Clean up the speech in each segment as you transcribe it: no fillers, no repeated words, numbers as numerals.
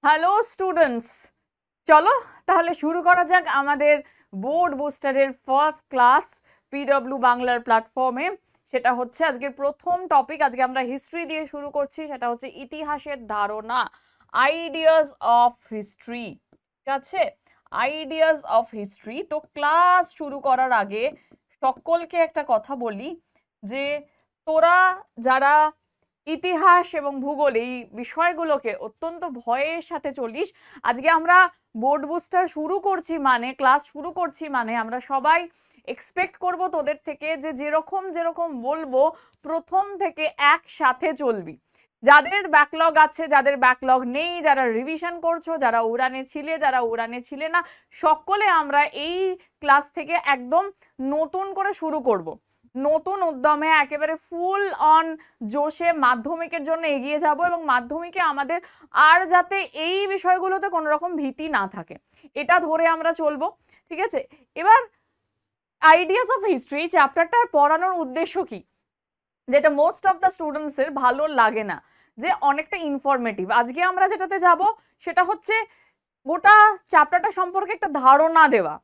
Hello students, চলো তাহলে শুরু করা যাক আমাদের বোর্ড বুস্টারের ফার্স্ট ক্লাস পিডব্লিউ বাংলার প্ল্যাটফর্মে। সেটা হচ্ছে আজকের প্রথম টপিক। আজকে আমরা হিস্ট্রি দিয়ে শুরু করছি, সেটা হচ্ছে ইতিহাসের ধারণা, আইডিয়াস অফ হিস্ট্রি। ঠিক আছে, আইডিয়াস অফ হিস্ট্রি। তো ক্লাস শুরু করার আগে সকলকে একটা কথা বলি যে তোরা যারা ইতিহাস এবং ভূগোল এই বিষয়গুলোকে অত্যন্ত ভয়ের সাথে চলিস, আজকে আমরা বোর্ড বুস্টার শুরু করছি মানে ক্লাস শুরু করছি মানে আমরা সবাই এক্সপেক্ট করব তোদের থেকে যে যেরকম যেরকম বলবো প্রথম থেকে একসাথে চলবি। যাদের ব্যাকলগ আছে, যাদের ব্যাকলগ নেই, যারা রিভিশন করছো, যারা উড়ানে ছিলে, যারা উড়ানে ছিলে না, সকলে আমরা এই ক্লাস থেকে একদম নতুন করে শুরু করব, নতুন উদ্যমে একেবারে ফুল অন জোশে মাধ্যমিকের জন্য এগিয়ে যাব এবং মাধ্যমিকে আমাদের আর যাতে এই বিষয়গুলোতে কোনো রকম ভীতি না থাকে এটা ধরে আমরা চলবো। ঠিক আছে, এবার আইডিয়াস অফ হিস্ট্রি চ্যাপ্টারটার পড়ানোর উদ্দেশ্য কি, যেটা মোস্ট অফ দ্য স্টুডেন্টসের ভালো লাগে না, যে অনেকটা ইনফরমেটিভ। আজকে আমরা যেটাতে যাব সেটা হচ্ছে গোটা চ্যাপ্টারটা সম্পর্কে একটা ধারণা দেওয়া,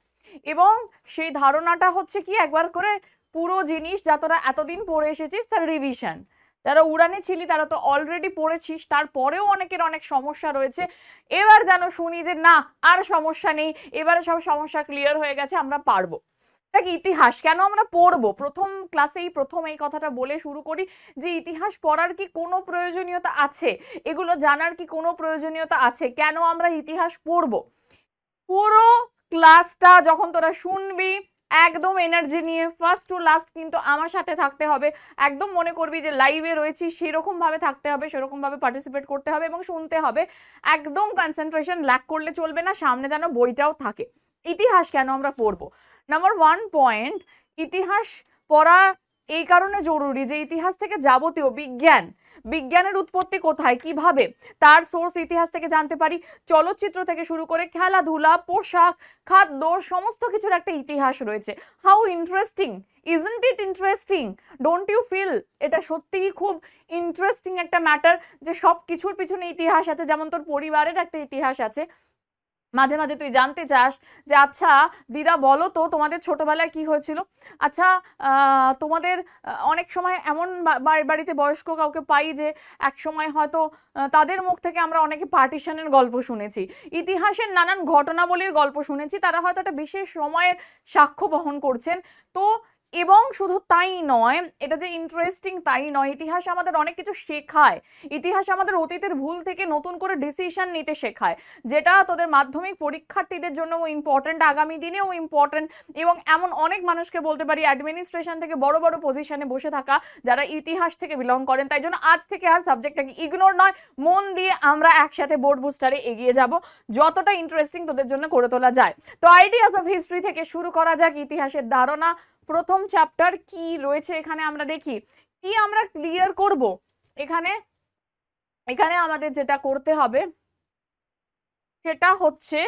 এবং সেই ধারণাটা হচ্ছে কি একবার করে পুরো জিনিস যা তোরা এতদিন পড়ে এসেছিস তার রিভিশন। যারা উড়ানে ছিলি তারা তো অলরেডি পড়েছিস, তারপরেও অনেকের অনেক সমস্যা রয়েছে। এবার যেন শুনি যে না, আর সমস্যা নেই, এবারে সব সমস্যা ক্লিয়ার হয়ে গেছে, আমরা পারবো। দেখ, ইতিহাস কেন আমরা পড়বো, প্রথম ক্লাসেই প্রথম এই কথাটা বলে শুরু করি যে ইতিহাস পড়ার কি কোনো প্রয়োজনীয়তা আছে, এগুলো জানার কি কোনো প্রয়োজনীয়তা আছে, কেন আমরা ইতিহাস পড়বো। পুরো ক্লাসটা যখন তোরা শুনবি একদম এনার্জি নিয়ে ফার্স্ট টু লাস্ট কিন্তু আমার সাথে থাকতে হবে, একদম মনে করবি যে লাইভে রয়েছি সেরকম ভাবে থাকতে হবে, সেরকম ভাবে পার্টিসিপেট করতে হবে এবং শুনতে হবে। একদম কনসেন্ট্রেশন ল্যাক করলে চলবে না, সামনে যেন বইটাও থাকে। ইতিহাস কেন আমরা পড়বো, নাম্বার 1 পয়েন্ট, ইতিহাস পড়া এই কারণে জরুরি যে ইতিহাস থেকে যাবতীয় বিজ্ঞানের উৎপত্তি কোথায়, কিভাবে, তার সোর্স ইতিহাস থেকে জানতে পারি। চলচ্চিত্র থেকে শুরু করে খেলাধুলা, পোশাক, খাদ্য, সমস্ত কিছুর একটা ইতিহাস রয়েছে। How interesting, isn't it interesting, don't you feel? এটা সত্যিই খুব ইন্টারেস্টিং একটা ম্যাটার যে সব কিছুর পিছনে ইতিহাস আছে। যেমন তোর পরিবারের একটা ইতিহাস আছে, মাঝে মাঝে তুই জানতে চাস যে আচ্ছা দিদা বলো তো তোমাদের ছোটবেলায় কি হয়েছিল। আচ্ছা তোমাদের অনেক সময় এমন বাড়িতে বয়স্ক কাউকে পাই যে এক সময় হয়তো তাদের মুখ থেকে আমরা অনেকে পার্টিশনের গল্প শুনেছি, ইতিহাসের নানান ঘটনাবলীর গল্প শুনেছি, তারা হয়তো একটা বিশেষ সময়ের সাক্ষ্য বহন করছেন। তো এবং শুধু তাই নয়, এটা যে ইন্টারেস্টিং তাই নয়, ইতিহাস আমাদের অনেক কিছু শেখায়। ইতিহাস আমাদের অতীতের ভুল থেকে নতুন করে ডিসিশন নিতে শেখায়, যেটা তোদের মাধ্যমিক পরীক্ষার্থীদের জন্য ইম্পর্টেন্ট, আগামী দিনেও ইম্পর্টেন্ট। এবং এমন অনেক মানুষকে বলতে পারি অ্যাডমিনিস্ট্রেশন থেকে বড় বড় পজিশনে বসে থাকা যারা ইতিহাস থেকে বিলং করেন। তাই জন্য আজ থেকে আর সাবজেক্টটাকে ইগনোর নয়, মন দিয়ে আমরা একসাথে বোর্ড বুস্টারে এগিয়ে যাব, যতটা ইন্টারেস্টিং তোদের জন্য করে তোলা যায়। তো আইডিয়াস অফ হিস্ট্রি থেকে শুরু করা যাক, ইতিহাসের ধারণা। প্রথম চ্যাপ্টার কি রয়েছে এখানে আমরা দেখি, কি আমরা ক্লিয়ার করব। এখানে এখানে আমাদের যেটা করতে হবে সেটা হচ্ছে,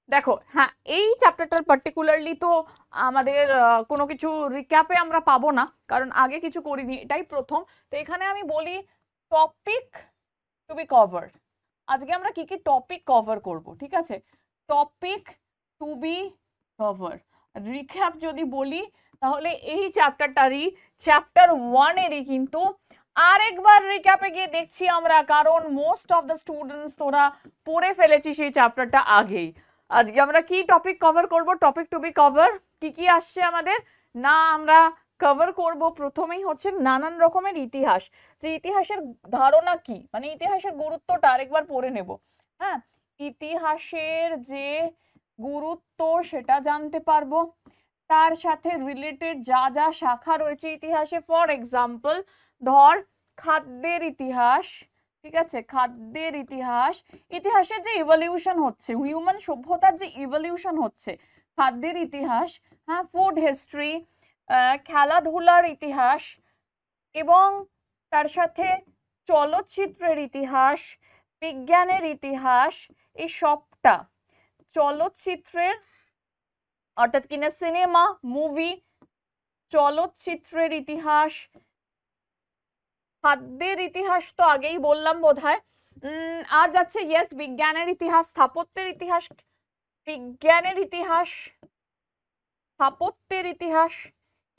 দেখো হ্যাঁ এই চ্যাপ্টারটার পার্টিকুলারলি তো আমাদের কোনো কিছু রিক্যাপে আমরা পাবো না, কারণ আগে কিছু করিনি, এটাই প্রথম। তো এখানে আমি বলি টপিক টু বি কভার। আজকে আমরা কি কি টপিক কভার করব, ঠিক আছে, topic to be cover. Recap যদি বলি তাহলে এই চ্যাপ্টারটারই, চ্যাপ্টার 1-এরই কিন্তু আরেকবার রিক্যাপে গিয়ে দেখছি আমরা, কারণ মোস্ট অফ দ্য স্টুডেন্টস তোরা পড়ে ফেলেছি সেই চ্যাপ্টারটা আগেই। আজকে আমরা কি টপিক কভার করব, টপিক টু বি কভার। কি কি আসছে আমাদের না, আমরা কভার করব প্রথমেই হচ্ছে নানান রকমের ইতিহাস, যে ইতিহাসের ধারণা কি, মানে ইতিহাসের গুরুত্বটা আরেকবার পড়ে নেব। হ্যাঁ, ইতিহাসের যে গুরুত্ব সেটা জানতে পারবো, তার সাথে রিলেটেড যা যা শাখা রয়েছে ইতিহাসে, ফর এক্সাম্পল ধর খাদ্যের ইতিহাস, ঠিক আছে, খাদ্যের ইতিহাস, ইতিহাসের যে ইভলিউশন হচ্ছে, হিউম্যান সভ্যতার যে ইভলিউশন হচ্ছে, খাদ্যের ইতিহাস, হ্যাঁ, ফুড হিস্ট্রি, খেলাধুলার ইতিহাস, এবং তার সাথে চলচ্চিত্রের ইতিহাস, বিজ্ঞানের ইতিহাস, এই সবটা চলচ্চিত্রের অর্থাৎ কিনা সিনেমা মুভি, চলচ্চিত্রের ইতিহাস, খাদ্যের ইতিহাস তো আগেই বললাম বোধহয়, আর যাচ্ছে ইয়েস, বিজ্ঞানের ইতিহাস, স্থাপত্যের ইতিহাস, বিজ্ঞানের ইতিহাস, স্থাপত্যের ইতিহাস,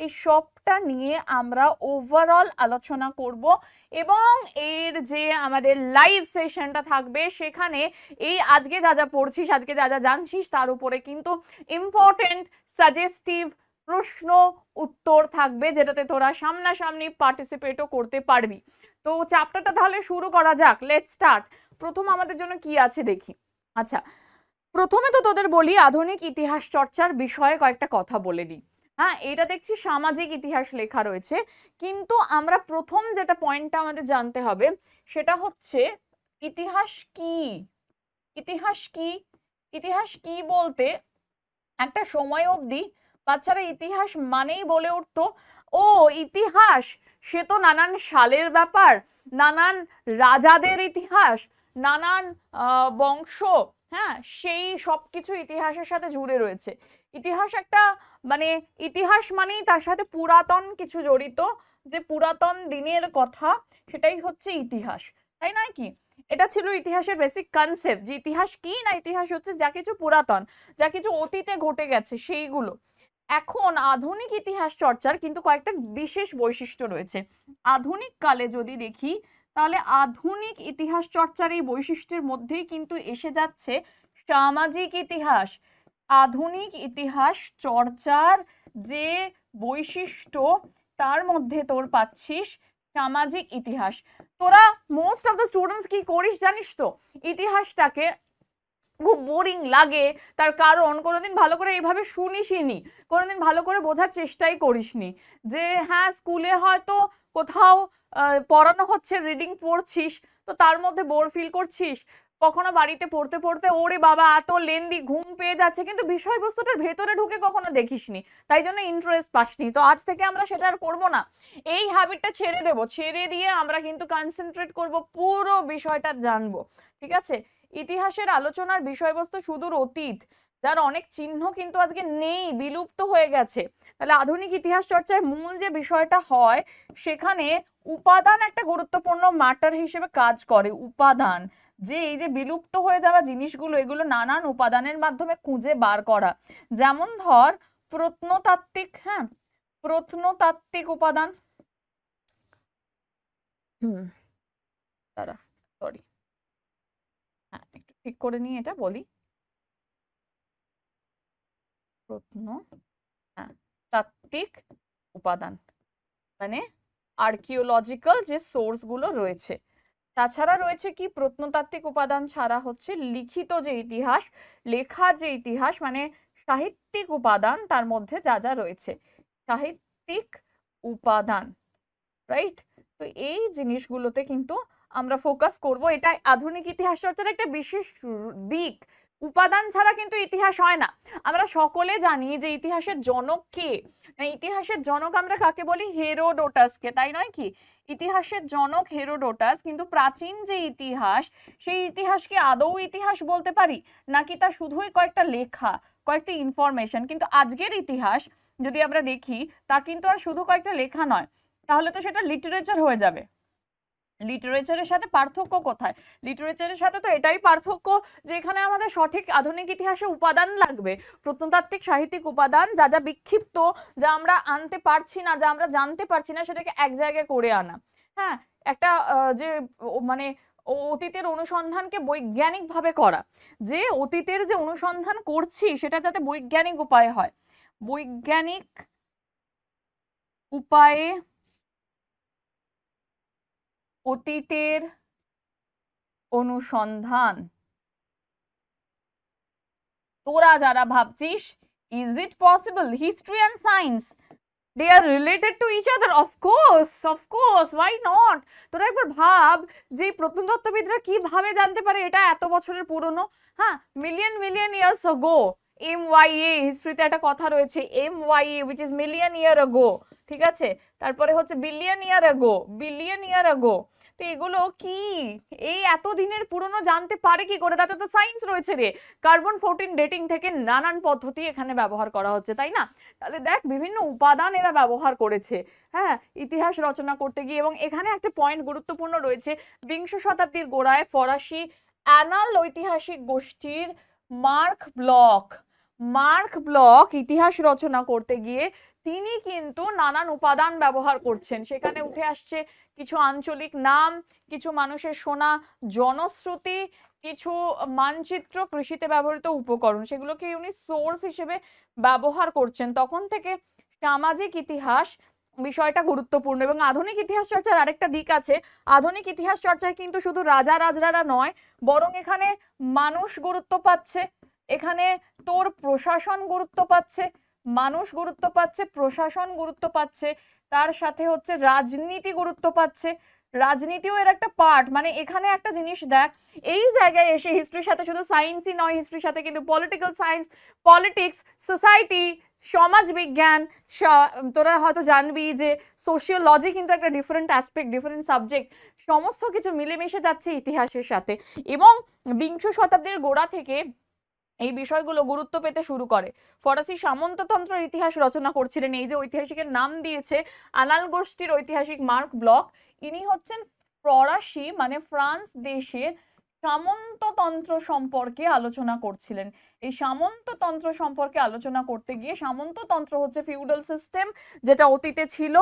এই সবটা নিয়ে আমরা ওভারঅল আলোচনা করব। এবং এর যে আমাদের লাইভ সেশনটা থাকবে সেখানে এই আজকে যা যা পড়ছিস, আজকে যা যা জানছিস তার উপরে কিন্তু ইম্পর্টেন্ট সাজেস্টিভ প্রশ্ন উত্তর থাকবে, যেটাতে তোরা সামনাসামনি পার্টিসিপেটও করতে পারবি। তো চ্যাপ্টারটা তাহলে শুরু করা যাক, লেটস স্টার্ট। প্রথম আমাদের জন্য কি আছে দেখি। আচ্ছা, প্রথমে তো তোদের বলি আধুনিক ইতিহাস চর্চার বিষয়ে কয়েকটা কথা বলে নিই। হ্যাঁ, এটা দেখছি সামাজিক ইতিহাস লেখা রয়েছে, কিন্তু আমরা প্রথম যেটা পয়েন্টটা আমাদের জানতে হবে সেটা হচ্ছে ইতিহাস কি। ইতিহাস কি? ইতিহাস কি বলতে একটা সময় অবধি বাচ্চারা ইতিহাস মানেই বলে উঠতো, ও ইতিহাস সে তো নানান সালের ব্যাপার, নানান রাজাদের ইতিহাস, নানান বংশ, হ্যাঁ সেই সবকিছু ইতিহাসের সাথে জুড়ে রয়েছে। ইতিহাস একটা মানে ইতিহাস মানেই তার সাথে পুরাতন কিছু জড়িত, যে পুরাতন দিনের কথা, সেটাই হচ্ছে ইতিহাস, তাই নয় কি? এটা ছিল ইতিহাসের বেসিক কনসেপ্ট, যে ইতিহাস কি না, ইতিহাস হচ্ছে যা কিছু পুরাতন, যা কিছু অতীতে ঘটে গেছে সেইগুলো। এখন আধুনিক ইতিহাস চর্চার কিন্তু কয়েকটা বিশেষ বৈশিষ্ট্য রয়েছে। আধুনিক কালে যদি দেখি তাহলে আধুনিক ইতিহাস চর্চার এই বৈশিষ্ট্যের মধ্যেই কিন্তু এসে যাচ্ছে সামাজিক ইতিহাস। আধুনিক ইতিহাস চর্চার যে বৈশিষ্ট্য তার মধ্যে তোর পাচ্ছিস সামাজিক ইতিহাস। তোরা মোস্ট অফ দ্য স্টুডেন্টস কি করিস জানিস তো, ইতিহাসটাকে খুব বোরিং লাগে, তার কারণ কোনোদিন ভালো করে এইভাবে শুনিসনি, কোনোদিন ভালো করে বোঝার চেষ্টাই করিসনি। যে হ্যাঁ স্কুলে হয়তো কোথাও পড়ানো হচ্ছে, রিডিং পড়ছিস, তো তার মধ্যে বোর ফিল করছিস, কখনো বাড়িতে পড়তে পড়তে ওরে বাবা এত লেন্দি ঘুম পেয়ে যাচ্ছে, কিন্তু বিষয়বস্তুটার ভেতরে ঢুকে কখনো দেখিসনি, তাই জন্য ইন্টারেস্ট পাসনি। তো আজ থেকে আমরা সেটা আর করবো না, এই হ্যাবিটটা ছেড়ে দেবো, ছেড়ে দিয়ে আমরা কিন্তু কনসেন্ট্রেট করব, পুরো বিষয়টা জানবো, ঠিক আছে? ইতিহাসের আলোচনার বিষয়বস্তু সুদূর অতীত, যার অনেক চিহ্ন কিন্তু আজকে নেই, বিলুপ্ত হয়ে গেছে। তাহলে আধুনিক ইতিহাস চর্চার মূল যে বিষয়টা হয় সেখানে উপাদান একটা গুরুত্বপূর্ণ ম্যাটার হিসেবে কাজ করে। উপাদান, যে এই যে বিলুপ্ত হয়ে যাওয়া জিনিসগুলো, এগুলো নানান উপাদানের মাধ্যমে খুঁজে বার করা। যেমন ধর প্রত্নতাত্ত্বিক, হ্যাঁ প্রত্নতাত্ত্বিক উপাদান, দাঁড়া সরি, হ্যাঁ একটু ঠিক করে নিয়ে এটা বলি, প্রত্নতাত্ত্বিক উপাদান মানে আর্কিওলজিক্যাল যে সোর্স গুলো রয়েছে। তাছাড়া রয়েছে কি, প্রত্নতাত্ত্বিক উপাদান ছাড়া হচ্ছে লিখিত যে ইতিহাস, লেখার যে ইতিহাস, মানে সাহিত্যিক উপাদান, তার মধ্যে যা যা রয়েছে সাহিত্যিক উপাদান, রাইট? তো এই জিনিসগুলোতে কিন্তু আমরা ফোকাস করব, এটা আধুনিক ইতিহাস চর্চার একটা বিশেষ দিক। উপাদান ছাড়া কিন্তু ইতিহাস হয় না। আমরা সকলে জানি যে ইতিহাসের জনক কে, ইতিহাসের জনক আমরা কাকে বলি? হেরোডোটাসকে, তাই নয় কি? ইতিহাসের জনক হেরোডোটাস, কিন্তু প্রাচীন যে ইতিহাস, সেই ইতিহাসকে আদৌ ইতিহাস বলতে পারি নাকি তা শুধুই কয়েকটা লেখা, কয়েকটা ইনফরমেশন? কিন্তু আজকের ইতিহাস যদি আমরা দেখি তা কিন্তু আর শুধু কয়েকটা লেখা নয়, তাহলে তো সেটা লিটারেচার হয়ে যাবে। লিটারেচারের সাথে পার্থক্য কোথায়? লিটারেচারের সাথে তো এটাই পার্থক্য যে এখানে আমাদের সঠিক আধুনিক ইতিহাসে উপাদান লাগবে, প্রত্নতাত্ত্বিক সাহিত্যিক উপাদান, যা যা বিক্ষিপ্ত, যা আমরা আনতে পারছি না, যা আমরা জানতে পারছি না, সেটাকে এক জায়গায় করে আনা। হ্যাঁ, একটা যে মানে অতীতের অনুসন্ধানকে বৈজ্ঞানিক ভাবে করা, যে অতীতের যে অনুসন্ধান করছি সেটা যাতে বৈজ্ঞানিক উপায়ে হয়, বৈজ্ঞানিক উপায়ে অতীতের অনুসন্ধান। তোরা যারা ভাবছিস is it possible history and science they are related to each other, of course why not? তোরা একবার ভাব যে প্রত্নতত্ত্ববিদরা কিভাবে জানতে পারে এটা এত বছরের পুরনো। হ্যাঁ, মিলিয়ন ইয়ার্স ago, MYA হিস্ট্রিতে একটা কথা রয়েছে, MYA which is million year ago, ঠিক আছে? তারপরে হচ্ছে বিলিয়ন ইয়ার ago, তো এগুলো কি এই এত দিনের পুরনো জানতে পারে কি করে? তাতে তো সায়েন্স রয়েছে রে। কার্বন 14 ডেটিং থেকে নানান পদ্ধতি এখানে ব্যবহার করা হচ্ছে, তাই না? তাহলে দেখ বিভিন্ন উপাদান এরা ব্যবহার করেছে, হ্যাঁ, ইতিহাস রচনা করতে গিয়ে। এবং এখানে একটা পয়েন্ট গুরুত্বপূর্ণ রয়েছে, বিংশ শতাব্দীর গোড়ায় ফরাসি অ্যানাল ঐতিহাসিক গোষ্ঠীর মার্ক ব্লক ইতিহাস রচনা করতে গিয়ে তিনি কিন্তু নানান উপাদান ব্যবহার করছেন। সেখানে উঠে আসছে কিছু আঞ্চলিক নাম, কিছু মানুষের শোনা জনশ্রুতি, কিছু মানচিত্র, কৃষিতে ব্যবহৃত উপকরণ, সেগুলোকে উনি সোর্স হিসেবে ব্যবহার করছেন। তখন থেকে সামাজিক ইতিহাস বিষয়টা গুরুত্বপূর্ণ। এবং আধুনিক ইতিহাস চর্চার আরেকটা দিক আছে, আধুনিক ইতিহাস চর্চায় কিন্তু শুধু রাজা রাজরারা নয়, বরং এখানে মানুষ গুরুত্ব পাচ্ছে, এখানে তোর প্রশাসন গুরুত্ব পাচ্ছে, মানুষ গুরুত্ব পাচ্ছে, প্রশাসন গুরুত্ব পাচ্ছে, তার সাথে হচ্ছে রাজনীতি গুরুত্ব পাচ্ছে, রাজনীতিও এর একটা পার্ট। মানে এখানে একটা জিনিস দেখ, এই জায়গায় এসে হিস্ট্রির সাথে শুধু সায়েন্সই নয়, হিস্ট্রির সাথে কিন্তু পলিটিক্যাল সায়েন্স, পলিটিক্স, সোসাইটি, সমাজ বিজ্ঞান, তোরা হয়তো জানবি যে সোশিওলজি কিন্তু একটা ডিফারেন্ট অ্যাসপেক্ট, ডিফারেন্ট সাবজেক্ট, সমস্ত কিছু মিলেমিশে যাচ্ছে ইতিহাসের সাথে। এবং বিংশ শতাব্দীর গোড়া থেকে এই বিষয়গুলো গুরুত্ব পেতে শুরু করে। ফরাসি সামন্ততন্ত্রের ইতিহাস রচনা করছিলেন এই যে ঐতিহাসিকের নাম দিয়েছে আনাল গোষ্ঠীর ঐতিহাসিক মার্ক ব্লক, ইনি হচ্ছেন ফরাসি মানে ফ্রান্স দেশের সামন্ততন্ত্র সম্পর্কে আলোচনা করছিলেন। এই সামন্ততন্ত্র সম্পর্কে আলোচনা করতে গিয়ে, সামন্ততন্ত্র হচ্ছে ফিউডাল সিস্টেম যেটা অতীতে ছিল।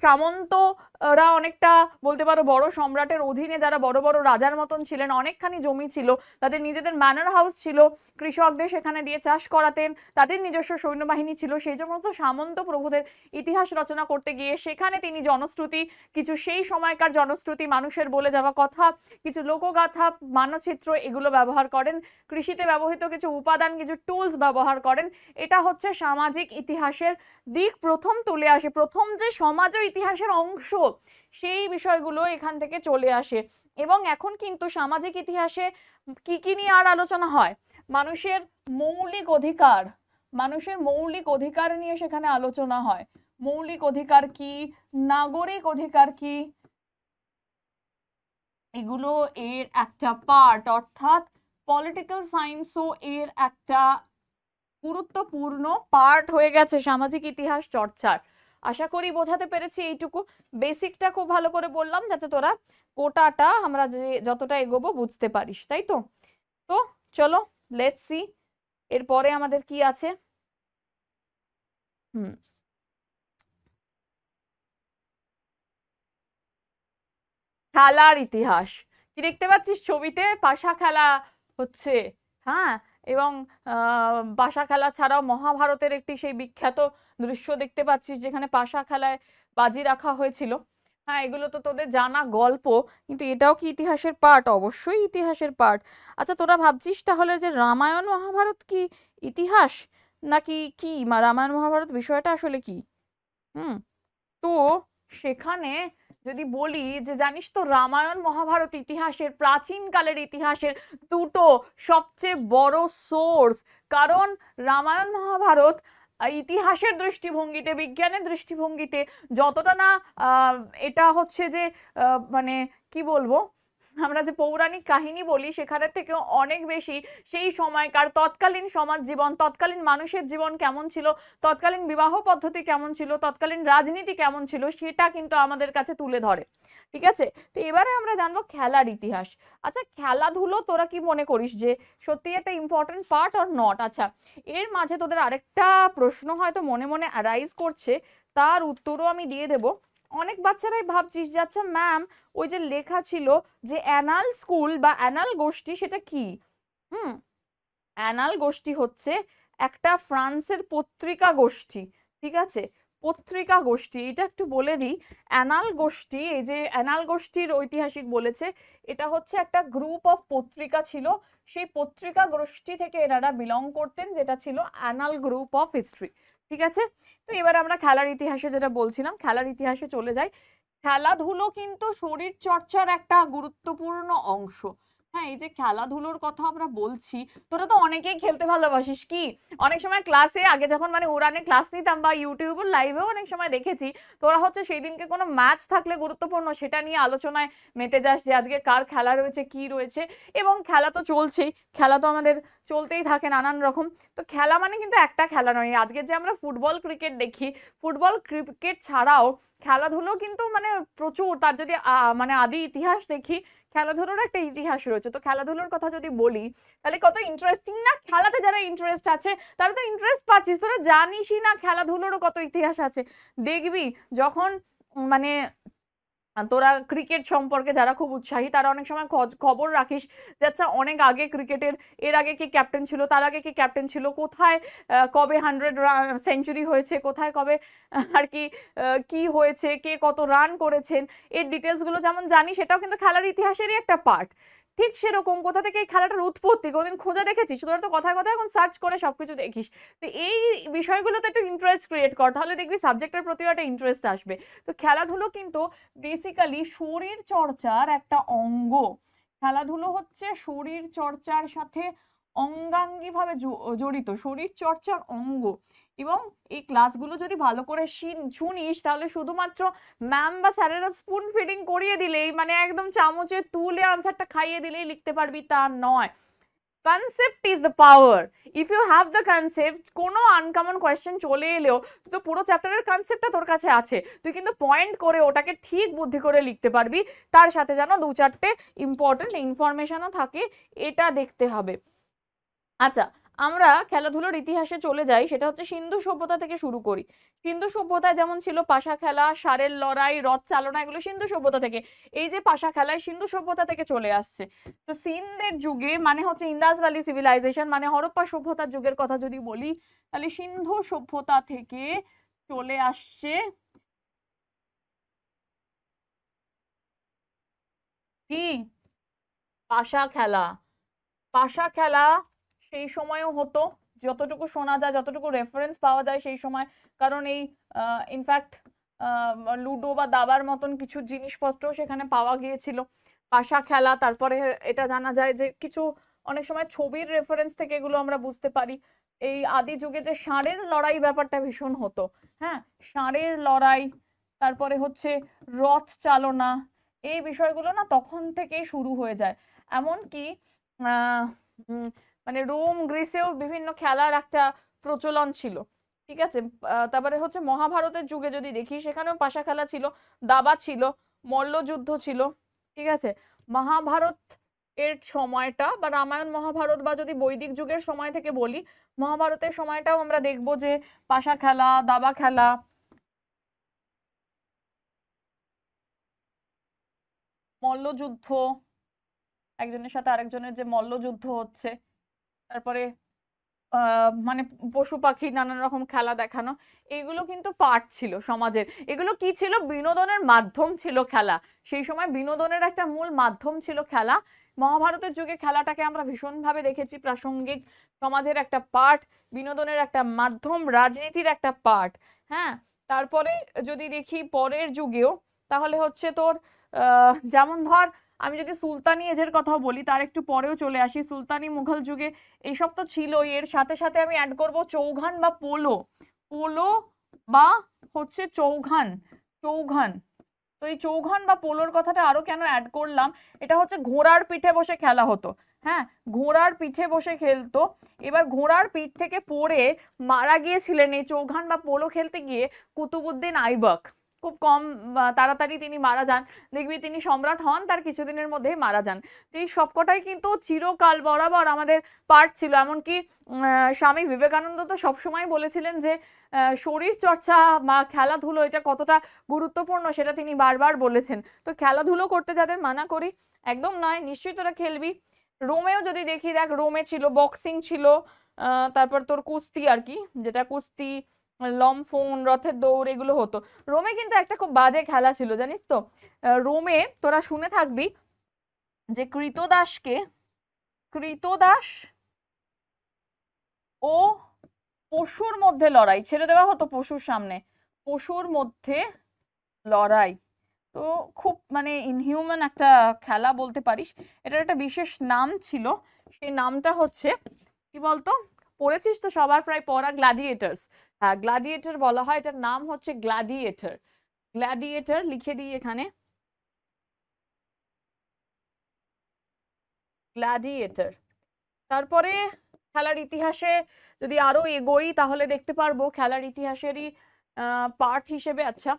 সামন্তরা অনেকটা বলতে পারো বড় সম্রাটের অধীনে যারা বড় বড় রাজার মতন ছিলেন, অনেকখানি জমি ছিল, তাদের নিজেদের ম্যানর হাউস ছিল, কৃষকদের সেখানে দিয়ে চাষ করাতেন, তাদের নিজস্ব সৈন্যবাহিনী ছিল। সেই সমস্ত সামন্ত প্রভুদের ইতিহাস রচনা করতে গিয়ে সেখানে তিনি জনশ্রুতি, কিছু সেই সময়কার জনশ্রুতি, মানুষের বলে যাওয়া কথা, কিছু লোকগাথা, মানচিত্র, এগুলো ব্যবহার করেন। কৃষিতে ব্যবহৃত কিছু উপাদান, কিছু টুলস ব্যবহার করেন। এটা হচ্ছে সামাজিক ইতিহাসের দিক প্রথম তুলে আসে। প্রথম যে সমাজ ও ইতিহাসের অংশ, সেই বিষয়গুলো এখান থেকে চলে আসে। এবং এখন কিন্তু সামাজিক ইতিহাসে কি কি নিয়ে আর আলোচনা হয়? মানুষের মৌলিক অধিকার, মানুষের মৌলিক অধিকার নিয়ে সেখানে আলোচনা হয়। মৌলিক অধিকার কি, নাগরিক অধিকার কি, এগুলো এর একটা পার্ট। অর্থাৎ পলিটিক্যাল সায়েন্সও এর একটা গুরুত্বপূর্ণ পার্ট হয়ে গেছে সামাজিক ইতিহাস চর্চার। আশা করি বোঝাতে পেরেছি এইটুকু। বেসিকটা খুব ভালো করে বললাম যাতে তোরা কোটাটা আমরা যতটা এগোবো বুঝতে পারিস, তাই তো? তো চলো লেটস সি এরপরে আমাদের কি আছে। খেলার ইতিহাস। কি দেখতে পাচ্ছিস ছবিতে? পাশা খেলা হচ্ছে, হ্যাঁ। এবং পাশা খেলা ছাড়াও মহাভারতের একটি সেই বিখ্যাত দৃশ্য দেখতে পাচ্ছিস যেখানে পাশা খেলায় বাজি রাখা হয়েছিল। হ্যাঁ, এগুলো তো তোদের জানা গল্প, কিন্তু এটাও কি ইতিহাসের পার্ট? অবশ্যই ইতিহাসের পার্ট। আচ্ছা, তোরা ভাবছিস তাহলে যে রামায়ণ মহাভারত কি ইতিহাস নাকি কি? রামায়ণ মহাভারত বিষয়টা আসলে কি? তো সেখানে যদি বলি যে জানিস তো রামায়ণ মহাভারত ইতিহাসের, প্রাচীনকালের ইতিহাসের দুটো সবচেয়ে বড় সোর্স। কারণ রামায়ণ মহাভারত ইতিহাসের দৃষ্টিভঙ্গিতে, বিজ্ঞানের দৃষ্টিভঙ্গিতে যতটা না এটা হচ্ছে যে মানে কি বলবো, আমরা যে পৌরাণিক কাহিনী বলি সেখানের থেকে অনেক বেশি সেই সময়কার তৎকালীন সমাজ জীবন, তৎকালীন মানুষের জীবন কেমন ছিল, তৎকালীন বিবাহ পদ্ধতি কেমন ছিল, তৎকালীন রাজনীতি কেমন ছিল, সেটা কিন্তু আমাদের কাছে তুলে ধরে। ঠিক আছে, তো এবারে আমরা জানবো খেলার ইতিহাস। আচ্ছা, খেলাধুলো তোরা কি মনে করিস যে সত্যি একটা ইম্পর্টেন্ট পার্ট অর নট? আচ্ছা, এর মাঝে তোদের আরেকটা প্রশ্ন হয়তো মনে মনে অ্যারাইজ করছে, তার উত্তরও আমি দিয়ে দেবো। অনেক বাচ্চারাই ভাবছিস যে আচ্ছা ম্যাম, ওই যে লেখা ছিল যে অ্যানাল স্কুল বা অ্যানাল গোষ্ঠী, সেটা কি? অ্যানাল গোষ্ঠী হচ্ছে একটা ফ্রান্সের পত্রিকা গোষ্ঠী। ঠিক আছে, পত্রিকা গোষ্ঠী, এটা একটু বলে দিই। অ্যানাল গোষ্ঠী, এই যে অ্যানাল গোষ্ঠীর ঐতিহাসিক বলেছে, এটা হচ্ছে একটা গ্রুপ অফ পত্রিকা ছিল। সেই পত্রিকা গোষ্ঠী থেকে এনারা বিলং করতেন, যেটা ছিল অ্যানাল গ্রুপ অফ হিস্ট্রি। ঠিক আছে, তো এবার আমরা খেলার ইতিহাসে যেটা বলছিলাম, খেলার ইতিহাসে চলে যাই। খেলাধুলো কিন্তু শরীর চর্চার একটা গুরুত্বপূর্ণ অংশ। হ্যাঁ, এই যে খেলাধুলোর কথা আমরা বলছি, তোরা তো অনেকেই খেলতে ভালোবাসিস কি? অনেক সময় ক্লাসে আগে যখন মানে উড়ানে ক্লাস নিতাম বা ইউটিউবের লাইভেও অনেক সময় দেখেছি, তোরা হচ্ছে সেই দিনকে কোনো ম্যাচ থাকলে গুরুত্বপূর্ণ সেটা নিয়ে আলোচনায় মেতে যাস যে আজকে কার খেলা রয়েছে, কি রয়েছে। এবং খেলা তো চলছেই, খেলা তো আমাদের চলতেই থাকে নানান রকম। তো খেলা মানে কিন্তু একটা খেলা নয়, আজকে যে আমরা ফুটবল ক্রিকেট দেখি, ফুটবল ক্রিকেট ছাড়াও খেলাধুলো কিন্তু মানে প্রচুর, তার যদি মানে আদি ইতিহাস দেখি, খেলাধুলোর একটা ইতিহাস রয়েছে। তো খেলাধুলোর কথা যদি বলি তাহলে কত ইন্টারেস্টিং না? খেলাতে যারা ইন্টারেস্ট আছে তারা তো ইন্টারেস্ট পাচ্ছিস, তোরা জানিসই না খেলাধুলোরও কত ইতিহাস আছে। দেখবি যখন মানে তোরা ক্রিকেট সম্পর্কে যারা খুব উৎসাহী তারা অনেক সময় খবর রাখিস যে আচ্ছা অনেক আগে ক্রিকেটের, এর আগে কি ক্যাপ্টেন ছিল, তার আগে কি ক্যাপ্টেন ছিল, কোথায় কবে 100 সেঞ্চুরি হয়েছে, কোথায় কবে আর কি কি হয়েছে, কে কত রান করেছেন, এর ডিটেলসগুলো যেমন জানি, সেটাও কিন্তু খেলার ইতিহাসেরই একটা পার্ট। ঠিক সেরকম কোথা থেকে এই খেলাটার উৎপত্তি কোনোদিন খোঁজা দেখেছিস? তোরা তো কথায় কথায় এখন সার্চ করে সবকিছু দেখিস। তো এই বিষয়গুলোতে একটু ইন্টারেস্ট ক্রিয়েট কর, তাহলে দেখবি সাবজেক্টের প্রতিও একটা ইন্টারেস্ট আসবে। তো খেলাধুলো কিন্তু বেসিক্যালি শরীর চর্চার একটা অঙ্গ। খেলাধুলো হচ্ছে শরীর চর্চার সাথে অঙ্গাঙ্গিভাবে জড়িত, শরীর চর্চার অঙ্গ। এবং এই ক্লাসগুলো যদি ভালো করে শুনিস তাহলে শুধুমাত্র ম্যাম বা স্যারেরা স্পুন ফিডিং করিয়ে দিলেই মানে একদম চামচে তুলে আনসারটা খাইয়ে দিলেই লিখতে পারবি তা নয়। Concept is the power. If you have the concept, কোনো আনকমন কোয়েশ্চেন চলে এলেও তো পুরো চ্যাপ্টারের কনসেপ্টটা তোর কাছে আছে, তুই কিন্তু পয়েন্ট করে ওটাকে ঠিক বুদ্ধি করে লিখতে পারবি। তার সাথে যেন 2-4টে ইম্পর্টেন্ট ইনফরমেশনও থাকে, এটা দেখতে হবে। আচ্ছা, আমরা খেলাধুলোর ইতিহাসে চলে যাই, সেটা হচ্ছে সিন্ধু সভ্যতা থেকে শুরু করি। সিন্ধু সভ্যতায় যেমন ছিল পাশা খেলা, ষাঁড়ের লড়াই, রথ চালনা, এগুলো সিন্ধু সভ্যতা থেকে। এই যে পাশা খেলায় সিন্ধু সভ্যতা থেকে চলে আসছে। তো সিন্ধের যুগে মানে হচ্ছে ইন্দাস ভ্যালি সিভিলাইজেশন, মানে হরপ্পা সভ্যতার যুগের কথা যদি বলি তাহলে সিন্ধু সভ্যতা থেকে চলে আসছে কি? পাশা খেলা। পাশা খেলা সেই সময়ও হতো, যতটুকু শোনা যায়, যতটুকু রেফারেন্স পাওয়া যায় সেই সময়। কারণ এই ইনফ্যাক্ট লুডো বা দাবার মতন কিছু জিনিসপত্র সেখানে পাওয়া গিয়েছিল। পাশা খেলা, তারপরে এটা জানা যায় যে কিছু অনেক সময় ছবির রেফারেন্স থেকে এগুলো আমরা বুঝতে পারি। এই আদি যুগে যে ষাঁড়ের লড়াই ব্যাপারটা ভীষণ হতো, হ্যাঁ, ষাঁড়ের লড়াই, তারপরে হচ্ছে রথ চালনা, এই বিষয়গুলো না তখন থেকেই শুরু হয়ে যায়। এমনকি মানে রোম গ্রিসেও বিভিন্ন খেলার একটা প্রচলন ছিল, ঠিক আছে। তারপরে হচ্ছে মহাভারতের যুগে যদি দেখি সেখানেও পাশা খেলা ছিল, দাবা ছিল, মল্লযুদ্ধ ছিল, ঠিক আছে। মহাভারত এর সময়টা বা রামায়ণ মহাভারত বা যদি বৈদিক যুগের সময় থেকে বলি, মহাভারতের সময়টাও আমরা দেখবো যে পাশা খেলা, দাবা খেলা, মল্লযুদ্ধ, একজনের সাথে আরেকজনের যে মল্লযুদ্ধ হচ্ছে, তারপরে মানে পশু পাখি নানান রকম খেলা দেখানো, এগুলো কিন্তু পার্ট ছিল সমাজের। এগুলো কি ছিল? বিনোদনের মাধ্যম ছিল খেলা। সেই সময় বিনোদনের একটা মূল মাধ্যম ছিল খেলা। মহাভারতের যুগে খেলাটাকে আমরা ভীষণভাবে দেখেছি প্রাসঙ্গিক, সমাজের একটা পার্ট, বিনোদনের একটা মাধ্যম, রাজনীতির একটা পার্ট। হ্যাঁ, তারপরে যদি দেখি পরের যুগেও, তাহলে হচ্ছে তোর যেমন ধর আমি যদি সুলতানি এজের কথাও বলি, তার একটু পরেও চলে আসি, সুলতানি মুঘল যুগে এইসব তো ছিলই, এর সাথে সাথে আমি অ্যাড করব চৌঘান বা পোলো। পোলো বা হচ্ছে চৌঘান, চৌঘান। তো এই চৌঘান বা পোলোর কথাটা আরো কেন অ্যাড করলাম, এটা হচ্ছে ঘোড়ার পিঠে বসে খেলা হতো। হ্যাঁ, ঘোড়ার পিঠে বসে খেলতো। এবার ঘোড়ার পিঠ থেকে পড়ে মারা গিয়েছিলেন এই চৌঘান বা পোলো খেলতে গিয়ে কুতুবুদ্দিন আইবক। খুব কম তাড়াতাড়ি তিনি মারা যান, দেখবি তিনি সম্রাট হন, তার কিছুদিনের মধ্যেই মারা যান। তো এই সবকটাই কিন্তু চিরকাল বরাবর আমাদের পার্ট ছিল। এমনকি স্বামী বিবেকানন্দ তো সবসময় বলেছিলেন যে শরীর চর্চা বা খেলাধুলো এটা কতটা গুরুত্বপূর্ণ সেটা তিনি বারবার বলেছেন। তো খেলাধুলো করতে যাদের মানা করি, একদম নয়, নিশ্চয়ই তোরা খেলবি। রোমেও যদি দেখি, দেখ রোমে ছিল বক্সিং ছিল, তারপর তোর কুস্তি আর কি, যেটা কুস্তি, লম্ফন, রথের দৌড়, এগুলো হতো। রোমে কিন্তু একটা খুব বাজে খেলা ছিল জানিস তো, রোমে তোরা শুনে থাকবি যে কৃতদাস ও পশুর মধ্যে লড়াই, ছেড়ে দেওয়া হতো পশুর সামনে, পশুর মধ্যে লড়াই। তো খুব মানে ইনহিউম্যান একটা খেলা বলতে পারিস। এটার একটা বিশেষ নাম ছিল, সেই নামটা হচ্ছে কি বলতো, পড়েছিস তো সবার প্রায় পড়া, গ্ল্যাডিয়েটার্স। হ্যাঁ, গ্ল্যাডিয়েটর বলা হয়, এটার নাম হচ্ছে গ্ল্যাডিয়েটর। গ্ল্যাডিয়েটর লিখে দিই এখানে, গ্ল্যাডিয়েটর। তারপরে খেলার ইতিহাসে যদি আরো এগোই তাহলে দেখতে পারবো খেলার ইতিহাসেরই পার্ট হিসেবে, আচ্ছা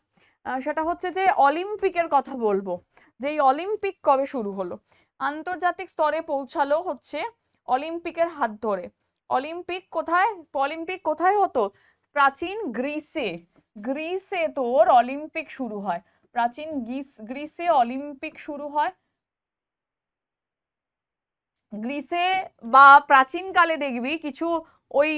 সেটা হচ্ছে যে অলিম্পিকের কথা বলবো। যে এই অলিম্পিক কবে শুরু হলো, আন্তর্জাতিক স্তরে পৌঁছালো হচ্ছে অলিম্পিকের হাত ধরে। অলিম্পিক কোথায়, অলিম্পিক কোথায় হতো, প্রাচীন গ্রিসে। গ্রিসে তোর অলিম্পিক শুরু হয়, প্রাচীন গ্রিসে অলিম্পিক শুরু হয়। গ্রিসে বা প্রাচীনকালে দেখবি কিছু ওই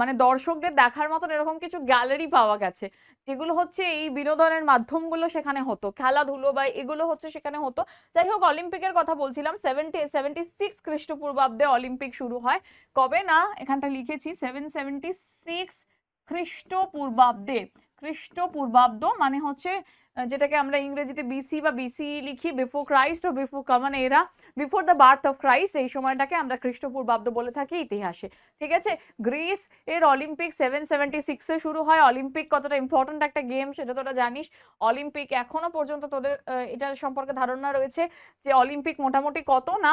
মানে দর্শকদের দেখার মতন এরকম কিছু গ্যালারি পাওয়া গেছে, যেগুলো হচ্ছে এই বিনোদনের মাধ্যমগুলো সেখানে হতো, খেলাধুলো বা এগুলো হচ্ছে সেখানে হতো। যাই হোক, অলিম্পিকের কথা বলছিলাম, 76 খ্রিস্টপূর্বাব্দে অলিম্পিক শুরু হয়। কবে না, এখানটা লিখেছি 776 খ্রিস্টপূর্বাব্দে। খ্রিস্টপূর্বাব্দ মানে হচ্ছে যেটাকে আমরা ইংরেজিতে বিসি বা বিসি লিখি, বিফোর ক্রাইস্ট ও বিফোর কমন এরা, before the birth of Christ, এই সময়টাকে আমরা খ্রিস্টপূর্বাব্দ বলে থাকি ইতিহাসে। ঠিক আছে, গ্রিস এর অলিম্পিক 776-এ শুরু হয়। অলিম্পিক কতটা ইম্পর্টেন্ট একটা গেম সেটা তোরা জানিস। অলিম্পিক এখনো পর্যন্ত তোদের এটার সম্পর্কে ধারণা রয়েছে যে অলিম্পিক মোটামুটি কত না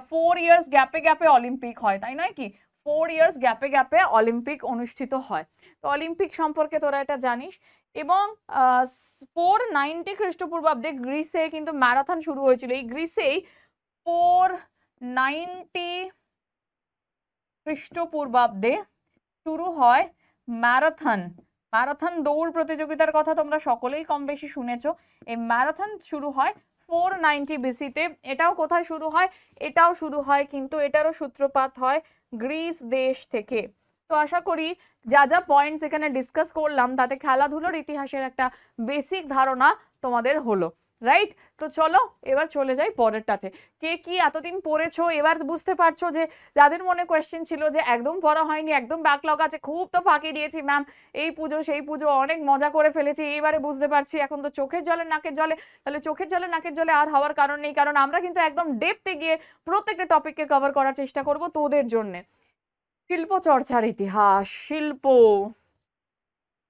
4 ইয়ার্স গ্যাপে গ্যাপে অলিম্পিক হয়, তাই নয় কি, 4 ইয়ার্স গ্যাপে গ্যাপে অলিম্পিক অনুষ্ঠিত হয়। তো অলিম্পিক সম্পর্কে তোরা এটা জানিস। এবং 490 খ্রিস্টপূর্বাব্দে গ্রিসে কিন্তু ম্যারাথন শুরু হয়েছিল। এই গ্রিসেই 490 খ্রিস্টপূর্বাব্দে শুরু হয় ম্যারাথন। ম্যারাথন দৌড় প্রতিযোগিতার কথা তোমরা সকলেই কম বেশি শুনেছো। এই ম্যারাথন শুরু হয় 490 বিসিতে। এটাও কোথায় শুরু হয়, এটাও শুরু হয় কিন্তু এটারও সূত্রপাত হয় গ্রিস দেশ থেকে। তো আশা করি যা যা পয়েন্টস এখানে ডিসকাস করলাম তাতে খেলাধুলোর ইতিহাসের একটা বেসিক ধারণা তোমাদের হলো, রাইট? তো চলো এবার চলে যাই পরেরটাতে। কে কি এতদিন পড়েছো এবার বুঝতে পারছো, যে যাদের মনে কোয়েশ্চেন ছিল যে একদম পড়া হয়নি, একদম ব্যাকলগ আছে, খুব তো ফাঁকি দিয়েছি ম্যাম, এই পুজো সেই পুজো অনেক মজা করে ফেলেছি, এইবারে বুঝতে পারছি, এখন তো চোখের জলে নাকের জলে, তাহলে চোখের জলে নাকের জলে আর হওয়ার কারণ নেই, কারণ আমরা কিন্তু একদম ডেপথে গিয়ে প্রত্যেকটা টপিককে কভার করার চেষ্টা করব তোদের জন্য। শিল্প চর্চার ইতিহাস। শিল্প,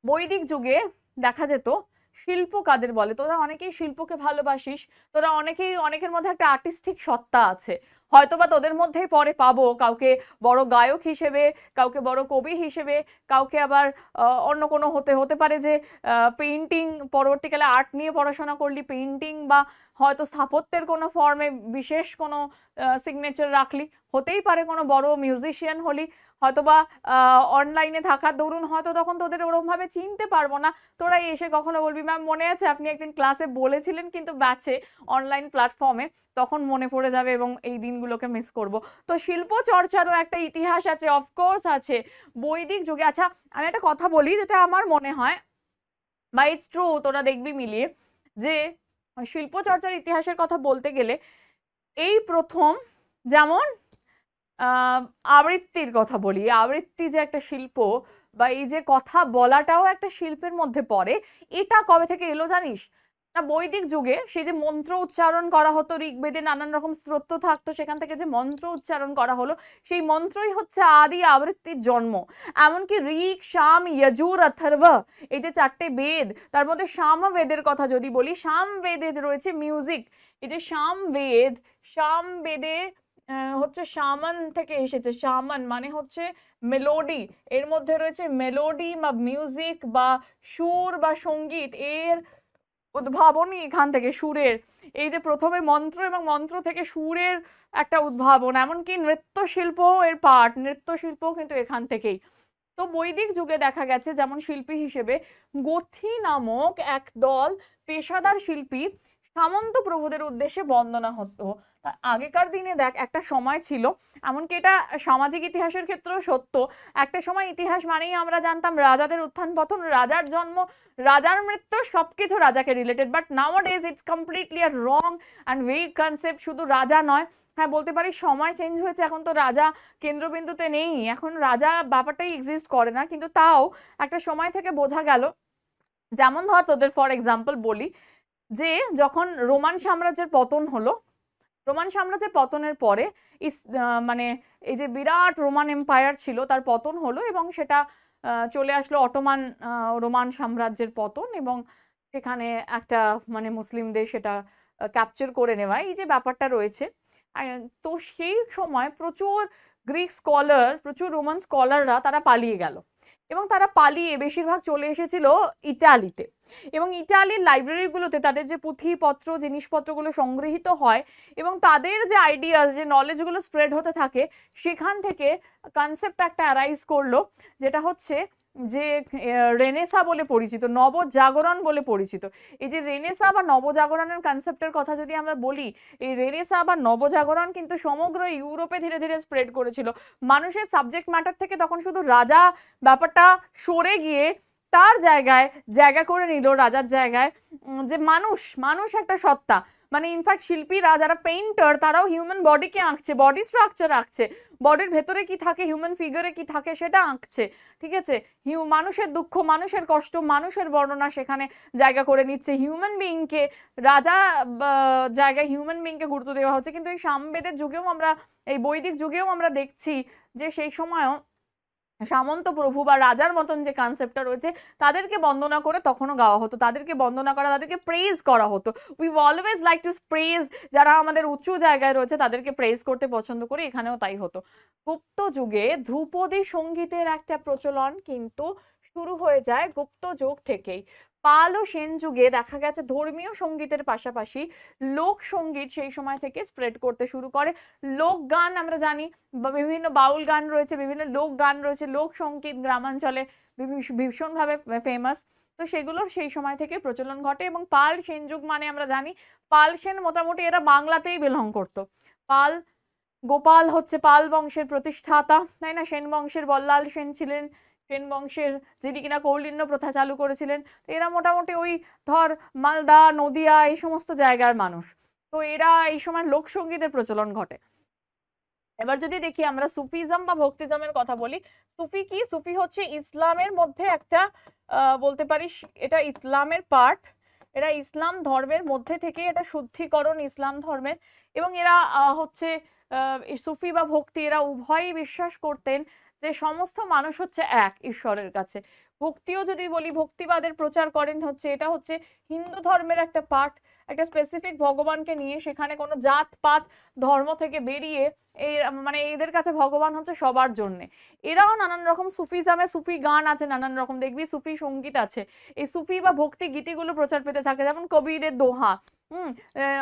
বৈদিক যুগে দেখা যেত শিল্প কাদের বলে, তোরা অনেকেই শিল্পকে ভালোবাসিস, তোরা অনেকেই, অনেকের মধ্যে একটা আর্টিস্টিক সত্তা আছে, হয়তোবা তোদের মধ্যেই পরে পাবো কাউকে বড় গায়ক হিসেবে, কাউকে বড় কবি হিসেবে, কাউকে আবার অন্য কোনো হতে পারে যে পেইন্টিং, পরবর্তীকালে আর্ট নিয়ে পড়াশোনা করলি, পেইন্টিং বা হয়তো স্থাপত্যের কোনো ফর্মে বিশেষ কোনো সিগনেচার রাখলি, হতেই পারে কোনো বড় মিউজিশিয়ান হলি, হয়তোবা অনলাইনে থাকার দরুন হয়তো তখন তোদের ওরমভাবে চিনতে পারবো না, তোরা এসে কখনো বলবি ম্যাম মনে আছে আপনি একদিন ক্লাসে বলেছিলেন কিন্তু ব্যাচে অনলাইন প্ল্যাটফর্মে, তখন মনে পড়ে যাবে এবং এই দিনগুলোকে মিস করব। তো শিল্প চর্চারও একটা ইতিহাস আছে, অফকোর্স আছে বৈদিক যুগে। আচ্ছা আমি একটা কথা বলি যেটা আমার মনে হয় বা ইটস ট্রু, তোরা দেখবি মিলিয়ে, যে শিল্প চর্চার ইতিহাসের কথা বলতে গেলে এই প্রথম, যেমন আবৃত্তির কথা বলি, আবৃত্তি যে একটা শিল্প বা এই যে কথা বলাটাও একটা শিল্পের মধ্যে পড়ে, এটা কবে থেকে এলো জানিস না? বৈদিক যুগে সেই যে মন্ত্র উচ্চারণ করা হতো, ঋগ্বেদে নানান রকম স্তোত্র থাকতো, সেখান থেকে যে মন্ত্র উচ্চারণ করা হলো, সেই মন্ত্রই হচ্ছে আদি আবৃত্তির জন্ম। এমনকি ঋক, সাম, যজুর, অথর্ব, এই যে 4টে বেদ, তার মধ্যে সামবেদের কথা যদি বলি, সামবেদে রয়েছে মিউজিক। এই যে সামবেদ, সামবেদে হচ্ছে শামান থেকে এসেছে, শামান মানে হচ্ছে মেলোডি, এর মধ্যে রয়েছে মেলোডি বা মিউজিক বা সুর বা সঙ্গীত, এর উদ্ভাবনই এখান থেকে, সুরের, এই যে প্রথমে মন্ত্র এবং মন্ত্র থেকে সুরের একটা উদ্ভাবন, এমনকি নৃত্যশিল্প এর পার্ট, নৃত্যশিল্পও কিন্তু এখান থেকেই। তো বৈদিক যুগে দেখা গেছে যেমন শিল্পী হিসেবে গোথি নামক এক দল পেশাদার শিল্পী সামন্ত প্রভুদের উদ্দেশ্যে বন্দনা হতো। আগেকার দিনে দেখ একটা সময় ছিল, এমনকি এটা সামাজিক ইতিহাসের ক্ষেত্রেও সত্য, একটা সময় ইতিহাস মানেই আমরা জানতাম রাজাদের উত্থান পতন, রাজার জন্ম, রাজার মৃত্যু, সবকিছু রাজাকে related. But নাওয়াডেজ it's completely a wrong and vague concept. শুধু রাজা নয়, হ্যাঁ বলতে পারি সময় চেঞ্জ হয়েছে, এখন তো রাজা কেন্দ্রবিন্দুতে নেই, এখন রাজা ব্যাপারটাই এক্সিস্ট করে না, কিন্তু তাও একটা সময় থেকে বোঝা গেল, যেমন ধর তোদের ফর এক্সাম্পল বলি, যে যখন রোমান সাম্রাজ্যের পতন হলো, রোমান সাম্রাজ্যের পতনের পরে মানে এই যে বিরাট রোমান এম্পায়ার ছিল তার পতন হলো এবং সেটা চলে আসলো অটোমান রোমান সাম্রাজ্যের পতন, এবং সেখানে একটা মানে মুসলিমদের সেটা ক্যাপচার করে নেওয়া, এই যে ব্যাপারটা রয়েছে। তো সেই সময় প্রচুর গ্রিক স্কলার, প্রচুর রোমান স্কলাররা তারা পালিয়ে গেল, এবং তারা পালিয়ে বেশিরভাগ চলে এসেছিল ইটালিতে। এবং ইটালির লাইব্রেরিগুলোতে তাদের যে পুঁথিপত্র জিনিসপত্রগুলো সংগৃহীত হয় এবং তাদের যে আইডিয়াস, যে নলেজগুলো স্প্রেড হতে থাকে, সেখান থেকে কনসেপ্ট একটা অ্যারাইজ করলো, যেটা হচ্ছে যে রেনেসা বলে পরিচিত, নবজাগরণ বলে পরিচিত। এই যে রেনেসা বা নবজাগরণের কনসেপ্টের কথা যদি আমরা বলি, এই রেনেসা বা নবজাগরণ কিন্তু সমগ্র ইউরোপে ধীরে ধীরে স্প্রেড করেছিল। মানুষের সাবজেক্ট ম্যাটার থেকে তখন শুধু রাজা ব্যাপারটা সরে গিয়ে তার জায়গায় জায়গা করে নিল, রাজার জায়গায় যে মানুষ, মানুষ একটা সত্তা। মানে ইনফ্যাক্ট শিল্পীরা যারা পেইন্টার তারাও হিউম্যান বডিকে আঁকছে, বডি স্ট্রাকচার আঁকছে, বডির ভেতরে কি থাকে, হিউম্যান ফিগারে কি থাকে সেটা আঁকছে, ঠিক আছে। মানুষের দুঃখ, মানুষের কষ্ট, মানুষের বর্ণনা সেখানে জায়গা করে নিচ্ছে। হিউম্যান বিইংকে রাজা জায়গায় হিউম্যান বিইংকে গুরুত্ব দেওয়া হচ্ছে। কিন্তু এই সামবেদের যুগেও আমরা, এই বৈদিক যুগেও আমরা দেখছি যে সেই সময়ও সামন্ত প্রভু বা রাজার মতন যে কনসেপ্টটা রয়েছে তাদেরকে বন্দনা করে তখনও গাওয়া হতো, তাদেরকে বন্দনা করা, তাদেরকে প্রেজ করা হতো। We always like to praise, যারা আমাদের উঁচু জায়গায় রয়েছে তাদেরকে প্রেজ করতে পছন্দ করি, এখানেও তাই হতো। গুপ্ত যুগে ধ্রুপদী সঙ্গীতের একটা প্রচলন কিন্তু শুরু হয়ে যায় গুপ্ত যুগ থেকেই। পাল ও সেন যুগে দেখা গেছে ধর্মীয় সঙ্গীতের পাশাপাশি লোকসঙ্গীত সেই সময় থেকে স্প্রেড করতে শুরু করে। লোকগান আমরা জানি, বা বিভিন্ন বাউল গান রয়েছে, বিভিন্ন লোক গান রয়েছে, লোকসঙ্গীত গ্রামাঞ্চলে ভীষণভাবে ফেমাস। তো সেগুলোর সেই সময় থেকে প্রচলন ঘটে। এবং পাল সেন যুগ মানে আমরা জানি পাল সেন মোটামুটি এরা বাংলাতেই বিলং করতো। পাল, গোপাল হচ্ছে পাল বংশের প্রতিষ্ঠাতা, তাই না? সেন বংশের বল্লাল সেন ছিলেন সেন বংশের, যিনি কিনা কৌলিন্য প্রথা চালু করেছিলেন। এরা মোটামুটি ওই ধর মালদা, নদিয়া এই সমস্ত জায়গার মানুষ। তো এরা এই সময় লোকসঙ্গীতের প্রচলন ঘটে। এবার যদি দেখি আমরা সুফিজম বা ভক্তিজমের কথা বলি, সুফি কি? সুফি হচ্ছে ইসলামের মধ্যে একটা বলতে পারিস এটা ইসলামের পার্ট, এরা ইসলাম ধর্মের মধ্যে থেকে এটা শুদ্ধিকরণ ইসলাম ধর্মের। এবং এরা হচ্ছে সুফি বা ভক্তি, এরা উভয়ই বিশ্বাস করতেন যে সমস্ত মানুষ হচ্ছে এক ঈশ্বরের কাছে। ভক্তিও যদি বলি, ভক্তিবাদের প্রচার করেন হচ্ছে, এটা হচ্ছে হিন্দু ধর্মের একটা পার্ট, একটা স্পেসিফিক ভগবানকে নিয়ে, সেখানে কোনো জাত পাত ধর্ম থেকে বেরিয়ে এই মানে এদের কাছে ভগবান হচ্ছে সবার জন্যে। এরাও নানান রকম সুফিজমে, সুফি গান আছে নানান রকম, দেখবি সুফি সঙ্গীত আছে। এই সুফি বা ভক্তি গীতিগুলো প্রচার পেতে থাকে, যেমন কবিরের দোহা।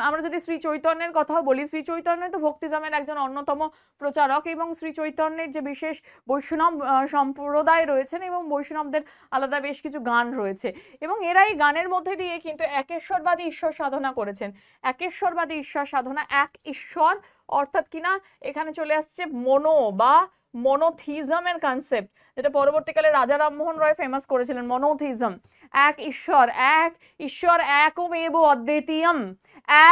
আমরা যদি শ্রী চৈতন্যের কথাও বলি, শ্রী চৈতন্য তো ভক্তিজমের একজন অন্যতম প্রচারক, এবং শ্রী চৈতন্যের যে বিশেষ বৈষ্ণব সম্প্রদায় রয়েছেন এবং বৈষ্ণবদের আলাদা বেশ কিছু গান রয়েছে, এবং এরা এই গানের মধ্যে দিয়ে কিন্তু একেশ্বরবাদী ঈশ্বর সাধনা করেছেন। একেশ্বরবাদী ঈশ্বর সাধনা, এক ঈশ্বর অর্থাৎ কিনা এখানে চলে আসছে মনো বা মনোথিজমের কনসেপ্ট, যেটা পরবর্তীকালে রাজা রামমোহন রয় ফেমাস করেছিলেন, মনোথিজম। এক ঈশ্বর, এক ঈশ্বর একমেব অদ্বিতীয়ম,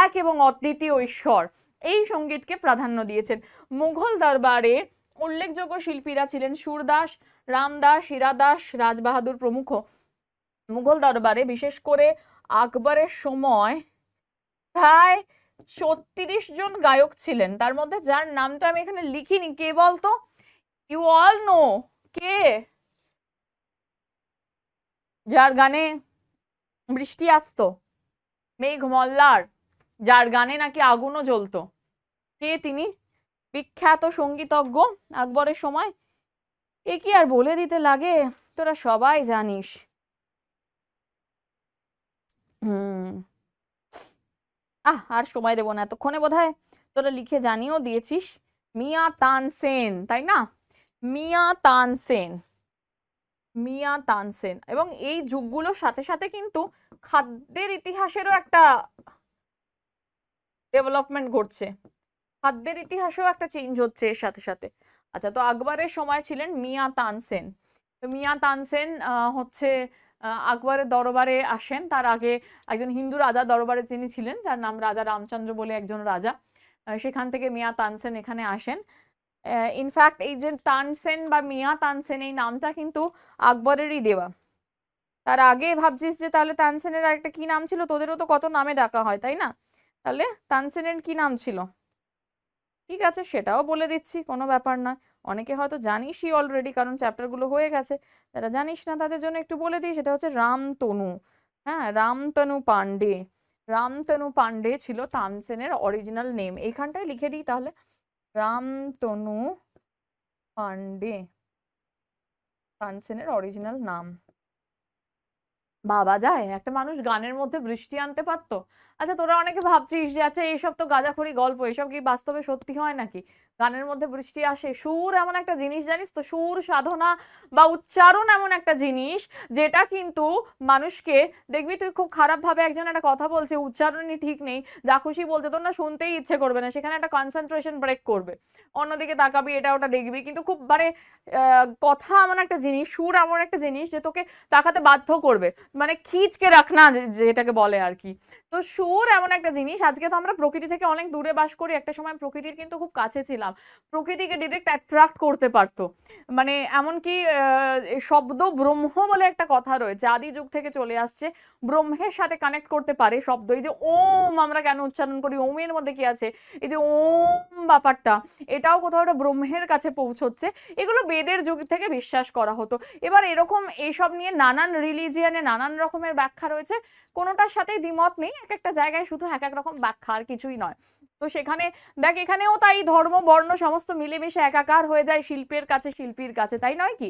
এক এবং অদ্বিতীয় ঈশ্বর, এই সঙ্গীতকে প্রাধান্য দিয়েছেন। মুঘল দরবারে উল্লেখযোগ্য শিল্পীরা ছিলেন সুরদাস, রামদাস, হীরাদাস, রাজবাহাদুর প্রমুখ। মুঘল দরবারে বিশেষ করে আকবরের সময় প্রায় ৩৬ জন গায়ক ছিলেন, তার মধ্যে যার নামটা আমি এখানে লিখিনি, কে বলতো? ইউ অল নো কে? যার গানে বৃষ্টি আসতো, মেঘ মল্লার, যার গানে নাকি আগুনও জ্বলতো, কে তিনি? বিখ্যাত সঙ্গীতজ্ঞ আকবরের সময়। এ কি আর বলে দিতে লাগে, তোরা সবাই জানিস। আর সময় দেবো না, এতক্ষণে বোধহয় তোরা লিখে জানিয়েও দিয়েছিস। মিয়া তানসেন, তাই না? মিয়া তানসেন, মিয়া তানসেন। এবং এই যুগগুলোর সাথে সাথে কিন্তু খাদ্যের ইতিহাসেরও একটা ডেভেলপমেন্ট ঘটছে, খাদ্যের ইতিহাসেও একটা চেঞ্জ হচ্ছে এর সাথে সাথে। আচ্ছা, তো আকবরের সময় ছিলেন মিয়া তানসেন। তো মিয়া তানসেন হচ্ছে আকবরের দরবারে আসেন। তার আগে একজন হিন্দু রাজা দরবারে তিনি ছিলেন, যার নাম রাজা রামচন্দ্র বলে একজন রাজা। সেখান থেকে মিয়া তানসেন এখানে আসেন। ইনফ্যাক্ট এই যে তানসেন বা মিয়া তানসেন, এই নামটা কিন্তু আকবরেরই দেওয়া। তার আগে ভাবছিস যে তাহলে তানসেনের আরেকটা কি নাম ছিল, তোদেরও তো কত নামে ডাকা হয় তাই না, তাহলে তানসেনের কি নাম ছিল? ঠিক আছে, সেটাও বলে দিচ্ছি, কোনো ব্যাপার না। অনেকে হয়তো জানিসই অলরেডি, কারণ চ্যাপ্টারগুলো হয়ে গেছে। যারা জানিস না তাদের জন্য একটু বলে দিই, সেটা হচ্ছে রামতনু। হ্যাঁ, রামতনু পান্ডে। রামতনু পান্ডে ছিল তানসেনের অরিজিনাল নেম। এইখানটায় লিখে দিই তাহলে, রামতনু পান্ডে তানসেনের অরিজিনাল নাম। ভাবা যায় একটা মানুষ গানের মধ্যে বৃষ্টি আনতে পারতো? আচ্ছা, তোরা অনেকে ভাবছিস যে আচ্ছা এইসব তো গাঁজাখড়ি গল্প, এসব কি বাস্তবে সত্যি হয় নাকি? গানের মধ্যে বৃষ্টি আসে? সুর এমন একটা জিনিস জানিস তো, সুর সাধনা বা উচ্চারণ এমন একটা জিনিস যেটা কিন্তু মানুষকে, দেখবি তুই খুব খারাপ ভাবে একজন একটা কথা বলছে, উচ্চারণই ঠিক নেই, যা খুশি বলছে, তোর না শুনতেই ইচ্ছে করবে না, সেখানে একটা কনসেন্ট্রেশন ব্রেক করবে, অন্যদিকে তাকাবি, এটা ওটা দেখবি, কিন্তু খুব মানে কথা এমন একটা জিনিস, সুর এমন একটা জিনিস যে তোকে তাকাতে বাধ্য করবে, মানে খিচকে রাখনা যেটাকে বলে আর কি। তো সুর এমন একটা জিনিস, আজকে তো আমরা প্রকৃতি থেকে অনেক দূরে বাস করি, একটা সময় প্রকৃতির কিন্তু খুব কাছে ছিলাম, প্রকৃতিকে ডিরেক্ট অ্যাট্রাক্ট করতে পারতো। মানে এমনকি শব্দ ব্রহ্ম বলে একটা কথা রয়েছে, আদি যুগ থেকে চলে আসছে, ব্রহ্মের সাথে কানেক্ট করতে পারে শব্দ। এই যে ওম আমরা কেন উচ্চারণ করি, ওমের মধ্যে কি আছে, এই যে ওম ব্যাপারটা, এটাও কোথাও একটা ব্রহ্মের কাছে পৌঁছচ্ছে। এগুলো বেদের যুগ থেকে বিশ্বাস করা হতো। এবার এরকম এইসব নিয়ে নানান রিলিজিয়ানে নানান রকমের ব্যাখ্যা রয়েছে, কোনোটার সাথেই দ্বিমত নেই, এক একটা জায়গায় শুধু এক এক রকম ব্যাখ্যা, আর কিছুই নয়। তো সেখানে দেখ, এখানেও তাই ধর্ম বর্ণ সমস্ত মিলেমিশে একাকার হয়ে যায় শিল্পের কাছে, শিল্পীর কাছে, তাই নয় কি?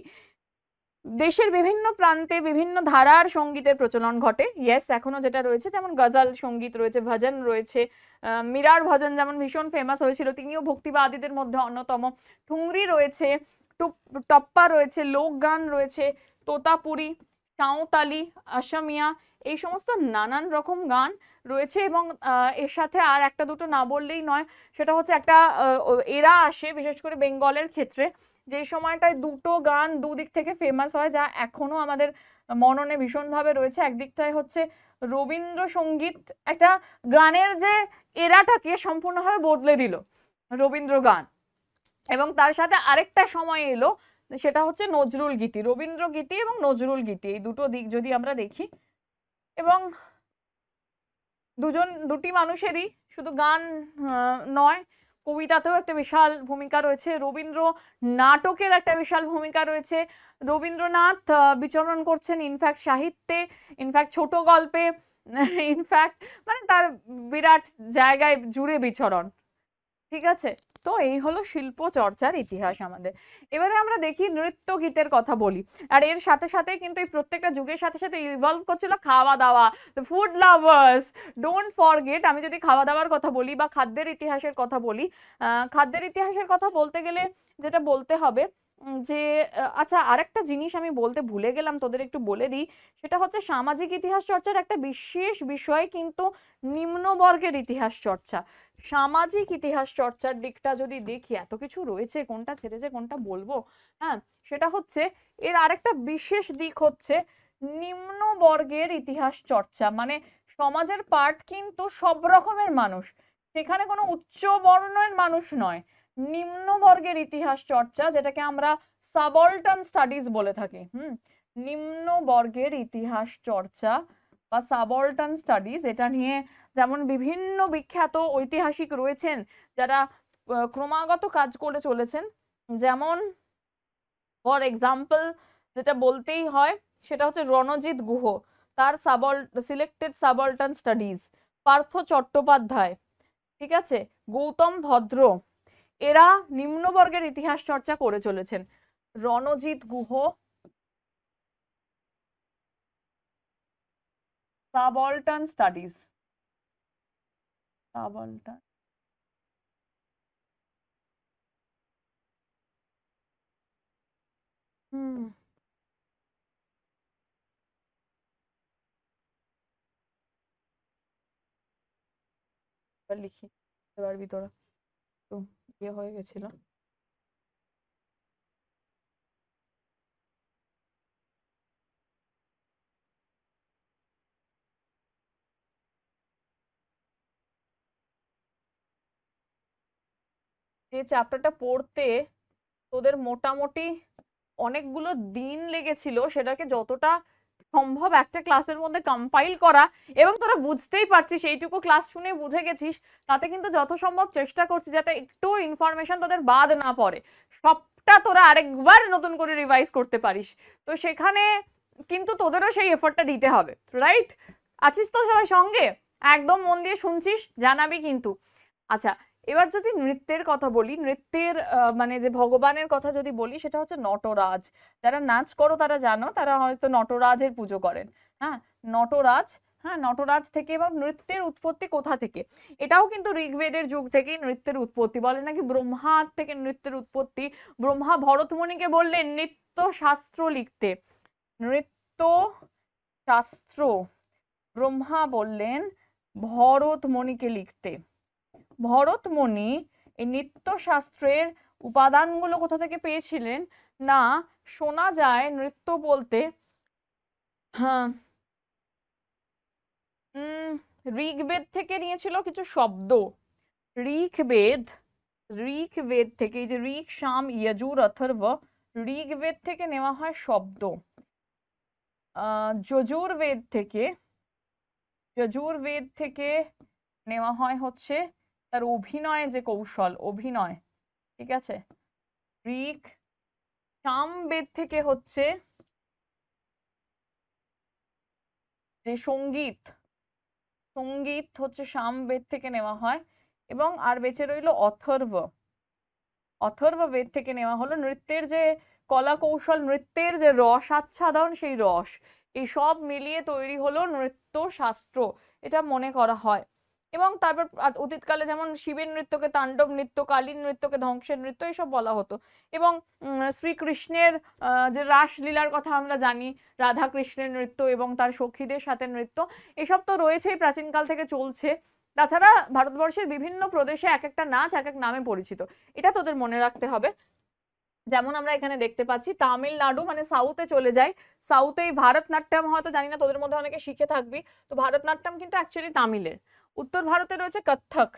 দেশের বিভিন্ন প্রান্তে বিভিন্ন ধারার সঙ্গীতের প্রচলন ঘটে, ইয়েস, এখনো যেটা রয়েছে, যেমন গজল সঙ্গীত রয়েছে, ভজন রয়েছে, মীরার ভজন যেমন ভীষণ ফেমাস হয়েছিল, তিনিও ভক্তিবাদীদের মধ্যে অন্যতম। ঠুংরি রয়েছে, টপ্পা রয়েছে, লোকগান রয়েছে, তোতাপুরি, সাঁওতালি, আসামিয়া, এই সমস্ত নানান রকম গান রয়েছে। এবং এর সাথে আর একটা দুটো না বললেই নয়, সেটা হচ্ছে একটা এরা আসে, বিশেষ করে বেঙ্গলের ক্ষেত্রে, যে সময়টায় দুটো গান দুদিক থেকে ফেমাস হয়, যা এখনো আমাদের মননে ভীষণভাবে রয়েছে। একদিকটায় হচ্ছে রবীন্দ্রসঙ্গীত, একটা গানের যে এরাটাকে সম্পূর্ণভাবে বদলে দিল রবীন্দ্র গান, এবং তার সাথে আরেকটা সময় এলো, সেটা হচ্ছে নজরুল গীতি, রবীন্দ্র গীতি এবং নজরুল গীতি, এই দুটো দিক যদি আমরা দেখি, এবং দুটি মানুষেরই শুধু গান নয়, কবিতাতেও একটা বিশাল ভূমিকা রয়েছে, রবীন্দ্র নাটকের একটা বিশাল ভূমিকা রয়েছে। রবীন্দ্রনাথ বিচরণ করছেন ইনফ্যাক্ট সাহিত্যে, ইনফ্যাক্ট ছোট গল্পে, ইনফ্যাক্ট মানে তার বিরাট জায়গায় জুড়ে বিচরণ। ঠিক আছে, তো এই হলো শিল্প চর্চার ইতিহাস আমাদের। এবারে আমরা দেখি নৃত্য গীতের কথা বলি, আর এর সাথে সাথে কিন্তু এই প্রত্যেকটা যুগের সাথে সাথে ইভলভ করছিল খাওয়া দাওয়া, তো ফুড লাভার্স ডোন্ট ফরগেট। আমি যদি খাওয়া দাওয়ার কথা বলি বা খাদ্যের ইতিহাসের কথা বলি, খাদ্যের ইতিহাসের কথা বলতে গেলে যেটা বলতে হবে যে আচ্ছা, আরেকটা জিনিস আমি বলতে ভুলে গেলাম, তোদের একটু বলে দিই, সেটা হচ্ছে সামাজিক ইতিহাস চর্চার একটা বিশেষ বিষয় কিন্তু নিম্নবর্গের ইতিহাস চর্চা। সামাজিক ইতিহাস চর্চার দিকটা যদি দেখি, এত কিছু রয়েছে, কোনটা ছেড়েছে কোনটা বলবো, হ্যাঁ, সেটা হচ্ছে এর আরেকটা বিশেষ দিক হচ্ছে নিম্নবর্গের ইতিহাস চর্চা। মানে সমাজের পার্ট কিন্তু সব রকমের মানুষ, সেখানে কোনো উচ্চ বর্ণের মানুষ নয়, নিম্নবর্গের ইতিহাস চর্চা, যেটাকে আমরা সাবঅল্টার্ন স্টাডিজ বলে থাকি। নিম্নবর্গের ইতিহাস চর্চা বা সাবঅল্টার্ন স্টাডিজ, এটা নিয়ে যেমন বিভিন্ন বিখ্যাত ঐতিহাসিক রয়েছেন যারা ক্রমাগত কাজ করে চলেছেন, যেমন ফর এক্সাম্পল যেটা বলতেই হয় সেটা হচ্ছে রণজিৎ গুহ, তার selected subaltern studies, Partha Chattopadhyay, ঠিক আছে, গৌতম ভদ্র, এরা নিম্নবর্গের ইতিহাস চর্চা করে চলেছেন। Ranajit Guha subaltern studies, subaltern, লিখি, এবার ভিতরে তো ইয়ে হয়ে গেছিল। যে চ্যাপ্টারটা পড়তে তোদের মোটামুটি অনেকগুলো দিন লেগেছিল, সেটাকে যতটা সম্ভব একটা ক্লাসের মধ্যে কম্পাইল করা, এবং তোরা বুঝতেই পারছিস এইটুকু ক্লাস শুনে বুঝে গেছিস, তাতে কিন্তু যত সম্ভব চেষ্টা করছি যাতে একটু ইনফরমেশন তোদের বাদ না পড়ে, সবটা তোরা আরেকবার নতুন করে রিভাইজ করতে পারিস। তো সেখানে কিন্তু তোদেরও সেই এফর্টটা দিতে হবে, রাইট? আছিস তো সবাই সঙ্গে? একদম মন দিয়ে শুনছিস, জানাবি কিন্তু। আচ্ছা, এবার যদি নৃত্যের কথা বলি, নৃত্যের মানে যে ভগবানের কথা যদি বলি, সেটা হচ্ছে নটরাজ। যারা নাচ করো তারা জানো, তারা হয়তো নটরাজের পুজো করেন। হ্যাঁ, নটরাজ। হ্যাঁ, নটরাজ থেকে। এবং নৃত্যের উৎপত্তি কোথা থেকে? এটাও কিন্তু ঋগ্বেদের যুগ থেকেই নৃত্যের উৎপত্তি। বলে নাকি ব্রহ্মা থেকে নৃত্যের উৎপত্তি। ব্রহ্মা ভরতমুনিকে বললেন নৃত্য শাস্ত্র লিখতে। নৃত্য শাস্ত্র ব্রহ্মা বললেন ভরতমুনিকে লিখতে। ভরতমুনি এই নৃত্যশাস্ত্রের উপাদানগুলো কোথা থেকে পেয়েছিলেন? না, শোনা যায় নৃত্য বলতে হ্যাঁ ঋগ্বেদ থেকে নিয়েছিল কিছু শব্দ। ঋগ্বেদ থেকে, এই যে ঋক, সাম, যজুর, অথর্ব, ঋগ্বেদ থেকে নেওয়া হয় শব্দ। যজুর্বেদ থেকে নেওয়া হয় হচ্ছে তার অভিনয়, যে কৌশল, অভিনয়। ঠিক আছে? ঋক। সামবেদ থেকে হচ্ছে যে সঙ্গীত হচ্ছে সামবেদ থেকে নেওয়া হয়। এবং আর বেঁচে রইল অথর্ব বেদ থেকে নেওয়া হলো নৃত্যের যে কলা কৌশল, নৃত্যের যে রস আচ্ছাদন, সেই রস, এই সব মিলিয়ে তৈরি হলো নৃত্য শাস্ত্র, এটা মনে করা হয়। এবং তারপর অতীতকালে যেমন শিবের নৃত্যকে তাণ্ডব নৃত্য, কালীর নৃত্যকে ধ্বংসের নৃত্য, এইসব বলা হতো। এবং শ্রীকৃষ্ণের যে রাসলীলার কথা আমরা জানি, রাধা কৃষ্ণের নৃত্য এবং তার সখীদের সাথে নৃত্য, এসব তো রয়েছেই, প্রাচীনকাল থেকে চলছে। তাছাড়া ভারতবর্ষের বিভিন্ন প্রদেশে এক একটা নাচ এক এক নামে পরিচিত, এটা তোদের মনে রাখতে হবে। যেমন আমরা এখানে দেখতে পাচ্ছি তামিলনাড়ু, মানে সাউথে চলে যাই, সাউথে এই ভারতনাট্যম, হয়তো জানি না তোদের মধ্যে অনেকে শিখে থাকবি, তো ভারতনাট্যম কিন্তু অ্যাকচুয়ালি তামিলের। উত্তর ভারতে রয়েছে কত্থক।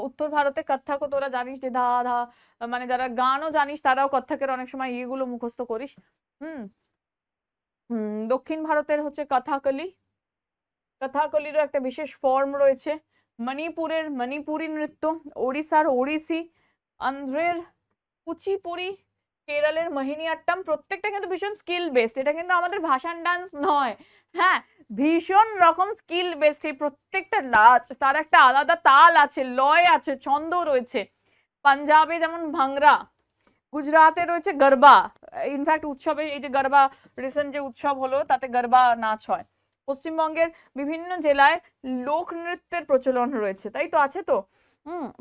উত্তর ভারতে কত্থকও তোরা জানিস যে ধা ধা, মানে যারা গানও জানিস তারাও কত্থকের অনেক সময় ইয়েগুলো মুখস্থ করিস। দক্ষিণ ভারতের হচ্ছে কথাকলিরও একটা বিশেষ ফর্ম রয়েছে। মণিপুরের মণিপুরি নৃত্য, ওড়িশার ওড়িশি, আন্ধ্রের কুচিপুড়ি, কেরলের মোহিনীঅট্টম, প্রত্যেকটা কিন্তু ভীষণ স্কিল বেসড। এটা কিন্তু আমাদের ভাসান ডান্স নয়, হ্যাঁ, ভীষণ রকম স্কিল বেসড। এই প্রত্যেকটা নাচ তার একটা আলাদা তাল আছে, লয় আছে, ছন্দ রয়েছে। পাঞ্জাবে যেমন ভাংরা, গুজরাটে রয়েছে গরবা। ইনফ্যাক্ট উৎসবে, এই যে গরবা রিসেন্ট যে উৎসব হলো, তাতে গরবা নাচ হয়। পশ্চিমবঙ্গের বিভিন্ন জেলায় লোক নৃত্যের প্রচলন রয়েছে, তাই তো, আছে তো।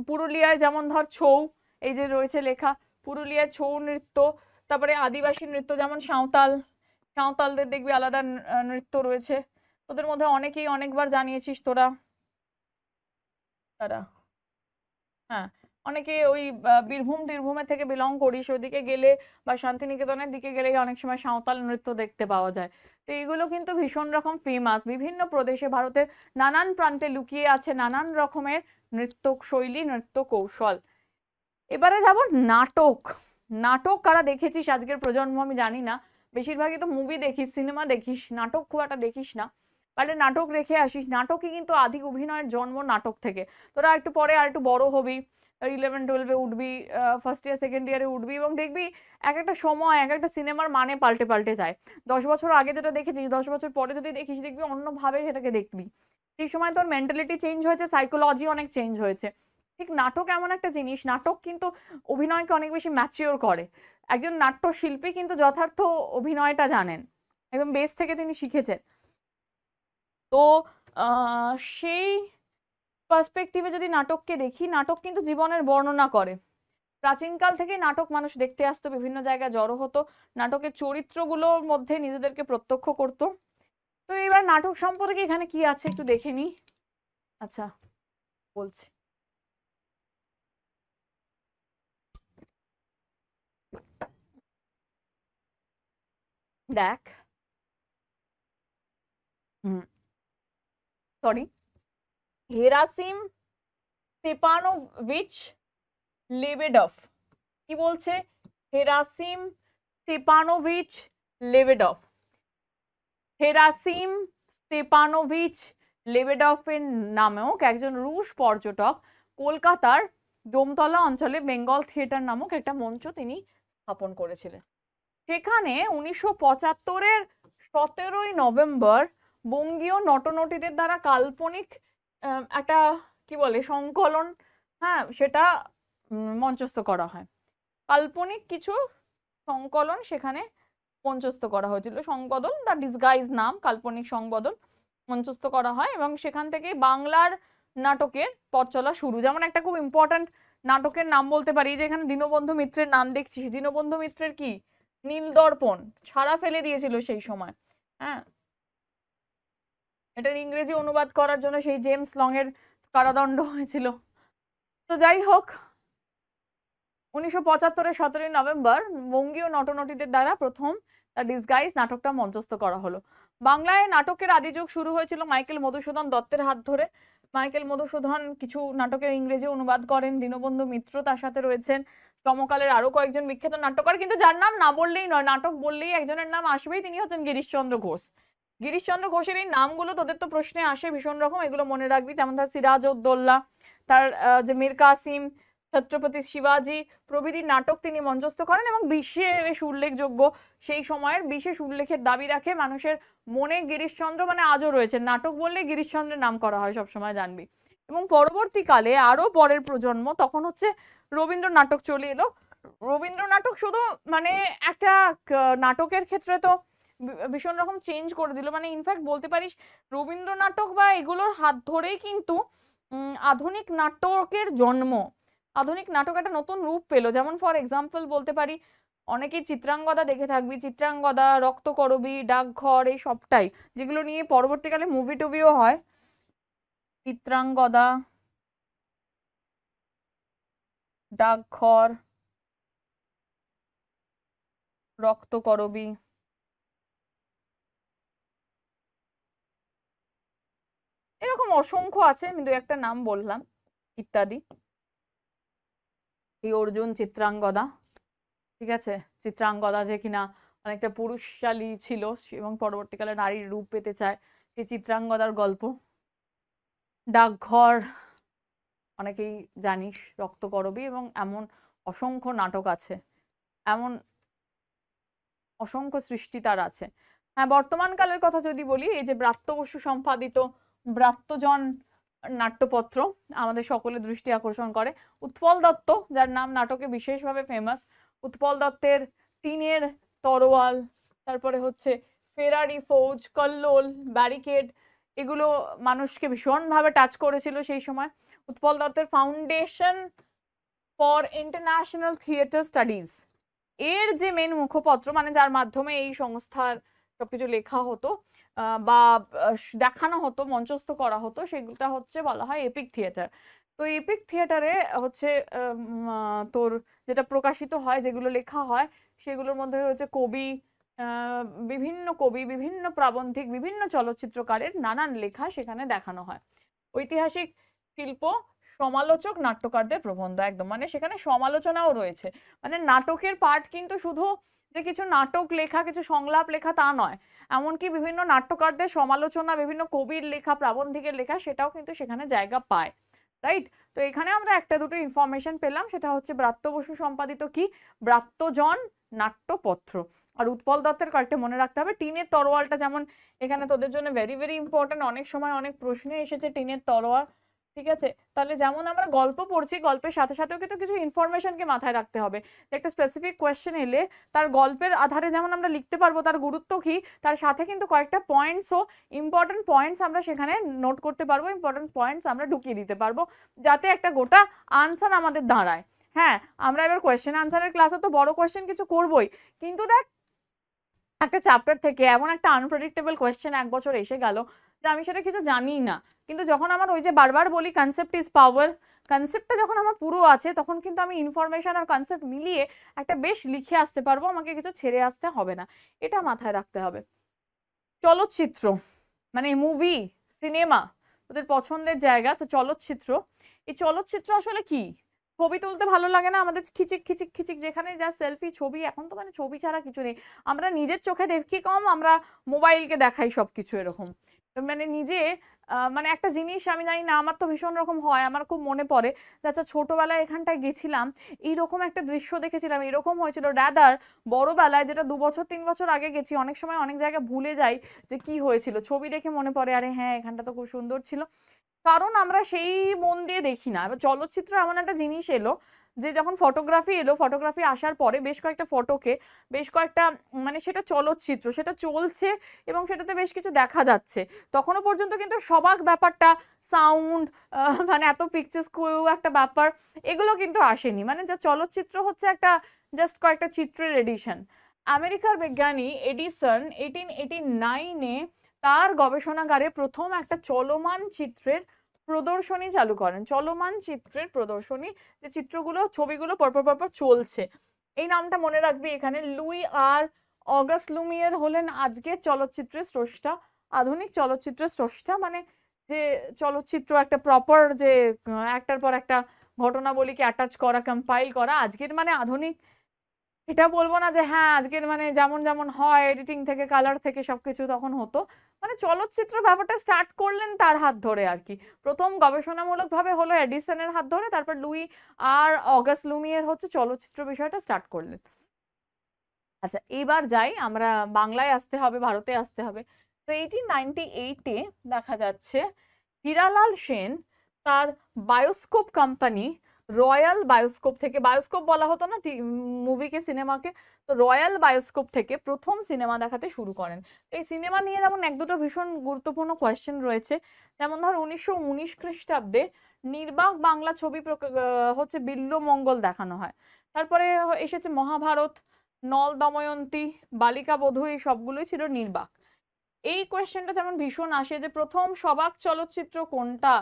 পুরুলিয়ায় যেমন ধর ছৌ, এই যে রয়েছে লেখা, পুরুলিয়ায় ছৌ নৃত্য। তারপরে আদিবাসী নৃত্য যেমন সাঁওতালদের দেখবি আলাদা নৃত্য রয়েছে। তোদের মধ্যে অনেকেই অনেকবার জানিয়েছিস তোরা, তারা হ্যাঁ, অনেকে ওই বীরভূমের থেকে বিলং করিস, ওইদিকে গেলে বা শান্তিনিকেতনের দিকে গেলে অনেক সময় সাঁওতাল নৃত্য দেখতে পাওয়া যায়। তো এইগুলো কিন্তু ভীষণ রকম ফেমাস, বিভিন্ন প্রদেশে ভারতের নানান প্রান্তে লুকিয়ে আছে নানান রকমের নৃত্য শৈলী, নৃত্য কৌশল। এবারে যাব নাটক কারা দেখেছিস আজকের প্রজন্ম আমি জানি না, বেশিরভাগই তো মুভি দেখিস, সিনেমা দেখিস, নাটক খুব একটা দেখিস না। তাহলে নাটক দেখে আসিস। নাটকে কিন্তু আদি অভিনয়ের জন্ম নাটক থেকে। তোরা একটু পরে আর একটু বড় হবি, 11-12-এ উঠবি, ফার্স্ট ইয়ার সেকেন্ড ইয়ারে উঠবি, এবং দেখবি এক একটা সময় এক একটা সিনেমার মানে পাল্টে যায়। 10 বছর আগে যেটা দেখেছিস 10 বছর পরে যদি দেখিস, দেখবি অন্যভাবে সেটাকে দেখবি। সেই সময় তোর মেন্টালিটি চেঞ্জ হয়েছে, সাইকোলজি অনেক চেঞ্জ হয়েছে। ঠিক নাটক এমন একটা জিনিস, নাটক কিন্তু অভিনয়কে অনেক বেশি ম্যাচিওর করে। একজন নাট্যশিল্পী কিন্তু যথার্থ অভিনয়টা জানেন, একদম বেস থেকে তিনি শিখেছেন। তো সেই পার্সপেক্টিভে যদি নাটককে দেখি, নাটক কিন্তু জীবনের বর্ণনা করে। প্রাচীনকাল থেকে নাটক মানুষ দেখতে আসতো, বিভিন্ন জায়গায় জড়ো হতো, নাটকের চরিত্রগুলোর মধ্যে নিজেদেরকে প্রত্যক্ষ করত। তো এবার নাটক সম্পর্কে এখানে কি আছে একটু দেখে নি। আচ্ছা, বলছি। দেখ, সরি, হেরাসিম স্টেপানোভিচ লেবেডভ। কি বলছে? Herasim Stepanovich লেবেডভ। হেরাসিম স্তেপানোভিচ লেবেডফের নামক একজন রুশ পর্যটক কলকাতার ডোমতলা অঞ্চলে বেঙ্গল থিয়েটার নামক একটা মঞ্চ তিনি স্থাপন করেছিলেন। সেখানে 1975-এর 17ই নভেম্বর বঙ্গীয় নটনটীদের দ্বারা কাল্পনিক একটা কি বলে সংকলন, হ্যাঁ, সেটা মঞ্চস্থ করা হয়। কাল্পনিক কিছু সংকলন সেখানে মঞ্চস্থ করা হয়েছিল। সংবদল, দ্য ডিসগাইজ নাম, কাল্পনিক সংবদল মঞ্চস্থ করা হয় এবং সেখান থেকে বাংলার নাটকের পথ চলা শুরু। যেমন একটা খুব ইম্পর্ট্যান্ট নাটকের নাম বলতে পারি, যে এখানে দীনবন্ধু মিত্রের নাম দেখছিস, দীনবন্ধু মিত্রের কি নীলদর্পণ ছাড়া ফেলে দিয়েছিল সেই সময়, হ্যাঁ, এটার ইংরেজি অনুবাদ করার জন্য সেই জেমস লং এর কারাদণ্ড হয়েছিল। তো যাই হোক, 1975-এর 17ই নভেম্বর বঙ্গীয় নটনটীদের দ্বারা প্রথম দ্য ডিসগাইজ নাটকটা মঞ্চস্থ করা হলো। বাংলায় নাটকের আদি যুগ শুরু হয়েছিল মাইকেল মধুসূদন দত্তের হাত ধরে। মাইকেল মধুসূদন কিছু নাটকের ইংরেজি অনুবাদ করেন, দীনবন্ধু মিত্র তার সাথে রয়েছেন, সমকালের আরো কয়েকজন বিখ্যাত নাট্যকার, কিন্তু যার নাম না বললেই নয়, নাটক বললেই একজনের নাম আসবেই, তিনি হচ্ছেন গিরিশচন্দ্র ঘোষ। গিরিশচন্দ্র ঘোষের এই নামগুলো তোদের তো প্রশ্নে আসে ভীষণ রকম, এগুলো মনে রাখবি। যেমন তার সিরাজউদ্দৌলা, তার যে মীর কাসিম, ছত্রপতি শিবাজি প্রভৃতি নাটক তিনি মঞ্চস্থ করেন এবং বিশেষ উল্লেখযোগ্য, সেই সময়ের বিশেষ উল্লেখের দাবি রাখে মানুষের মনে। গিরিশচন্দ্র মানে আজও রয়েছে, নাটক বললে গিরিশচন্দ্রের নাম করা হয় সবসময়, জানবি। এবং পরবর্তীকালে আরো পরের প্রজন্ম, তখন হচ্ছে রবীন্দ্র নাটক চলে এলো। রবীন্দ্র নাটক শুধু মানে একটা নাটকের ক্ষেত্রে তো ভীষণ রকম চেঞ্জ করে দিল, মানে ইনফ্যাক্ট বলতে পারিস রবীন্দ্র নাটক বা এগুলোর হাত ধরেই কিন্তু আধুনিক নাটকের জন্ম। আধুনিক নাটক একটা নতুন রূপ পেলো। যেমন ফর এক্সাম্পল বলতে পারি, অনেকেই চিত্রাঙ্গদা দেখে থাকবি, চিত্রাঙ্গদা, রক্তকরবী, ডাকঘর, এই সবটাই, যেগুলো নিয়ে পরবর্তীকালে মুভি টুভিও হয়। চিত্রাঙ্গদা, ডাকঘর, রক্তকরবী, এরকম অসংখ্য আছে, আমি দু একটা নাম বললাম, ইত্যাদি। এই অর্জুন চিত্রাঙ্গদা, ঠিক আছে, চিত্রাঙ্গদা যে কিনা অনেকটা পুরুষশালী ছিল এবং পরবর্তীকালে নারীর রূপ পেতে চায়, সেই চিত্রাঙ্গদার গল্প। ডাকঘর অনেকেই জানিস, রক্তকরবী, এবং এমন অসংখ্য নাটক আছে, এমন অসংখ্য সৃষ্টি তার আছে। হ্যাঁ, বর্তমানকালের কথা যদি বলি, এই যে ব্রাত্য বসু সম্পাদিত ব্রাত্যজন নাট্যপত্র আমাদের সকলের দৃষ্টি আকর্ষণ করে। উৎপল দত্ত, যার নাম নাটকে বিশেষভাবে ফেমাস, উৎপল দত্তের টিনের তরোয়াল, তারপরে হচ্ছে ফেরারি ফৌজ, কল্লোল, ব্যারিকেড, এগুলো মানুষকে ভীষণভাবে টাচ করেছিল সেই সময়। উৎপল দত্তের foundation for international theatre studies, এর যে মেন মুখপত্র, মানে যার মাধ্যমে এই সংস্থার সবকিছু লেখা হতো বা দেখানো হতো, মঞ্চস্থ করা হতো, সেগুলোটা হচ্ছে বলা হয় এপিক থিয়েটার। তো এপিক থিয়েটারে হচ্ছে তোর যেটা প্রকাশিত হয়, যেগুলো লেখা হয়, সেগুলোর মধ্যে হচ্ছে কবি, বিভিন্ন প্রাবন্ধিক, বিভিন্ন চলচ্চিত্রকারের নানান লেখা সেখানে দেখানো হয়। ঐতিহাসিক শিল্প, সমালোচক, নাট্যকারদের প্রবন্ধ, একদম মানে সেখানে সমালোচনাও রয়েছে। মানে নাটকের পার্ট কিন্তু শুধু যে কিছু নাটক লেখা, কিছু সংলাপ লেখা তা নয়, এমনকি বিভিন্ন নাট্যকারদের সমালোচনা, বিভিন্ন কবির লেখা, প্রাবন্ধিকের লেখা, সেটাও কিন্তু সেখানে জায়গা পায়, রাইট? তো এখানে আমরা একটা দুটো ইনফরমেশন পেলাম, সেটা হচ্ছে ব্রাত্য বসু সম্পাদিত কি ব্রাত্যজন নাট্যপত্র। আর উৎপল দত্তের কয়েকটা মনে রাখতে হবে। টিনের তরোয়ালটা যেমন এখানে তোদের জন্য ভেরি ভেরি ইম্পর্টেন্ট, অনেক সময় অনেক প্রশ্নে এসেছে টিনের তরোয়াল, ঠিক আছে? তাহলে যেমন আমরা গল্প পড়ছি, গল্পের সাথে সাথেও কিন্তু কিছু ইনফরমেশনকে মাথায় রাখতে হবে। একটা স্পেসিফিক কোয়েশ্চেন এলে তার গল্পের আধারে যেমন আমরা লিখতে পারবো তার গুরুত্ব কি, তার সাথে কিন্তু কয়েকটা পয়েন্টসও, ইম্পর্টেন্ট পয়েন্টস আমরা সেখানে নোট করতে পারবো, ইম্পর্টেন্ট পয়েন্টস আমরা ঢুকিয়ে দিতে পারবো, যাতে একটা গোটা আনসার আমাদের দাঁড়ায়। হ্যাঁ, আমরা এবার কোয়েশ্চেন আনসারের ক্লাসে তো বড় কোয়েশ্চেন কিছু করবোই, কিন্তু দেখ একটা চ্যাপ্টার থেকে এমন একটা আনপ্রেডিক্টেবল কোয়েশ্চেন এক বছর এসে গেল যে আমি সেটা কিছু জানি না, কিন্তু যখন আমার ওই যে বারবার বলি কনসেপ্ট ইজ পাওয়ার, কনসেপ্টটা যখন আমার পুরো আছে, তখন কিন্তু আমি ইনফরমেশন আর কনসেপ্ট মিলিয়ে একটা বেশ লিখে আসতে পারবো, আমাকে কিছু ছেড়ে আসতে হবে না, এটা মাথায় রাখতে হবে। চলচ্চিত্র মানে মুভি, সিনেমা, ওদের পছন্দের জায়গা। তো চলচ্চিত্র, এই চলচ্চিত্র আসলে কি? ছবি তুলতে ভালো লাগে না আমাদের? খিচিক খিচিক খিচিক যেখানে যা সেলফি ছবি, এখন তো মানে ছবি ছাড়া কিছু নেই। আমরা নিজের চোখে দেখি কম, আমরা মোবাইলকে দেখাই সবকিছু এরকম। মানে নিজে মানে একটা জিনিস আমি জানি না, আমার তো ভীষণ রকম হয়, আমার খুব মনে পড়ে যে আচ্ছা ছোটবেলায় এখানটায় গেছিলাম, এইরকম একটা দৃশ্য দেখেছিলাম, এরকম হয়েছিল। রাদার বড়বেলায়, যেটা 2 বছর 3 বছর আগে গেছি, অনেক সময় অনেক জায়গায় ভুলে যাই যে কি হয়েছিল, ছবি দেখে মনে পড়ে আরে হ্যাঁ এখানটা তো খুব সুন্দর ছিল। কারণ আমরা সেই মন দিয়ে দেখি না। এবার চলচ্চিত্র এমন একটা জিনিস এলো যে যখন ফটোগ্রাফি এলো, ফটোগ্রাফি আসার পরে বেশ কয়েকটা ফটোকে, বেশ কয়েকটা মানে সেটা চলচ্চিত্র, সেটা চলছে এবং সেটাতে বেশ কিছু দেখা যাচ্ছে। তখনও পর্যন্ত কিন্তু সবাক ব্যাপারটা, সাউন্ড, মানে এত পিকচার্স একটা ব্যাপার, এগুলো কিন্তু আসেনি। মানে যা চলচ্চিত্র হচ্ছে একটা জাস্ট কয়েকটা চিত্রের এডিশন। আমেরিকার বিজ্ঞানী এডিসন 1889-এ তার গবেষণাগারে প্রথম একটা চলমান চিত্রের প্রদর্শনী চালু করেন। চলমান চিত্রের প্রদর্শনী, যে চিত্রগুলো, ছবিগুলো পরপর পরপর চলছে। এই নামটা মনে রাখবি এখানে। লুই আর অগাস্ট লুমিয়ার হলেন আজকের চলচ্চিত্রের স্রষ্টা, আধুনিক চলচ্চিত্রের স্রষ্টা। মানে যে চলচ্চিত্র একটা প্রপার, যে একটার পর একটা ঘটনাবলীকে অ্যাটাচ করা, কম্পাইল করা, আজকের মানে আধুনিক এটা বলবো না যে হ্যাঁ আজকের মানে যেমন যেমন হয় এডিটিং থেকে কালার থেকে সবকিছু তখন হতো। মানে চলচ্চিত্র ব্যাপারটা স্টার্ট করলেন তার হাত ধরে আর কি। প্রথম গবেষণামূলক ভাবে হলো এডিসনের হাত ধরে, তারপর লুই আর অগাস্ট লুমিয়ের হচ্ছে চলচ্চিত্র বিষয়টা স্টার্ট করলেন। আচ্ছা এবার যাই আমরা, বাংলায় আসতে হবে, ভারতে আসতে হবে। তো 1898-এ দেখা যাচ্ছে হীরালাল সেন তার বায়োস্কোপ কোম্পানি রয়্যাল বায়োস্কোপ থেকে, বায়োস্কোপ বলা হতো না মুভিকে, সিনেমাকে, তো রয়্যাল বায়োস্কোপ থেকে প্রথম সিনেমা দেখাতে শুরু করেন। এই সিনেমা নিয়ে যেমন এক দুটো ভীষণ গুরুত্বপূর্ণ কোয়েশ্চেন রয়েছে। যেমন ধর 1919 খ্রিস্টাব্দে নির্বাক বাংলা ছবি হচ্ছে বিল্বমঙ্গল দেখানো হয়। তারপরে এসেছে মহাভারত, নল দময়ন্তী, বালিকা বধূ, এই সবগুলোই ছিল নির্বাক। এই কোয়েশ্চেনটা যেমন ভীষণ আসে যে প্রথম সবাক চলচ্চিত্র কোনটা?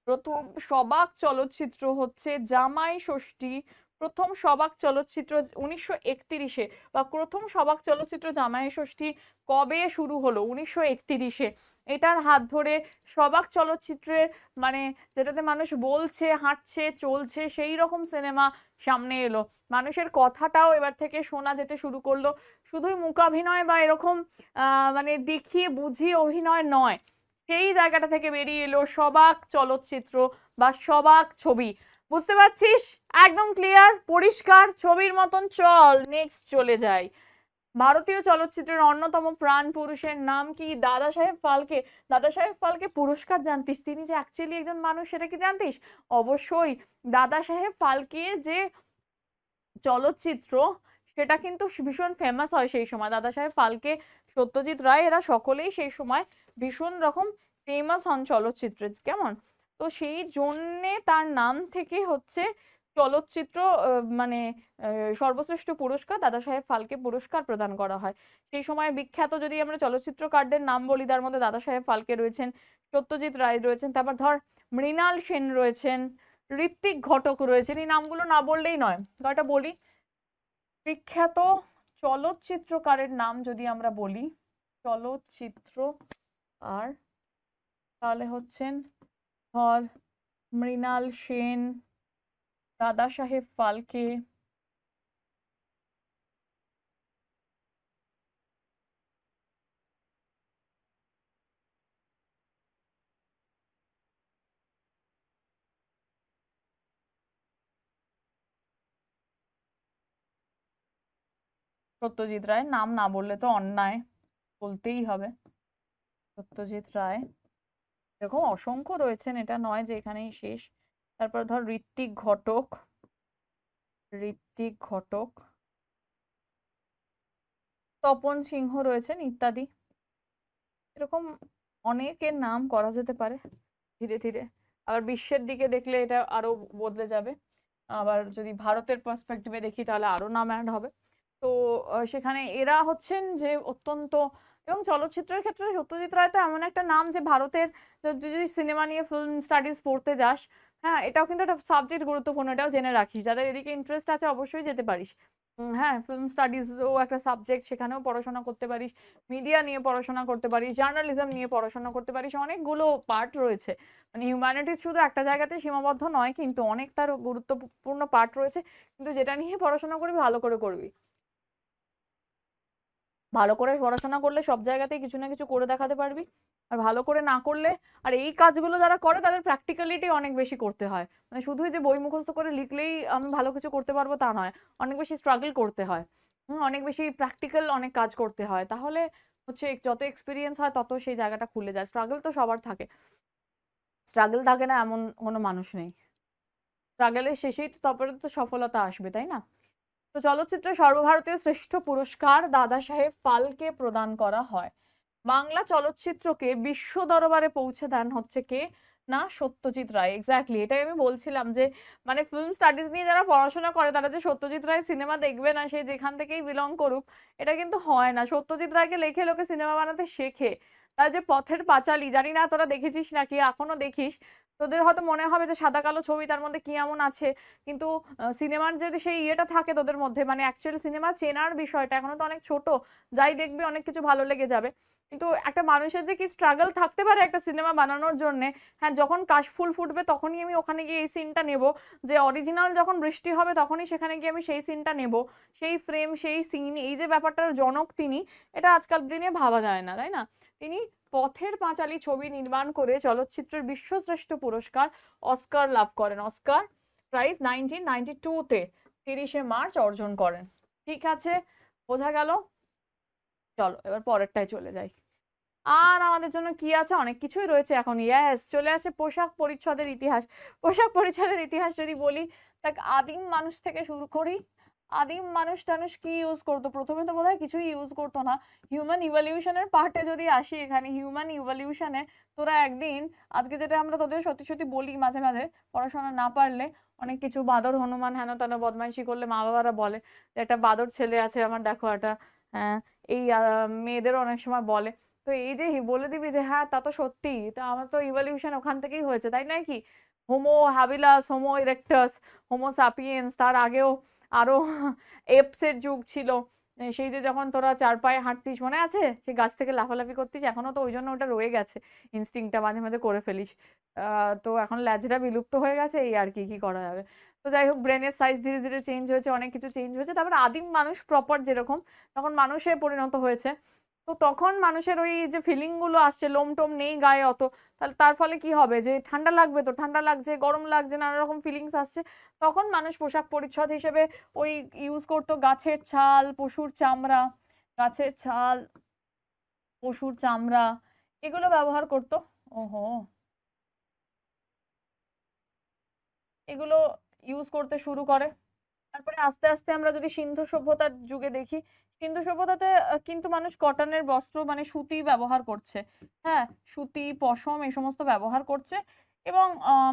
প্রথম সবাক চলচ্চিত্র হচ্ছে জামাই ষষ্ঠী। প্রথম সবাক চলচ্চিত্র 1931-এ, বা প্রথম সবাক চলচ্চিত্র জামাই ষষ্ঠী কবে শুরু হলো? 1931-এ। এটার হাত ধরে সবাক চলচ্চিত্রের মানে যেটাতে মানুষ বলছে, হাঁটছে, চলছে, সেই রকম সিনেমা সামনে এলো। মানুষের কথাটাও এবার থেকে শোনা যেতে শুরু করলো। শুধুই মূকাভিনয় বা এরকম মানে দেখিয়ে বুঝিয়ে অভিনয় নয়, সেই জায়গাটা থেকে বেরিয়ে এলো সবাক চলচ্চিত্র বা সবাক ছবি। বুঝতে পারছিস? একদম ক্লিয়ার, পরিষ্কার, ছবির মতন। চল নেক্সট চলে যাই। ভারতীয় চলচ্চিত্রের অন্যতম প্রাণ পুরুষের নাম কি? দাদা সাহেব ফালকে। দাদা সাহেব ফালকে পুরস্কার জানতিস? তিনি যে অ্যাকচুয়ালি একজন মানুষ, সেটা কি জানতিস? অবশ্যই। দাদা সাহেব ফালকে যে চলচ্চিত্র, সেটা কিন্তু ভীষণ ফেমাস হয় সেই সময়। দাদা সাহেব ফালকে, সত্যজিৎ রায়, এরা সকলেই সেই সময় ভীষণ রকম ফেমাস হন চলচ্চিত্রে, কেমন? তো সেই জন্যে তার নাম থেকে হচ্ছে চলচ্চিত্র মানে সর্বশ্রেষ্ঠ পুরস্কার দাদা সাহেব ফালকে পুরস্কার প্রদান করা হয়। সেই সময় বিখ্যাত যদি আমরা চলচ্চিত্রকারদের নাম বলি, তার মধ্যে দাদা সাহেব ফালকে রয়েছেন, সত্যজিৎ রায় রয়েছেন, তারপর ধর মৃণাল সেন রয়েছেন, ঋত্বিক ঘটক রয়েছেন। এই নামগুলো না বললেই নয়, কয়টা বলি। বিখ্যাত চলচ্চিত্রকারের নাম যদি আমরা বলি, চলচ্চিত্র আর, তাহলে হচ্ছেন ধর মৃণাল সেন, দাদা সাহেব ফালকে, সত্যজিৎ রায়। নাম না বললে তো অন্যায়, বলতেই হবে। সত্যজিৎ রায়, এরকম অসংখ্য রয়েছেন, এটা নয় যে এখানেই শেষ। তারপর ধর ঋত্বিক ঘটক, ঋত্বিক ঘটক, তপন সিংহ রয়েছেন, ইত্যাদি। এরকম অনেকের নাম করা যেতে পারে ধীরে ধীরে। আবার বিশ্বের দিকে দেখলে এটা আরো বদলে যাবে। আবার যদি ভারতের পার্সপেক্টিভে দেখি তাহলে আরো নাম অ্যাড হবে। তো সেখানে এরা হচ্ছেন যে অত্যন্ত, এবং চলচ্চিত্রের ক্ষেত্রে সত্যজিৎ রায় তো এমন একটা নাম যে ভারতের, যদি সিনেমা নিয়ে ফিল্ম স্টাডিজ পড়তে যাস হ্যাঁ, এটাও কিন্তু একটা সাবজেক্ট গুরুত্বপূর্ণ, এটাও জেনে রাখিস। যাদের এদিকে ইন্টারেস্ট আছে অবশ্যই যেতে পারিস। হ্যাঁ, ফিল্ম স্টাডিজও একটা সাবজেক্ট, সেখানেও পড়াশোনা করতে পারিস। মিডিয়া নিয়ে পড়াশোনা করতে পারিস, জার্নালিজম নিয়ে পড়াশোনা করতে পারিস। অনেকগুলো পার্ট রয়েছে। মানে হিউম্যানিটিজ শুধু একটা জায়গাতে সীমাবদ্ধ নয়, কিন্তু অনেক তার গুরুত্বপূর্ণ পার্ট রয়েছে। কিন্তু যেটা নিয়ে পড়াশোনা করবি ভালো করে করবি। ভালো করে পড়াশোনা করলে সব জায়গাতেই কিছু না কিছু করে দেখাতে পারবি। আর ভালো করে না করলে, আর এই কাজগুলো যারা করে তাদের প্র্যাকটিক্যালিটি অনেক বেশি করতে হয়। মানে শুধুই যে বই মুখস্থ করে লিখলেই আমি ভালো কিছু করতে পারবো তা নয়, অনেক বেশি স্ট্রাগল করতে হয়। অনেক বেশি প্র্যাকটিক্যাল অনেক কাজ করতে হয়, তাহলে হচ্ছে যত এক্সপিরিয়েন্স হয় তত সেই জায়গাটা খুলে যায়। স্ট্রাগল তো সবার থাকে, স্ট্রাগল থাকে না এমন কোনো মানুষ নেই। স্ট্রাগলের শেষেই তো তারপরে তো সফলতা আসবে, তাই না? তো চলচ্চিত্রের সর্বভারতীয় শ্রেষ্ঠ পুরস্কার দাদা সাহেব ফালকে প্রদান করা হয়। বাংলা চলচ্চিত্রকে বিশ্ব দরবারে পৌঁছে দেন হচ্ছে কে? না, সত্যজিৎ রায়। এক্স্যাক্টলি, এটাই আমি বলছিলাম যে মানে ফিল্ম স্টাডিজ নিয়ে যারা পড়াশোনা করে তারা যে সত্যজিৎ রায় সিনেমা দেখবে না, সে যেখান থেকেই বিলং করুক, এটা কিন্তু হয় না। সত্যজিৎ রায়কে লেখে লোকে সিনেমা বানাতে শেখে। তার যে পথের পাঁচালী, জানি না তোরা দেখেছিস নাকি, এখনো দেখিস, তোদের হয়তো মনে হবে যে সাদা কালো ছবি, তার মধ্যে কি এমন আছে, কিন্তু সিনেমার যদি সেই ইয়েটা থাকে তোদের মধ্যে, মানে অ্যাকচুয়ালি সিনেমা চেনার বিষয়টা এখনো তো অনেক ছোট, যাই দেখবি অনেক কিছু ভালো লেগে যাবে। কিন্তু একটা মানুষের যে কি স্ট্রাগল থাকতে পারে একটা সিনেমা বানানোর জন্য। হ্যাঁ, যখন কাশফুল ফুটবে তখনই আমি ওখানে গিয়ে এই সিনটা নেব, যে অরিজিনাল যখন বৃষ্টি হবে তখনই সেখানে গিয়ে আমি সেই সিনটা নেব, সেই ফ্রেম সেই সিন, এই যে ব্যাপারটার জনক তিনি, এটা আজকাল দিনে ভাবা যায় না, তাই না? তিনি পথের পাঁচালী ছবি নির্মাণ করে চলচ্চিত্রের বিশ্বশ্রেষ্ঠ পুরস্কার অস্কার লাভ করেন। অস্কার প্রাইজ 1992-তে 30শে মার্চ অর্জন করেন। ঠিক আছে, বোঝা গেল? চলো এবার পরেরটায় চলে যাই। আর আমাদের জন্য কি আছে, অনেক কিছুই রয়েছে এখন। ইয়েস, চলে আসে পোশাক পরিচ্ছদের ইতিহাস। পোশাক পরিচ্ছদের ইতিহাস যদি বলি, দেখ আদিম মানুষ থেকে শুরু করি। আদিম মানুষ টানুষ কি ইউজ করতো? প্রথমে তো বোধহয় কিছুই ইউজ করতো না। হিউম্যান ইভলিউশনের পার্টে যদি আসি, এখানে হিউম্যান ইভলিউশনে তোরা একদিন, আজকে যেটা আমরা তোদের সত্যি সত্যি বলি মাঝে মাঝে, পড়াশোনা না পারলে অনেক কিছু, বাদর হনুমান হেন তেন বদমাইশি করলে মা বাবারা বলে যে একটা বাদর ছেলে আছে আমার, দেখো একটা, এই মেয়েদেরও অনেক সময় বলে। তো এই যে বলে দিবি যে হ্যাঁ তা তো সত্যি, তা আমার তো ইভলিউশন ওখান থেকেই হয়েছে, তাই নয় কি? Homo habilis, Homo erectus, Homo sapiens, তার আগেও আরো এপসের যুগ ছিল। সেই যে যখন তোরা চার পায়ে হাঁটতিস, মনে আছে? সেই গাছ থেকে লাফালাফি করতিস, এখনো তো ওই জন্য ওটা রয়ে গেছে, ইনস্টিংটা মাঝে মাঝে করে ফেলিস। তো এখন ল্যাজরা বিলুপ্ত হয়ে গেছে, এই আর কি, কি করা যাবে। তো যাই হোক, ব্রেনের সাইজ ধীরে ধীরে চেঞ্জ হয়েছে, অনেক কিছু চেঞ্জ হয়েছে। তারপরে আদিম মানুষ প্রপার যেরকম, তখন মানুষে পরিণত হয়েছে। তো তখন মানুষের ওই যে ফিলিং গুলো আসছে, লোম টোম নেই গায়ে অত, তাহলে তার ফলে কি হবে, যে ঠান্ডা লাগবে, তো ঠান্ডা লাগছে, গরম লাগছে, নানা রকম ফিলিংস আসছে। তখন মানুষ পোশাক পরিচ্ছদ হিসেবে ওই ইউজ করতো গাছের ছাল, পশুর চামড়া, গাছের ছাল, পশুর চামড়া, এগুলো ব্যবহার করতো। ওহো, এগুলো ইউজ করতে শুরু করে। তারপরে আস্তে আস্তে আমরা যদি সিন্ধু সভ্যতার যুগে দেখি, সিন্ধু সভ্যতাতে কিন্তু মানুষ কটনের বস্ত্র মানে সুতি ব্যবহার করছে। হ্যাঁ, সুতি, পশম এই সমস্ত ব্যবহার করছে। এবং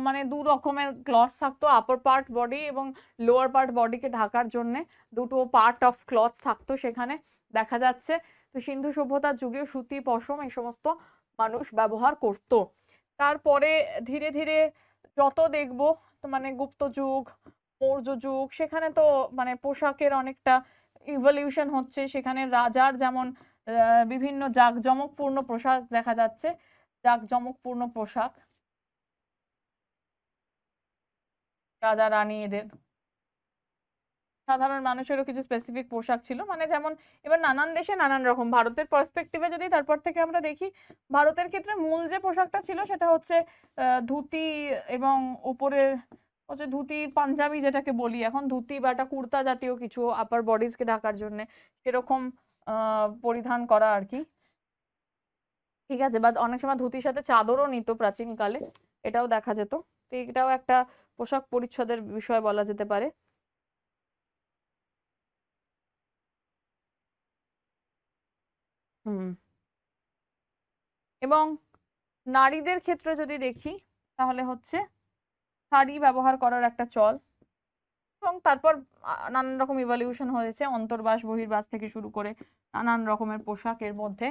মানে দু রকমের ক্লথ থাকতো, আপার পার্ট বডি এবং লোয়ার পার্ট বডিকে ঢাকার জন্য দুটো পার্ট অফ ক্লথ থাকতো সেখানে, দেখা যাচ্ছে। তো সিন্ধু সভ্যতার যুগে সুতি, পশম এই সমস্ত মানুষ ব্যবহার করত। তারপরে ধীরে ধীরে যত দেখবো, তো মানে গুপ্ত যুগ, মৌর্য যুগ, সেখানে তো মানে পোশাকের অনেকটা ইভলিউশন হচ্ছে। সেখানে রাজার যেমন বিভিন্ন জাঁকজমকপূর্ণ পোশাক দেখা যাচ্ছে, জাঁকজমকপূর্ণ পোশাক রাজা রানী এদের। সাধারণ মানুষেরও কিছু স্পেসিফিক পোশাক ছিল, মানে যেমন এবার নানান দেশে নানান রকম। ভারতের পার্সপেক্টিভে যদি তারপর থেকে আমরা দেখি, ভারতের ক্ষেত্রে মূল যে পোশাকটা ছিল সেটা হচ্ছে ধুতি, এবং উপরের হচ্ছে ধুতি পাঞ্জাবি, যেটাকে বলি এখন ধুতি বা একটা কুর্তা জাতীয় কিছু আপার বডিজকে ঢাকার জন্য সেরকম পরিধান করা আর কি। ঠিক আছে, বা অনেক সময় ধুতির সাথে চাদরও নিত প্রাচীনকালে, এটাও দেখা যেত। তো এটাও একটা পোশাক পরিচ্ছদের বিষয় বলা যেতে পারে। হুম। এবং নারীদের ক্ষেত্রে যদি দেখি, তাহলে হচ্ছে শাড়ি ব্যবহার করার একটা চল। এবং তারপর নানান রকম ইভলিউশন হয়েছে, অন্তর্বাস বহির্বাস থেকে শুরু করে নানান রকমের পোশাকের মধ্যে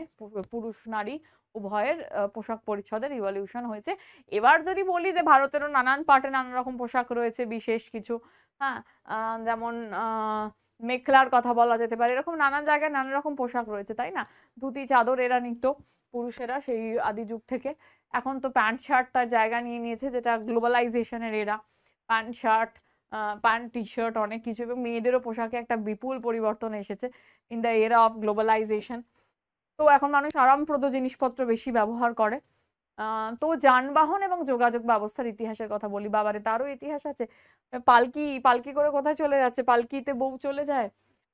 পুরুষ নারী উভয়ের পোশাক পরিচ্ছদের ইভলিউশন হয়েছে। এবার যদি বলি যে ভারতেরও নানান পার্টে নানান রকম পোশাক রয়েছে বিশেষ কিছু, হ্যাঁ, যেমন মেখলার কথা বলা যেতে পারে, এরকম নানান জায়গায় নানান রকম পোশাক রয়েছে, তাই না? ধুতি চাদর এরা নিত পুরুষেরা সেই আদি যুগ থেকে। এখন তো প্যান্ট শার্ট তার জায়গা নিয়ে নিয়েছে, যেটা গ্লোবালাইজেশনের এরা। Pant shirt, pant T-shirt অনেক কিছু, এবং মেয়েদেরও পোশাকে একটা বিপুল পরিবর্তন এসেছে in the era of globalisation. তো এখন মানুষ আরামপ্রদ জিনিসপত্র বেশি ব্যবহার করে। তো যানবাহন এবং যোগাযোগ ব্যবস্থার ইতিহাসের কথা বলি, বাবারে তারও ইতিহাস আছে। পালকি পালকি করে কোথায় চলে যাচ্ছে, পালকিতে বউ চলে যায়।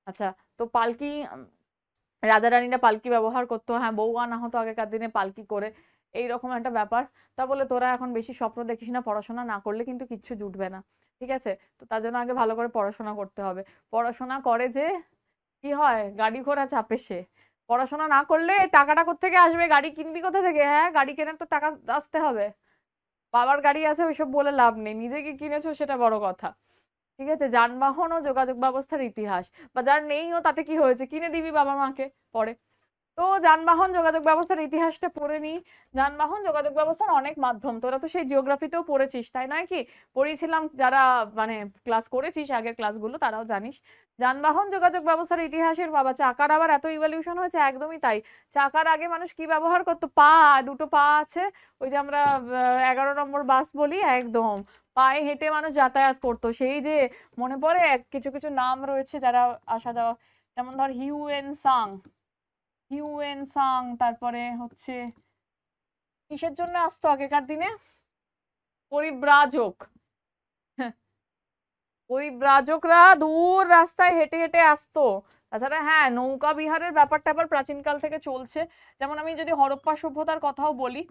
আচ্ছা, তো পালকি, রাজা রানীরা পালকি ব্যবহার করতো, হ্যাঁ, বউ আনা হতো আগেকার দিনে পালকি করে, এইরকম একটা ব্যাপার। তা বলে তোরা এখন বেশি স্বপ্ন দেখিস না, পড়াশোনা না করলে কিন্তু কিচ্ছু জুটবে না, ঠিক আছে? তো তার জন্য আগে ভালো করে পড়াশোনা করতে হবে। পড়াশোনা করে যে কি হয়, গাড়ি ঘোড়া চাপে সে। পড়াশোনা না করলে টাকাটা কোত্থেকে আসবে, গাড়ি কিনবি কোথা থেকে? হ্যাঁ, গাড়ি কেনার তো টাকা আসতে হবে। বাবার গাড়ি আছে ওইসব বলে লাভ নেই, নিজে কি কিনেছো সেটা বড় কথা, ঠিক আছে? যানবাহন ও যোগাযোগ ব্যবস্থার ইতিহাস, বা যার নেইও তাতে কি হয়েছে, কিনে দিবি বাবা মাকে পরে। তো যানবাহন যোগাযোগ ব্যবস্থার ইতিহাসটা পড়ে নিই। যানবাহন যোগাযোগ ব্যবস্থার অনেক মাধ্যম, তোরা তো সেই জিওগ্রাফিতেও পড়েছিস, তাই নয় কি? পড়িয়েছিলাম, যারা মানে ক্লাস করেছিস আগের ক্লাসগুলো তারাও জানিস। যানবাহন যোগাযোগ ব্যবস্থার ইতিহাসের বাবা, চাকার আবার এত ইভলিউশন হয়েছে, একদমই তাই। চাকার আগে মানুষ কি ব্যবহার করতো, দুটো পা আছে, ওই যে আমরা 11 নম্বর বাস বলি, একদম পায়ে হেঁটে মানুষ যাতায়াত করতো। সেই যে মনে পড়ে কিছু কিছু নাম রয়েছে যারা আসা যাওয়া, যেমন ধর হিউয়েন সাং, তারপরে হচ্ছে কিসের জন্য আসতো আগেকার দিনে, পরিব্রাজক। পরিব্রাজকরা দূর রাস্তায় হেঁটে হেঁটে আসতো। তাছাড়া হ্যাঁ, নৌকা বিহারের ব্যাপারটা আবার প্রাচীনকাল থেকে চলছে। যেমন আমি যদি হরপ্পা সভ্যতার কথাও বলি,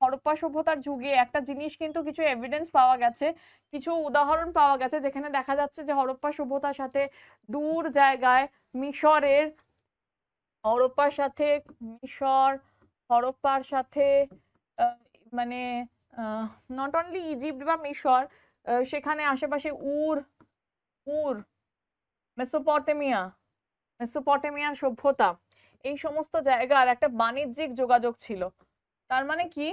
হরপ্পা সভ্যতার যুগে একটা জিনিস কিন্তু কিছু এভিডেন্স পাওয়া গেছে, কিছু উদাহরণ পাওয়া গেছে, যেখানে দেখা যাচ্ছে যে হরপ্পা সভ্যতার সাথে দূর জায়গায় মিশরের, হরপ্পার সাথে মিশর, হরপ্পার সাথে মানে নট অনলি ইজিপ্ট বা মিশর, সেখানে আশেপাশে উর উর মেসোপটেমিয়ার সভ্যতা, এই সমস্ত জায়গার একটা বাণিজ্যিক যোগাযোগ ছিল। তার মানে কি,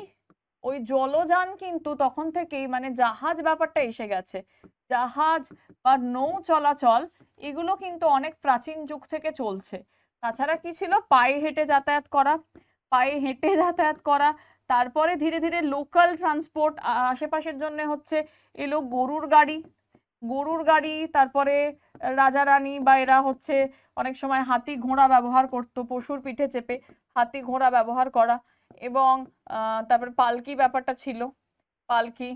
ওই জলযান কিন্তু তখন থেকেই, মানে জাহাজ ব্যাপারটা এসে গেছে। জাহাজ বা নৌ চলাচল এগুলো কিন্তু অনেক প্রাচীন যুগ থেকে চলছে। তাছাড়া কি ছিল, পায়ে হেঁটে যাতায়াত করা। তারপরে ধীরে ধীরে লোকাল ট্রান্সপোর্ট আশেপাশের জন্য হচ্ছে এলো গরুর গাড়ি। তারপরে রাজা রানী বা এরা হচ্ছে অনেক সময় হাতি ঘোড়া ব্যবহার করতো, পশুর পিঠে চেপে হাতি ঘোড়া ব্যবহার করা। এবং তারপরে পালকি ব্যাপারটা ছিল, পালকি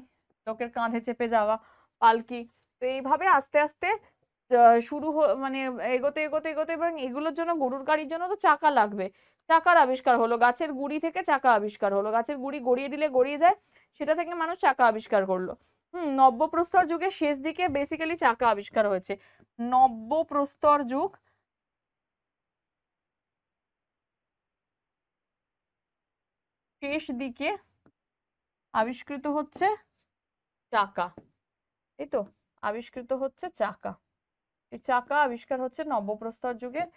লোকের কাঁধে চেপে যাওয়া, পালকি। তো এইভাবে আস্তে আস্তে মানে এগোতে এগোতে এগোতে, এবং এগুলোর জন্য, গরুর গাড়ির জন্য তো চাকা লাগবে, চাকার আবিষ্কার হলো, গাছের গুড়ি থেকে চাকা আবিষ্কার হলো, গাছের গুড়ি গড়িয়ে দিলে গড়িয়ে যায়, সেটা থেকে মানুষ চাকা আবিষ্কার করলো। নব্যপ্রস্তর যুগের শেষ দিকে বেসিক্যালি চাকা আবিষ্কার হয়েছে। নব্যপ্রস্তর যুগ শেষ দিকে আবিষ্কৃত হচ্ছে চাকা, এই তো আবিষ্কৃত হচ্ছে চাকা। এই চাকা আবিষ্কার হচ্ছে নব্যপ্রস্তর যুগের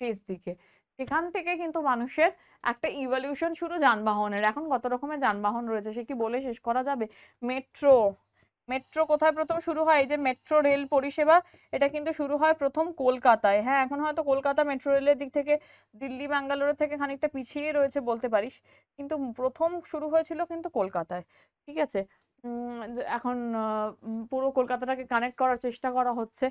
শেষ দিকে। সেখান থেকে কিন্তু মানুষের একটা ইভলিউশন শুরু যানবাহনের। এখন কত রকমের যানবাহন রয়েছে, সে কি বলে শেষ করা যাবে? মেট্রো কোথায় প্রথম শুরু হয়, এই যে মেট্রো রেল পরিষেবা, এটা কিন্তু শুরু হয় প্রথম কলকাতায়। হ্যাঁ, এখন হয়তো কলকাতা মেট্রো রেলের দিক থেকে দিল্লি ব্যাঙ্গালোরের থেকে খানিকটা পিছিয়ে রয়েছে বলতে পারিস, কিন্তু প্রথম শুরু হয়েছিল কিন্তু কলকাতায়, ঠিক আছে? এখন পুরো কলকাতাটাকে কানেক্ট করার চেষ্টা করা হচ্ছে,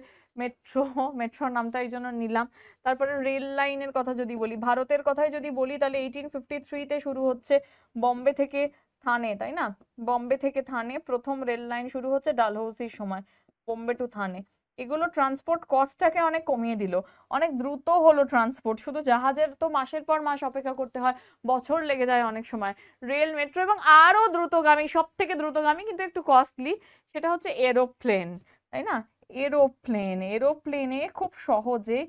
মেট্রোর নামটা এই জন্য নিলাম। তারপরে রেল লাইনের কথা যদি বলি, ভারতের কথাই যদি বলি, তাহলে 1853-তে শুরু হচ্ছে বম্বে থেকে থানে, তাই না? বম্বে থেকে থানে প্রথম রেল লাইন শুরু হচ্ছে ডালহৌসির সময়, বোম্বে টু থানে। এগুলো ট্রান্সপোর্ট কস্টটাকে অনেক কমিয়ে দিল, অনেক দ্রুত হলো ট্রান্সপোর্ট। শুধু জাহাজের তো মাসের পর মাস অপেক্ষা করতে হয়, বছর লেগে যায় অনেক সময়। রেল, মেট্রো এবং আরো দ্রুতগামী, সব থেকে দ্রুতগামী কিন্তু একটু কস্টলি, সেটা হচ্ছে এরোপ্লেন, তাই না? এরোপ্লেনে খুব সহজে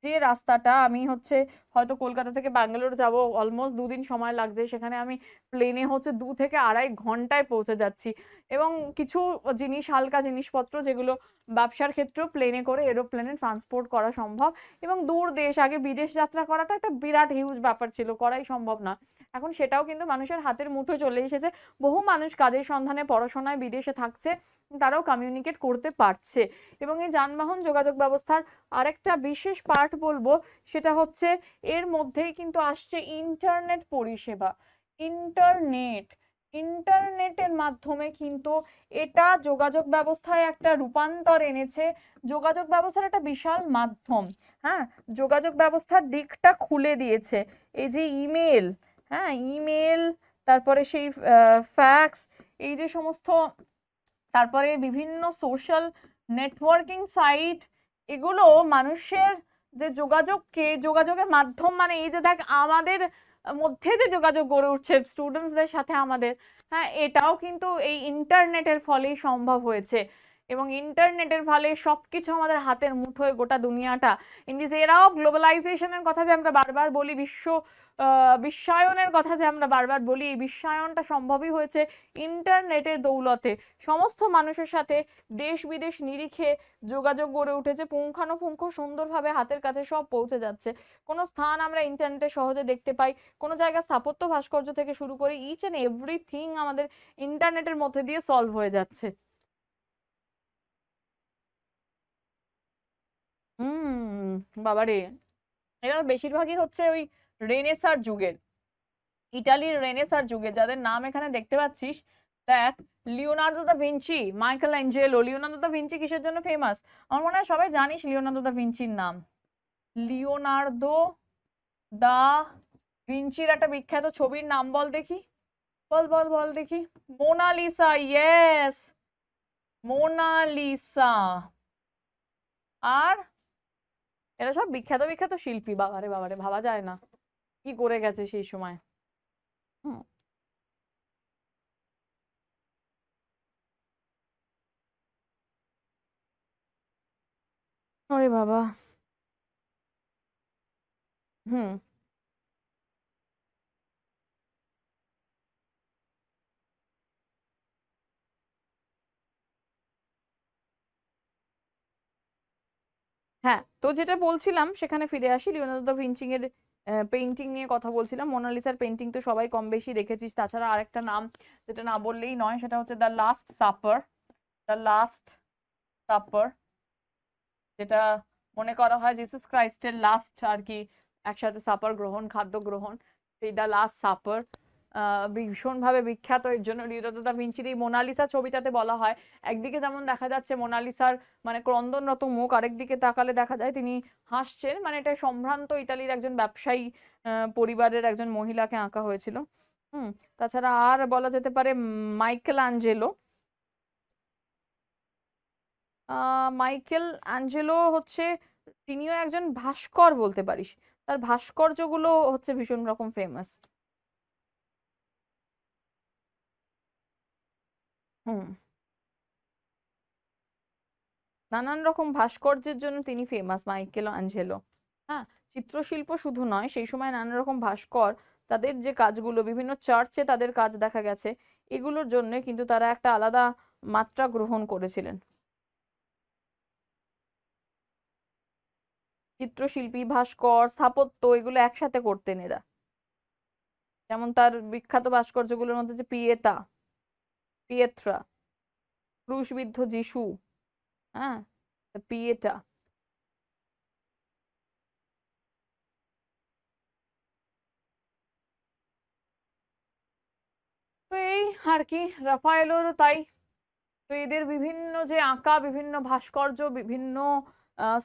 যে রাস্তাটা আমি হচ্ছে হয়তো কলকাতা থেকে ব্যাঙ্গালোর যাব, অলমোস্ট 2 দিন সময় লাগছে, সেখানে আমি প্লেনে হচ্ছে 2 থেকে আড়াই ঘন্টায় পৌঁছে যাচ্ছি। এবং কিছু জিনিস, হালকা জিনিসপত্র যেগুলো ব্যবসার ক্ষেত্রেও প্লেনে করে, এরোপ্লেনে ট্রান্সপোর্ট করা সম্ভব। এবং দূর দেশ, আগে বিদেশ যাত্রা করাটা একটা বিরাট হিউজ ব্যাপার ছিল, করাই সম্ভব না। এখন সেটাও কিন্তু মানুষের হাতের মুঠোয় চলে এসেছে। বহু মানুষ কাজের সন্ধানে পড়াশোনায় বিদেশে থাকছে, তারাও কমিউনিকেট করতে পারছে। এবং এই যানবাহন যোগাযোগ ব্যবস্থার আরেকটা বিশেষ পার্ট বলবো, সেটা হচ্ছে এর মধ্যেই কিন্তু আসছে ইন্টারনেট পরিষেবা। ইন্টারনেট, ইন্টারনেটের মাধ্যমে কিন্তু এটা যোগাযোগ ব্যবস্থায় একটা রূপান্তর এনেছে। যোগাযোগ ব্যবস্থার একটা বিশাল মাধ্যম, হ্যাঁ, যোগাযোগ ব্যবস্থার দিকটা খুলে দিয়েছে। এই যে ইমেল, হ্যাঁ, ইমেল, তারপরে সেই ফ্যাক্স, এই যে সমস্ত, তারপরে বিভিন্ন সোশ্যাল নেটওয়ার্কিং সাইট, এগুলো মানুষের যে যোগাযোগের মাধ্যম, মানে এই যে দেখ আমাদের মধ্যে যে যোগাযোগ গড়ে উঠছে স্টুডেন্টসদের সাথে আমাদের, হ্যাঁ, এটাও কিন্তু এই ইন্টারনেটের ফলেই সম্ভব হয়েছে। এবং ইন্টারনেটের ফলে সবকিছু আমাদের হাতের মুঠোয়, গোটা দুনিয়াটা। ইন দিস এরা অফ গ্লোবালাইজেশনের কথা যে আমরা বারবার বলি, বিশ্বায়নের কথা যে আমরা বারবার বলি, এই বিশ্বায়নটা সম্ভবই হয়েছে ইন্টারনেটের দৌলতে। সমস্ত মানুষের সাথে দেশ বিদেশ নিরিখে যোগাযোগ গড়ে উঠেছে, পুঙ্খানুপুঙ্খ সুন্দরভাবে হাতের কাছে সব পৌঁছে যাচ্ছে। কোনো স্থান আমরা ইন্টারনেটে সহজে দেখতে পাই, কোনো জায়গার স্থাপত্য ভাস্কর্য থেকে শুরু করে ইচ এন্ড এভরিথিং আমাদের ইন্টারনেটের মধ্যে দিয়ে সলভ হয়ে যাচ্ছে। বাবারে, এরা বেশিরভাগই হচ্ছে ওই রেনেসার যুগের, ইটালির রেনেসার যুগে, যাদের নাম এখানে দেখতে পাচ্ছিস। দেখ, Leonardo da Vinci, Michael Angelo. Leonardo da Vinci কিসের জন্য ফেমাস? আমার মনে হয় সবাই জানিস লিওনার্দো দা ভিঞ্চির নাম। লিওনার্দো দা ভিঞ্চির একটা বিখ্যাত ছবির নাম বল দেখি, বল বল বল দেখি। Mona Lisa, yes, Mona Lisa. আর এরা সব বিখ্যাত বিখ্যাত শিল্পী। বাবারে বাবারে, ভাবা যায় না কি করে গেছে সেই সময়। হুম। ওরে বাবা। হুম। হ্যাঁ, তো যেটা বলছিলাম সেখানে ফিরে আসি। লিওনার্দো দা ভিঞ্চি এর পেইন্টিং নিয়ে কথা বলছিলাম। মোনালিসার পেইন্টিং তো সবাই কম বেশি দেখেছিস। তাছাড়া আরেকটা নাম যেটা না বললেই নয়, সেটা হচ্ছে the last supper. The last supper, যেটা মনে করা হয় জিসাস ক্রাইস্টের লাস্ট আর কি একসাথে সাপার গ্রহণ, খাদ্য গ্রহণ, সেই দ্য লাস্ট সাপার। ভীষণভাবে বিখ্যাত এর জন্য। লিওনার্দো দা ভিঞ্চির এই মোনালিসা ছবিটাতে বলা হয়, একদিকে যেমন দেখা যাচ্ছে মোনালিসার মানে ক্রন্দনরত মুখ, আরেকদিকে তাকালে দেখা যায় তিনি হাসছেন। মানে এটা সম্ভ্রান্ত ইতালির একজন ব্যবসায়ী পরিবারের একজন মহিলাকে আঁকা হয়েছিল। হুম। তাছাড়া আর বলা যেতে পারে মাইকেল অ্যাঞ্জেলো। মাইকেল অ্যাঞ্জেলো হচ্ছে, তিনিও একজন ভাস্কর বলতে পারিস। তার ভাস্কর্যগুলো হচ্ছে ভীষণ রকম ফেমাস। হুম। নানান রকম ভাস্কর্যের জন্য তিনি ফেমাস, মাইকেল অ্যাঞ্জেলো। হ্যাঁ, চিত্রশিল্প শুধু নয়, সেই সময় নানা রকম ভাস্কর, তাদের যে কাজগুলো বিভিন্ন চার্চে তাদের কাজ দেখা গেছে, এগুলোর জন্য কিন্তু তারা একটা আলাদা মাত্রা গ্রহণ করেছিলেন। চিত্রশিল্পী, ভাস্কর, স্থাপত্য, এগুলো একসাথে করতেন এরা। যেমন তার বিখ্যাত ভাস্কর্যগুলোর মধ্যে যে পিয়েত্রা, ক্রুশবিদ্ধ যিশু, হ্যাঁ, পিয়েটা। তো এই আর কি, রাফায়েলোরও তাই। তো এদের বিভিন্ন যে আঁকা, বিভিন্ন ভাস্কর্য, বিভিন্ন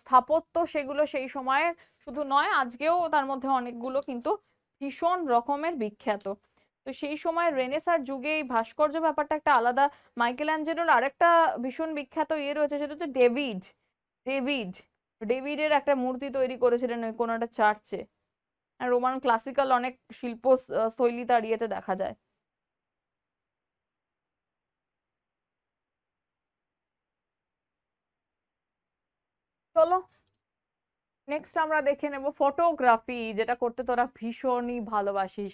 স্থাপত্য, সেগুলো সেই সময়ের শুধু নয়, আজকেও তার মধ্যে অনেকগুলো কিন্তু ভীষণ রকমের বিখ্যাত। তো সেই সময় রেনেসার যুগে এই ভাস্কর্য ব্যাপারটা একটা আলাদা। মাইকেল অ্যাঞ্জেলোর আরেকটা ভীষণ বিখ্যাত ইয়ে রয়েছে, সেটা হচ্ছে ডেভিড ডেভিডের একটা মূর্তি তৈরি করেছিলেন ওই কোনো একটা চার্চে। রোমান ক্লাসিক্যাল অনেক শিল্প শৈলী তার ইয়েতে দেখা যায়। চলো, নেক্সট আমরা দেখে নেব ফটোগ্রাফি, যেটা করতে তোরা ভীষণই ভালোবাসিস।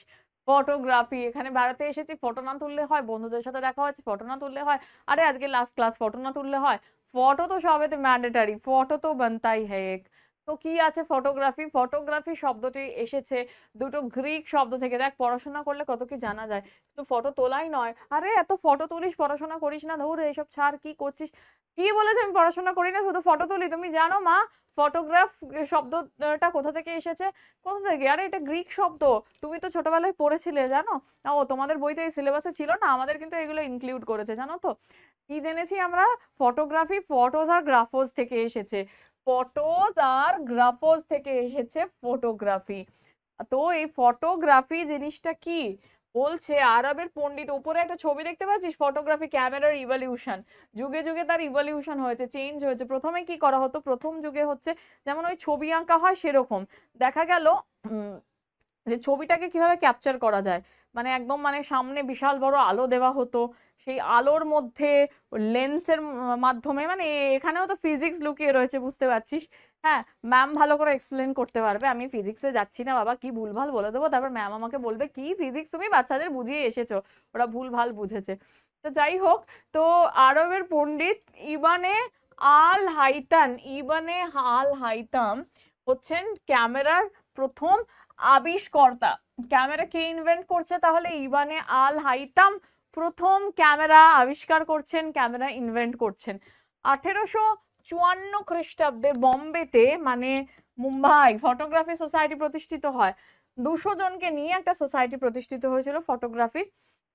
ফটোগ্রাফি, এখানে বেড়াতে এসেছি, ফটো না তুললে হয়? বন্ধুদের সাথে দেখা হচ্ছে, ফটো না তুললে হয়? আরে আজকে লাস্ট ক্লাস, ফটো না তুললে হয়? ফটো তো সবেতে ম্যান্ডেটারি, ফটো তো বানতাই হ্যায় এক। তো কি আছে ফটোগ্রাফি? ফটোগ্রাফি শব্দটি এসেছে দুটো গ্রিক শব্দ থেকে। দেখ পড়াশোনা করলে কত কি জানা যায়, শুধু ফটো তোলাই নয়। আরে এত ফটো তুলিস, পড়াশোনা করিস না, ধর এইসব ছাড়, কি করছিস? কি বলেছে আমি পড়াশোনা করি না, শুধু ফটো তুলি? তুমি জানো মা ফটোগ্রাফ শব্দটা কোথা থেকে এসেছে? কোথা থেকে? আরে এটা গ্রিক শব্দ, তুমি তো ছোটবেলায় পড়েছিলে, জানো? ও তোমাদের বইতে এই সিলেবাসে ছিল না, আমাদের কিন্তু এগুলো ইনক্লুড করেছে, জানো তো? কি জেনেছি আমরা? ফটোগ্রাফি ফটোস আর গ্রাফোস থেকে এসেছে, ফটোস আর গ্রাফোস থেকে এসেছে ফটোগ্রাফি। তো এই ফটোগ্রাফি জিনিসটা কি বলছে, আরবের পণ্ডিত, উপরে একটা ছবি দেখতে পাচ্ছিস, ফটোগ্রাফি ক্যামেরার ইভলিউশন, যুগে যুগে তার ইভলিউশন হয়েছে, চেঞ্জ হয়েছে। প্রথমে কি করা হতো, প্রথম যুগে হচ্ছে যেমন ওই ছবি আঁকা হয় সেরকম দেখা গেল যে ছবিটাকে কিভাবে ক্যাপচার করা যায়, মানে একদম মানে সামনে বিশাল বড় আলো দেওয়া হতো, সেই আলোর মধ্যে লেন্সের মাধ্যমে, মানে এখানেও তো ফিজিক্স লুকিয়ে রয়েছে, বুঝতে পারছিস? হ্যাঁ, ম্যাম ভালো করে এক্সপ্লেন করতে পারবে, আমি ফিজিক্সে যাচ্ছি না বাবা, কি ভুলভাল বলে দেবো, তারপর ম্যাম আমাকে বলবে কি ফিজিক্স তুমি বাচ্চাদের বুঝিয়ে এসেছো, ওরা ভুলভাল বুঝেছে। তো যাই হোক, তো আরবের পণ্ডিত ইবানে আল হাইতাম, ইবানে আল হাইতাম হচ্ছেন ক্যামেরার প্রথম আবিষ্কর্তা। ক্যামেরা কে ইনভেন্ট করছে তাহলে? ইবানে আল হাইতাম প্রথম ক্যামেরা আবিষ্কার করছেন, ক্যামেরা ইনভেন্ট করছেন 1854 খ্রিস্টাব্দে বম্বেতে, মানে মুম্বাই ফটোগ্রাফি সোসাইটি প্রতিষ্ঠিত হয়। 200 জনকে নিয়ে একটা সোসাইটি প্রতিষ্ঠিত হয়েছিল ফটোগ্রাফি।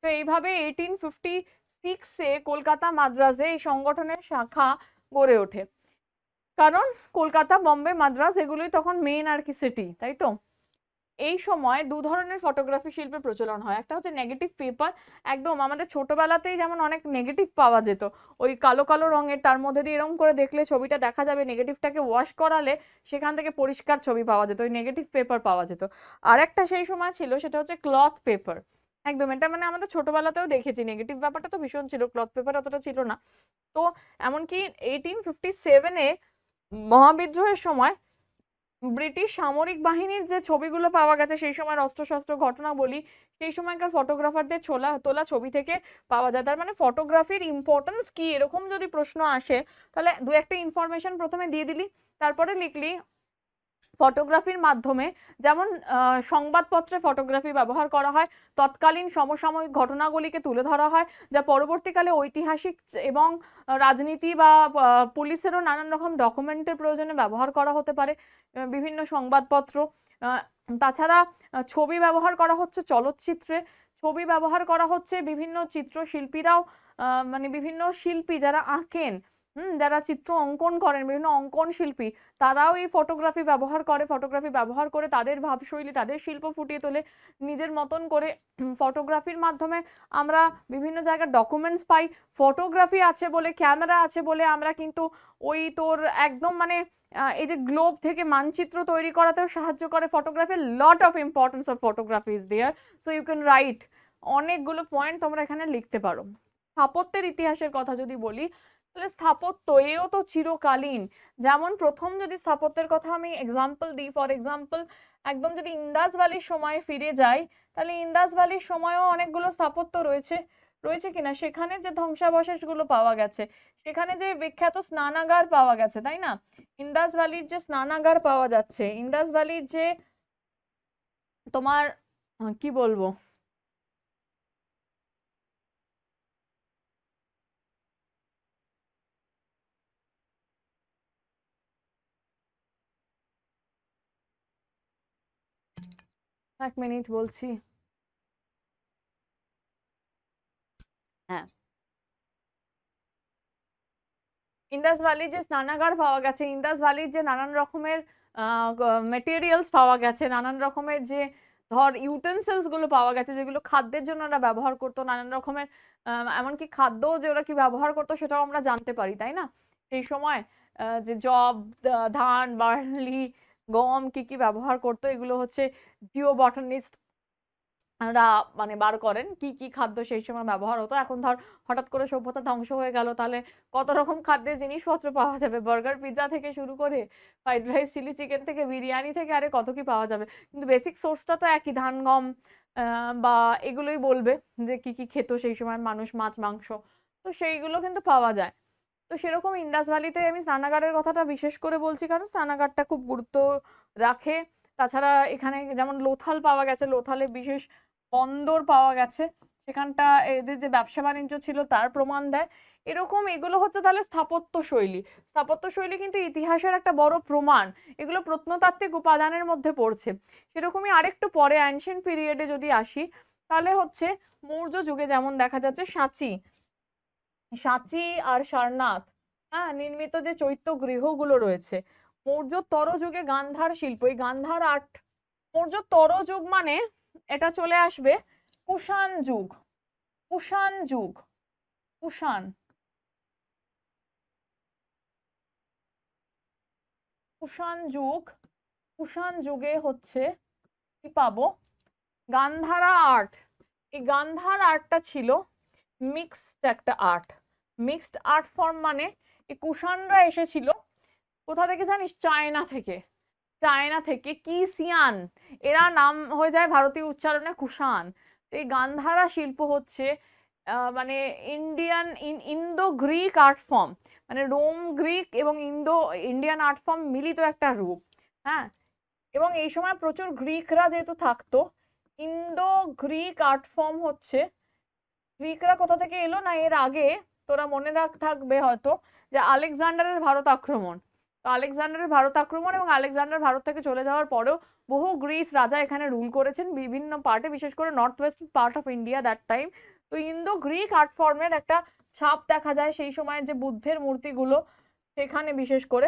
তো এইভাবে 1856-এ কলকাতা মাদ্রাজে এই সংগঠনের শাখা গড়ে ওঠে, কারণ কলকাতা বম্বে মাদ্রাজ এগুলোই তখন মেন আর কি সিটি, তাই তো? এই সময় দু ধরনের ফটোগ্রাফি শিল্পের প্রচলন হয়, একটা হচ্ছে নেগেটিভ পেপার, একদম আমাদের ছোটবেলাতেই যেমন অনেক নেগেটিভ পাওয়া যেত, ওই কালো কালো রঙের, তার মধ্যে দিয়ে এরকম করে দেখলে ছবিটা দেখা যাবে, নেগেটিভটাকে ওয়াশ করালে সেখান থেকে পরিষ্কার ছবি পাওয়া যেত, ওই নেগেটিভ পেপার পাওয়া যেত। আর একটা সেই সময় ছিল, সেটা হচ্ছে ক্লথ পেপার। একদম, এটা মানে আমাদের ছোটবেলাতেও দেখেছি, নেগেটিভ ব্যাপারটা তো ভীষণ ছিল, ক্লথ পেপার অতটা ছিল না। তো এমনকি 1857-এ মহাবিদ্রোহের সময় ব্রিটিশ সামরিক বাহিনীর যে ছবিগুলো পাওয়া গেছে, সেই সময় অস্ত্রশস্ত্র ঘটনা বলি, সেই সময়কার ফটোগ্রাফারদের তোলা ছবি থেকে পাওয়া যায়। তার মানে ফটোগ্রাফির ইম্পর্টেন্স কি, এরকম যদি প্রশ্ন আসে তাহলে দু একটা ইনফরমেশন প্রথমে দিয়ে দিলি, তারপরে লিখলি ফটোগ্রাফির মাধ্যমে, যেমন সংবাদপত্রে ফটোগ্রাফি ব্যবহার করা হয়, তৎকালীন সমসাময়িক ঘটনাগুলিকে তুলে ধরা হয়, যা পরবর্তীকালে ঐতিহাসিক এবং রাজনীতি বা পুলিশেরও নানান রকম ডকুমেন্টের প্রয়োজনে ব্যবহার করা হতে পারে বিভিন্ন সংবাদপত্র। তাছাড়া ছবি ব্যবহার করা হচ্ছে চলচ্চিত্রে, ছবি ব্যবহার করা হচ্ছে বিভিন্ন চিত্রশিল্পীরাও, মানে বিভিন্ন শিল্পী যারা আঁকেন, যারা চিত্র অঙ্কন করেন, বিভিন্ন অঙ্কন শিল্পী, তারাও এই ফটোগ্রাফি ব্যবহার করে, ফটোগ্রাফি ব্যবহার করে তাদের ভাবশৈলী, তাদের শিল্প ফুটিয়ে তোলে নিজের মতন করে। ফটোগ্রাফির মাধ্যমে আমরা বিভিন্ন জায়গার ডকুমেন্টস পাই, ফটোগ্রাফি আছে বলে, ক্যামেরা আছে বলে আমরা কিন্তু ওই তোর একদম মানে এই যে গ্লোব থেকে মানচিত্র তৈরি করাতেও সাহায্য করে photography. Lot of importance of photography is there, so you can write, অনেকগুলো পয়েন্ট তোমরা এখানে লিখতে পারো। স্থাপত্যের ইতিহাসের কথা যদি বলি, তাহলে স্থাপত্য এও তো চিরকালীন। যেমন প্রথম যদি স্থাপত্যের কথা আমি এক্সাম্পল দিই, ফর এক্সাম্পল একদম যদি ইন্দাস ভ্যালির সময় ফিরে যাই, তাহলে ইন্দাস ভ্যালির সময়ও অনেকগুলো স্থাপত্য রয়েছে কিনা, সেখানে যে ধ্বংসাবশেষগুলো পাওয়া গেছে, সেখানে যে বিখ্যাত স্নানাগার পাওয়া গেছে, তাই না? ইন্দাস ভ্যালির যে স্নানাগার পাওয়া যাচ্ছে, ইন্দাস ভ্যালির যে তোমার কি বলবো, এক মিনিট বলছি, হ্যাঁ, ইন্দাস ভ্যালির যে স্নানাগার পাওয়া গেছে, ইন্দাস ভ্যালির যে নানান রকমের মেটেরিয়ালস পাওয়া গেছে, নানান রকমের যে ধর ইউটেন্সিলস গুলো পাওয়া গেছে, যেগুলো খাদ্যের জন্য ওরা ব্যবহার করতো, নানান রকমের এমনকি খাদ্য যে ওরা কি ব্যবহার করতো সেটাও আমরা জানতে পারি, তাই না? সেই সময় যে জব, ধান, বার্লি, গম কি কি ব্যবহার করতো, এগুলো হচ্ছে জিওবটানিস্ট রা মানে বার করেন কি কি খাদ্য সেই সময় ব্যবহার হতো। এখন ধর হঠাৎ করে সভ্যতা ধ্বংস হয়ে গেল, তাহলে কত রকম খাদ্যের জিনিসপত্র পাওয়া যাবে, বার্গার পিৎজা থেকে শুরু করে ফ্রাইড রাইস চিলি চিকেন থেকে বিরিয়ানি থেকে আরে কত কি পাওয়া যাবে। কিন্তু বেসিক সোর্সটা তো একই, ধান গম বা এগুলোই বলবে যে কি কি খেত সেই সময় মানুষ, মাছ মাংস, তো সেইগুলো কিন্তু পাওয়া যায়। তো সেরকম ইন্ডাস ভ্যালিতে আমি স্নানাগারের কথাটা বিশেষ করে বলছি কারণ স্নানাগারটা খুব গুরুত্ব রাখে। তাছাড়া এখানে যেমন লোথাল পাওয়া গেছে, লোথালে বিশেষ বন্দর পাওয়া গেছে, সেখানটা এদের যে ব্যবসা বাণিজ্য ছিল তার প্রমাণ দেয়। এরকম এগুলো হচ্ছে তাহলে স্থাপত্য শৈলী। স্থাপত্য শৈলী কিন্তু ইতিহাসের একটা বড় প্রমাণ, এগুলো প্রত্নতাত্ত্বিক উপাদানের মধ্যে পড়ছে। সেরকমই আরেকটু পরে অ্যানশিয়েন্ট পিরিয়ডে যদি আসি, তাহলে হচ্ছে মৌর্য যুগে যেমন দেখা যাচ্ছে সাঁচি আর সারনাথ, হ্যাঁ, নির্মিত যে চৈত্য গৃহগুলো রয়েছে। মৌর্যোত্তর যুগে গান্ধার শিল্প, এই গান্ধার আর্ট, মৌর্যোত্তর যুগ মানে এটা চলে আসবে কুষাণ যুগ, কুষাণ যুগ, কুষাণ কুষাণ যুগ, কুষাণ যুগে হচ্ছে কি পাবো, গান্ধারা আর্ট। এই গান্ধার আর্টটা ছিল মিক্সড একটা আর্ট, মিক্সড আর্ট ফর্ম। মানে এই কুষাণরা এসেছিল কোথা থেকে জানিস, চায়না থেকে, চায়না থেকে কিসিয়ান, এরা নাম হয়ে যায় ভারতীয় উচ্চারণে কুষাণ। এই গান্ধারা শিল্প হচ্ছে মানে ইন্দো গ্রিক আর্ট ফর্ম, মানে রোম গ্রিক এবং ইন্ডিয়ান আর্ট ফর্ম মিলিত একটা রূপ। হ্যাঁ, এবং এই সময় প্রচুর গ্রিকরা যেহেতু থাকতো, ইন্দো গ্রিক আর্ট ফর্ম হচ্ছে, গ্রিকরা কোথা থেকে এলো না, এর আগে তোরা মনে থাকবে হয়তো যে আলেকজান্ডারের ভারত আক্রমণ। তো আলেকজান্ডারের ভারত আক্রমণ এবং আলেকজান্ডার ভারত থেকে চলে যাওয়ার পরেও বহু গ্রিস রাজা এখানে রুল করেছেন বিভিন্ন পার্টে, বিশেষ করে north West part of India that time. তো ইন্দো গ্রিক আর্ট ফর্মের একটা ছাপ দেখা যায় সেই সময়ের যে বুদ্ধের মূর্তিগুলো সেখানে, বিশেষ করে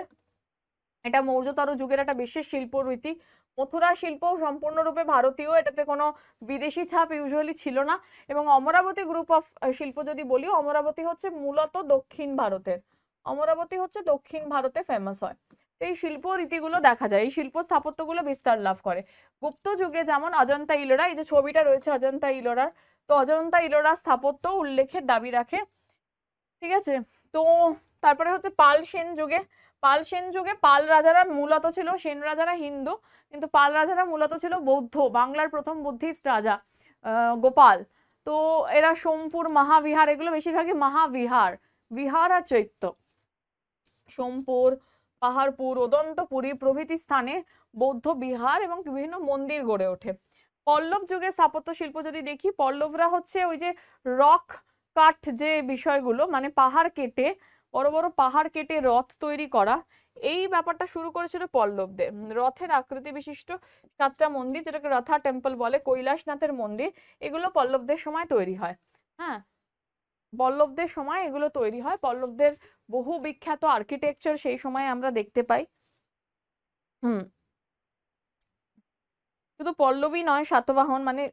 এটা মৌর্যতর যুগের একটা বিশেষ শিল্পরীতি। মথুরা শিল্প সম্পূর্ণরূপে ভারতীয়, এটাতে কোনো বিদেশি ছাপ ইউজুয়ালি ছিল না। এবং অমরাবতী গ্রুপ অফ শিল্প যদি বলি, অমরাবতী হচ্ছে মূলত দক্ষিণ ভারতের, অমরাবতী হচ্ছে দক্ষিণ ভারতে ফেমাস হয়। এই শিল্প রীতিগুলো দেখা যায়, এই শিল্প স্থাপত্যগুলো বিস্তার লাভ করে। গুপ্ত যুগে যেমন অজন্তা ইলোরা, এই যে ছবিটা রয়েছে অজন্তা ইলোরার, তো অজন্তা ইলোরা স্থাপত্য উল্লেখের দাবি রাখে। ঠিক আছে, তো তারপরে হচ্ছে পাল সেন যুগে, পাল সেন যুগে পাল রাজারা মূলত ছিল, সেন রাজারা হিন্দু কিন্তু পাল রাজারা মূলত ছিল বৌদ্ধ। বাংলার প্রথম বুদ্ধিস্ট রাজা গোপাল, তো এরা সোমপুর মহাবিহার, এগুলো বেশিরভাগই মহাবিহার, বিহার আর চৈত্য, সোমপুর, পাহাড়পুর, ওদন্তপুরী প্রভৃতি স্থানে বৌদ্ধ বিহার এবং বিভিন্ন মন্দির গড়ে ওঠে। পল্লব যুগের স্থাপত্য শিল্প যদি দেখি, পল্লবরা হচ্ছে ওই যে রক কাঠ যে বিষয়গুলো, মানে পাহাড় কেটে, বড় বড় পাহাড় কেটে রথ তৈরি করা, এই ব্যাপারটা শুরু করেছিল পল্লবদের। রথের আকৃতি বিশিষ্ট 7টা মন্দির, যেটাকে রথা টেম্পল বলে, কৈলাসনাথের মন্দির, এগুলো পল্লবদের সময় তৈরি হয়। হ্যাঁ, পল্লবদের সময় এগুলো তৈরি হয়। পল্লবদের বহু বিখ্যাত আর্কিটেকচার সেই সময় আমরা দেখতে পাই। শুধু পল্লবী নয়, সাতবাহন, মানে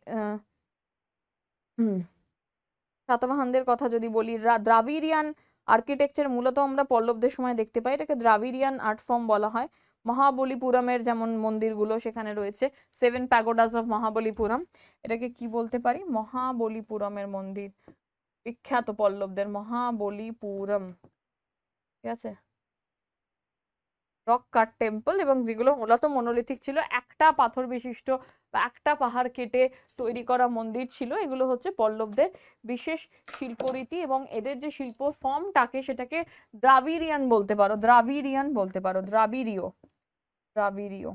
সাতবাহনদের কথা যদি বলি, দ্রাবিড়িয়ান আর্কিটেকচার মূলত আমরা পল্লবদের সময় দেখতে পাই, এটাকে দ্রাবিড়িয়ান আর্ট ফর্ম বলা হয়। মহাবলীপুরমের যেমন মন্দিরগুলো সেখানে রয়েছে, 7 প্যাগোডাস অফ মহাবলীপুরম, এটাকে কি বলতে পারি, মহাবলীপুরমের মন্দির, বিখ্যাত পল্লবদের মহাবলীপুরম। ঠিক আছে, রক কাট টেম্পল, এবং যেগুলো মূলত মনোলিথিক ছিল, একটা পাথর বিশিষ্ট বা একটা পাহাড় কেটে তৈরি করা মন্দির ছিল। এগুলো হচ্ছে পল্লবদের বিশেষ শিল্পরীতি, এবং এদের যে শিল্প ফর্মটাকে সেটাকে দ্রাবিড়িয়ান বলতে পারো, দ্রাবিড়িয়ান বলতে পারো, দ্রাবিড়ীয়, দ্রাবিড়ীয়।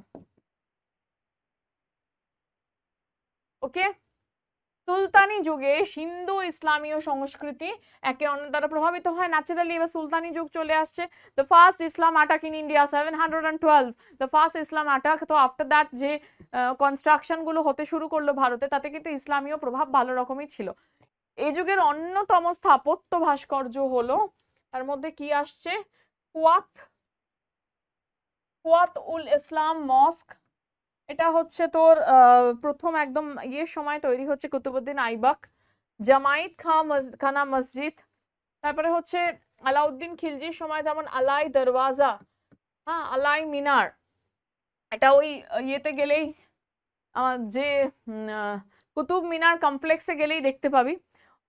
ওকে, সুলতানি যুগে সিন্ধু ইসলামীয় সংস্কৃতি একে অন্যের দ্বারা প্রভাবিত হয় ন্যাচারালি। এবার সুলতানি যুগ চলে আসছে। The first Islam attack in India 712, the first Islam attack. তো আফটার দ্যাট যে কনস্ট্রাকশন গুলো হতে শুরু করলো ভারতে, তাতে কিন্তু ইসলামীয় প্রভাব ভালো রকমই ছিল। এই যুগের অন্যতম স্থাপত্য ভাস্কর্য হলো, তার মধ্যে কি আসছে, কুয়াত উল ইসলাম মস্ক। এটা হচ্ছে তোর প্রথম একদম ইয়ের সময় তৈরি হচ্ছে, কুতুবুদ্দিন আইবক। জামাইত খানা মসজিদ, তারপরে হচ্ছে আলাউদ্দিন খিলজির সময় যেমন আলাই দরওয়াজা, হ্যাঁ, আলাই মিনার, এটা ওই ইয়েতে গেলেই যে কুতুব মিনার কমপ্লেক্সে গেলেই দেখতে পাবি।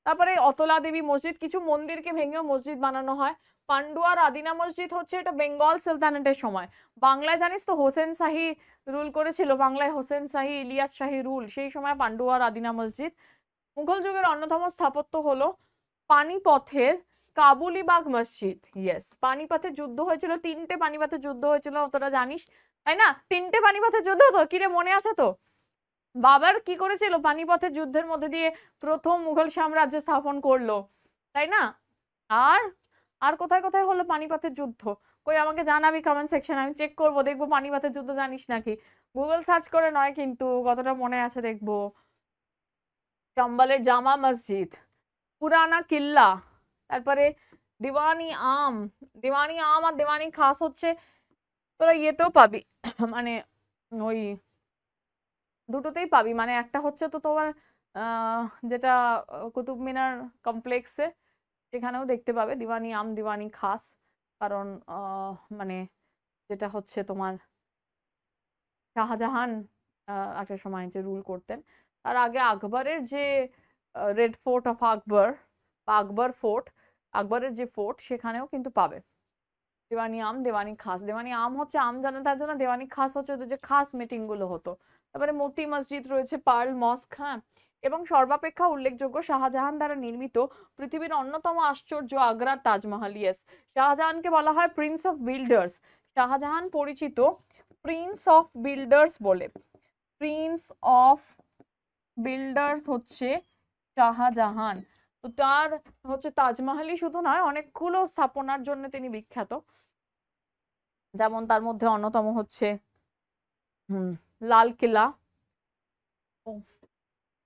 তারপরে অতলা দেবী মসজিদ, কিছু মন্দিরকে ভেঙেও মসজিদ বানানো হয়। পান্ডুয়ার আদিনা মসজিদ হচ্ছে এটা বেঙ্গল সুলতানেটের সময়। বাংলায় জানিস তো হোসেন শাহী রুল করেছিল, বাংলায় হোসেন শাহী, ইলিয়াস শাহী রুল, সেই সময় পান্ডুয়ার আদিনা মসজিদ। মুঘল যুগের অন্যতম স্থাপত্য হলো পানিপথের কাবুলিবাগ মসজিদ। ইয়েস, পানিপথের যুদ্ধ হয়েছিল, 3টে পানিপথের যুদ্ধ হয়েছিল, তোরা জানিস তাই না? 3টে পানিপথের যুদ্ধ তো, কিরে মনে আছে তো? বাবার কি করেছিল, পানিপথের যুদ্ধের মধ্যে দিয়ে প্রথম মুঘল সাম্রাজ্য স্থাপন করলো, তাই না? আর আর কোথায় কোথায় হলো পানিপথের যুদ্ধ? কই আমাকে জানাবি কমেন্ট সেকশনে, আমি চেক করবো, দেখবো পানিপথের যুদ্ধ জানিস নাকি। গুগল সার্চ করে নয় কিন্তু, কতটা মনে আছে দেখবো। চম্বলের জামা মসজিদ, পুরানা কিল্লা, তারপরে দিওয়ানি আম। দিওয়ানি আম আর দিওয়ানি খাস হচ্ছে তোরা ইয়েতেও পাবি, মানে ওই দুটোতেই পাবি। মানে একটা হচ্ছে তো তোমার যেটা কুতুব মিনার কমপ্লেক্সে, সেখানেও দেখতে পাবে দিওয়ানি আম দিওয়ানি খাস। কারণ মানে যেটা হচ্ছে তোমার শাহজাহান একটা সময় যে রুল করতেন, তার আগে আকবরের যে রেড ফোর্ট অফ আকবর বা আকবর ফোর্ট, আকবরের যে ফোর্ট, সেখানেও কিন্তু পাবে দিওয়ানি আম দিওয়ানি খাস। দিওয়ানি আম হচ্ছে আম জনতার জন্য, দিওয়ানি খাস হচ্ছে যে খাস মিটিং গুলো হতো। তারপরে মতি মসজিদ রয়েছে, পার্ল মস্ক, হ্যাঁ। এবং সর্বাপেক্ষা উল্লেখযোগ্য শাহজাহান দ্বারা নির্মিত পৃথিবীর অন্যতম আশ্চর্য আগ্রার তাজমহল। ইয়েস, শাহজাহানকে বলা হয় প্রিন্স অফ বিল্ডার্স। শাহজাহান পরিচিত প্রিন্স অফ বিল্ডার্স বলে। প্রিন্স অফ বিল্ডার্স হচ্ছে শাহজাহান। তো তার হচ্ছে তাজমহলই শুধু নয়, অনেকগুলো স্থাপনার জন্য তিনি বিখ্যাত। যেমন তার মধ্যে অন্যতম হচ্ছে লাল কিল্লা। ও,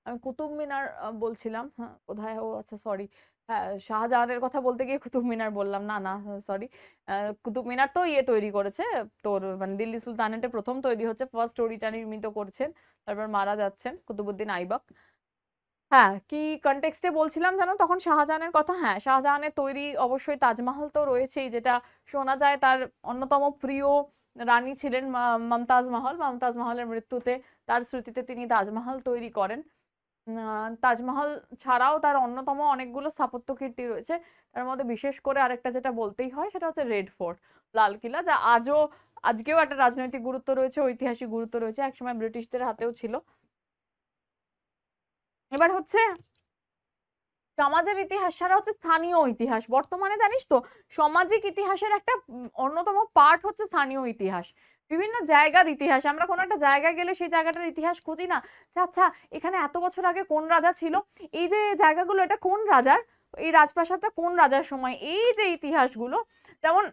আমি কুতুব মিনার বলছিলাম, হ্যাঁ কোথায়, ও আচ্ছা সরি, হ্যাঁ শাহজাহানের কথা বলতে গিয়ে কুতুব মিনার বললাম, না না সরি। কুতুব মিনার তো ইয়ে তৈরি করেছে তোর, মানে দিল্লি সুলতানেটে প্রথম তৈরি হচ্ছে, ফার্স্ট ওইটা নির্মিত করছেন, তারপর মারা যাচ্ছেন কুতুবউদ্দিন আইবক। হ্যাঁ, কি কনটেক্সটে বলছিলাম জানো তখন শাহজাহানের কথা? হ্যাঁ, শাহজাহানের তৈরি অবশ্যই তাজমহল তো রয়েছেই, যেটা শোনা যায় তার অন্যতম প্রিয় রানী ছিলেন মমতাজ মহল। মমতাজ মহলের মৃত্যুতে তার স্মৃতিতে তিনি তাজমহল তৈরি করেন। তাজমহল ছাড়াও তার অন্যতম অনেকগুলো স্থাপত্য কীর্তি রয়েছে। তার মধ্যে বিশেষ করে আরেকটা যেটা বলতেই হয় সেটা হচ্ছে রেড ফোর্ট, লাল কিল্লা, যা আজকেও একটা রাজনৈতিক গুরুত্ব রয়েছে, ঐতিহাসিক গুরুত্ব রয়েছে, একসময় ব্রিটিশদের হাতেও ছিল। এবার হচ্ছে সমাজের ইতিহাস ছাড়া হচ্ছে স্থানীয় ইতিহাস। বর্তমানে জানিস তো সামাজিক ইতিহাসের একটা অন্যতম পার্ট হচ্ছে স্থানীয় ইতিহাস। বিভিন্ন জায়গার ইতিহাস, আমরা কোনো একটা জায়গায় গেলে সেই জায়গাটার ইতিহাস খুঁজি না, আচ্ছা এখানে এত বছর আগে কোন রাজা ছিল, এই যে জায়গাগুলো এটা কোন রাজার, এই রাজপ্রাসাদটা কোন রাজার সময়, এই যে ইতিহাসগুলো। যেমন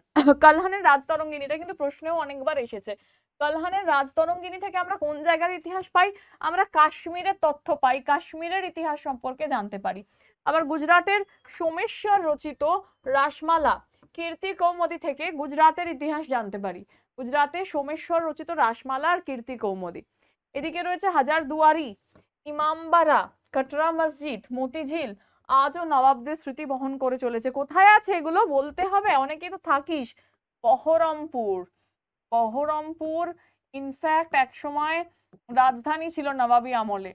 কালহানের রাজতরঙ্গিনী, এটা কিন্তু প্রশ্নেও অনেকবার এসেছে। কালহানের রাজতরঙ্গিনী থেকে আমরা কোন জায়গার ইতিহাস পাই? আমরা কাশ্মীরের তথ্য পাই, কাশ্মীরের ইতিহাস সম্পর্কে জানতে পারি। আবার গুজরাটের সোমেশ্বর রচিত রাসমালা কীর্তি কৌমুদী থেকে গুজরাটের ইতিহাস জানতে পারি। গুজরাতে সোমেশ্বর রচিত রাসমালা আর কীর্তি কৌমুদী। এদিকে রয়েছে হাজারদুয়ারি, ইমামবাড়া, কটরা মসজিদ, মতিঝিল, আজও নবাবদের স্মৃতি বহন করে চলেছে। কোথায় আছে এগুলো বলতে হবে, অনেকেই তো থাকিস। বহরমপুর, বহরমপুর ইনফ্যাক্ট একসময় রাজধানী ছিল নবাবী আমলে,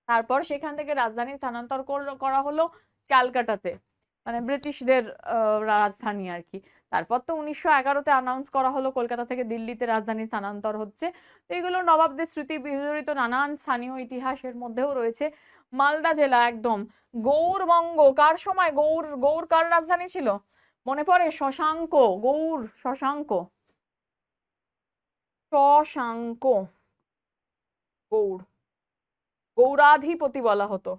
তারপর সেখান থেকে রাজধানী স্থানান্তর করা হলো ক্যালকাটাতে, মানে ব্রিটিশদের রাজধানী আর কি। তারপর তো 1911-তে অ্যানাউন্স করা হলো কলকাতা থেকে দিল্লিতে রাজধানী স্থানান্তর হচ্ছে। তো এগুলো নবাবদের স্মৃতি বিজড়িত নানান স্থানীয় ইতিহাসের মধ্যেও রয়েছে। মালদা জেলা একদম গৌরবঙ্গ, কার সময় গৌর কার রাজধানী ছিল মনে পড়ে? শশাঙ্ক, গৌর শশাঙ্ক, শশাঙ্ক গৌর, গৌরাধিপতি বলা হতো,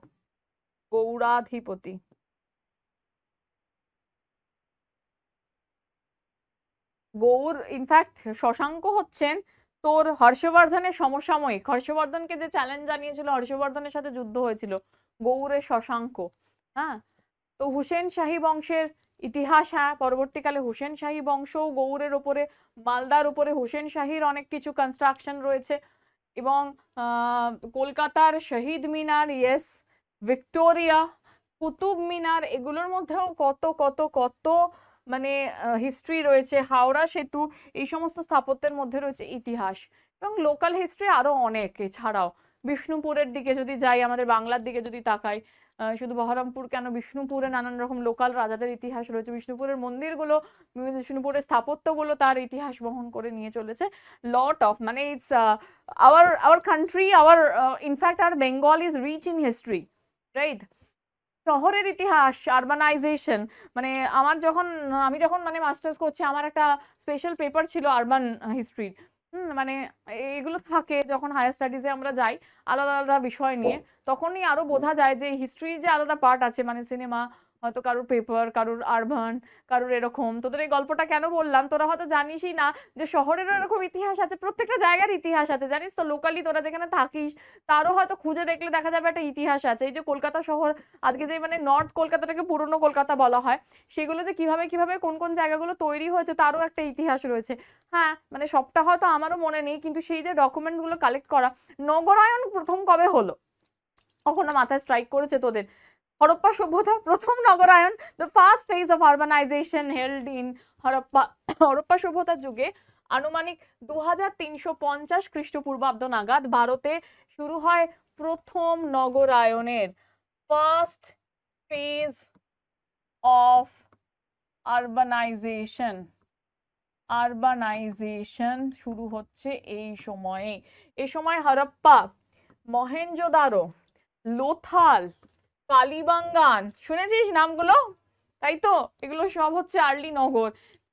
গৌরাধিপতি। গৌর ইনফ্যাক্ট শশাঙ্ক হচ্ছেন তোর হর্ষবর্ধনের সমসাময়িক। হর্ষবর্ধনকে যে চ্যালেঞ্জ জানিয়েছিল, হর্ষবর্ধনের সাথে যুদ্ধ হয়েছিল, গৌরের শশাঙ্ক। হ্যাঁ, তো হুসেন শাহী বংশের ইতিহাস, হ্যাঁ পরবর্তীকালে হুসেন শাহী বংশও গৌড়ের উপরে, মালদার উপরে হুসেন শাহীর অনেক কিছু কনস্ট্রাকশন রয়েছে। এবং কলকাতার শহীদ মিনার, ইয়েস, ভিক্টোরিয়া, কুতুব মিনার, এগুলোর মধ্যেও কত কত কত মানে হিস্ট্রি রয়েছে। হাওড়া সেতু, এই সমস্ত স্থাপত্যের মধ্যে রয়েছে ইতিহাস এবং লোকাল হিস্ট্রি আরো অনেক। এছাড়াও বিষ্ণুপুরের দিকে যদি যাই, আমাদের বাংলার দিকে যদি তাকাই, শুধু বহরমপুর কেন, বিষ্ণুপুরে নানান রকম লোকাল রাজাদের ইতিহাস রয়েছে। বিষ্ণুপুরের মন্দিরগুলো, বিষ্ণুপুরের স্থাপত্যগুলো তার ইতিহাস বহন করে নিয়ে চলেছে। লট অফ, মানে it's our country, our in fact our Bengal is rich in history, right? শহরের ইতিহাস, আরবানাইজেশন, মানে আমি যখন মানে মাস্টার্স করছি, আমার একটা স্পেশাল পেপার ছিল আরবান হিস্ট্রি। মানে এগুলো থাকে যখন হায়ার স্টাডিজে আমরা যাই আলাদা আলাদা বিষয় নিয়ে, তখনই আরো বোঝা যায় যে হিস্ট্রির যে আলাদা পার্ট আছে, মানে সিনেমা, হয়তো কারোর পেপার, কারোর আরবান, কারোর এরকম। তোদের এই গল্পটা কেন বললাম, তোরা হয়তো জানিসই না যে শহরেরও এরকম ইতিহাস আছে, প্রত্যেকটা জায়গার ইতিহাস আছে, জানিস তো? লোকালি তোরা যেখানে থাকিস তারও হয়তো খুঁজে দেখলে দেখা যাবে একটা ইতিহাস আছে। এই যে কলকাতা শহর, আজকে যে মানে নর্থ কলকাতাটাকে পুরনো কলকাতা বলা হয়, সেগুলো যে কিভাবে কিভাবে কোন কোন জায়গাগুলো তৈরি হয়েছে তারও একটা ইতিহাস রয়েছে। হ্যাঁ, মানে সবটা হয়তো আমারও মনে নেই, কিন্তু সেই যে ডকুমেন্টগুলো কালেক্ট করা। নগরায়ন প্রথম কবে হলো কখনো মাথায় স্ট্রাইক করেছে তোদের? হরপ্পা সভ্যতা প্রথম নগরায়ন, the first phase of urbanisation held in Harappa. Harappa সভ্যতার যুগে আনুমানিক 2350 খ্রিস্টপূর্বাব্দ নাগাদ ভারতে শুরু হয় প্রথম নগরায়নের first phase of urbanisation. Urbanisation শুরু হচ্ছে এই সময়ে। এই সময় হরপ্পা, মহেঞ্জোদারো, লোথাল, কালিবাঙ্গান, শুনেছিস নামগুলো? তাই তো, এগুলো সব হচ্ছে আর্লি নগর।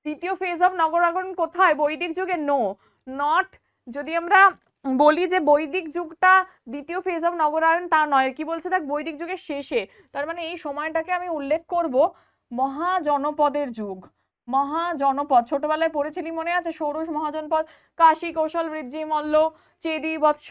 দ্বিতীয় ফেজ অফ নগরায়ন কোথায়? বৈদিক যুগে? No, not. যদি আমরা বলি যে বৈদিক যুগটা দ্বিতীয় ফেজ অফ নগরায়ন, তা নয়। কি বলছে দেখ, বৈদিক যুগের শেষে, তার মানে এই সময়টাকে আমি উল্লেখ করব মহাজনপদের যুগ। মহাজনপদ ছোটবেলায় পড়েছিলি, মনে আছে? ষোড়শ মহাজনপদ, কাশী, কৌশল, বৃজ্জি, মল্ল, চেদি, বৎস,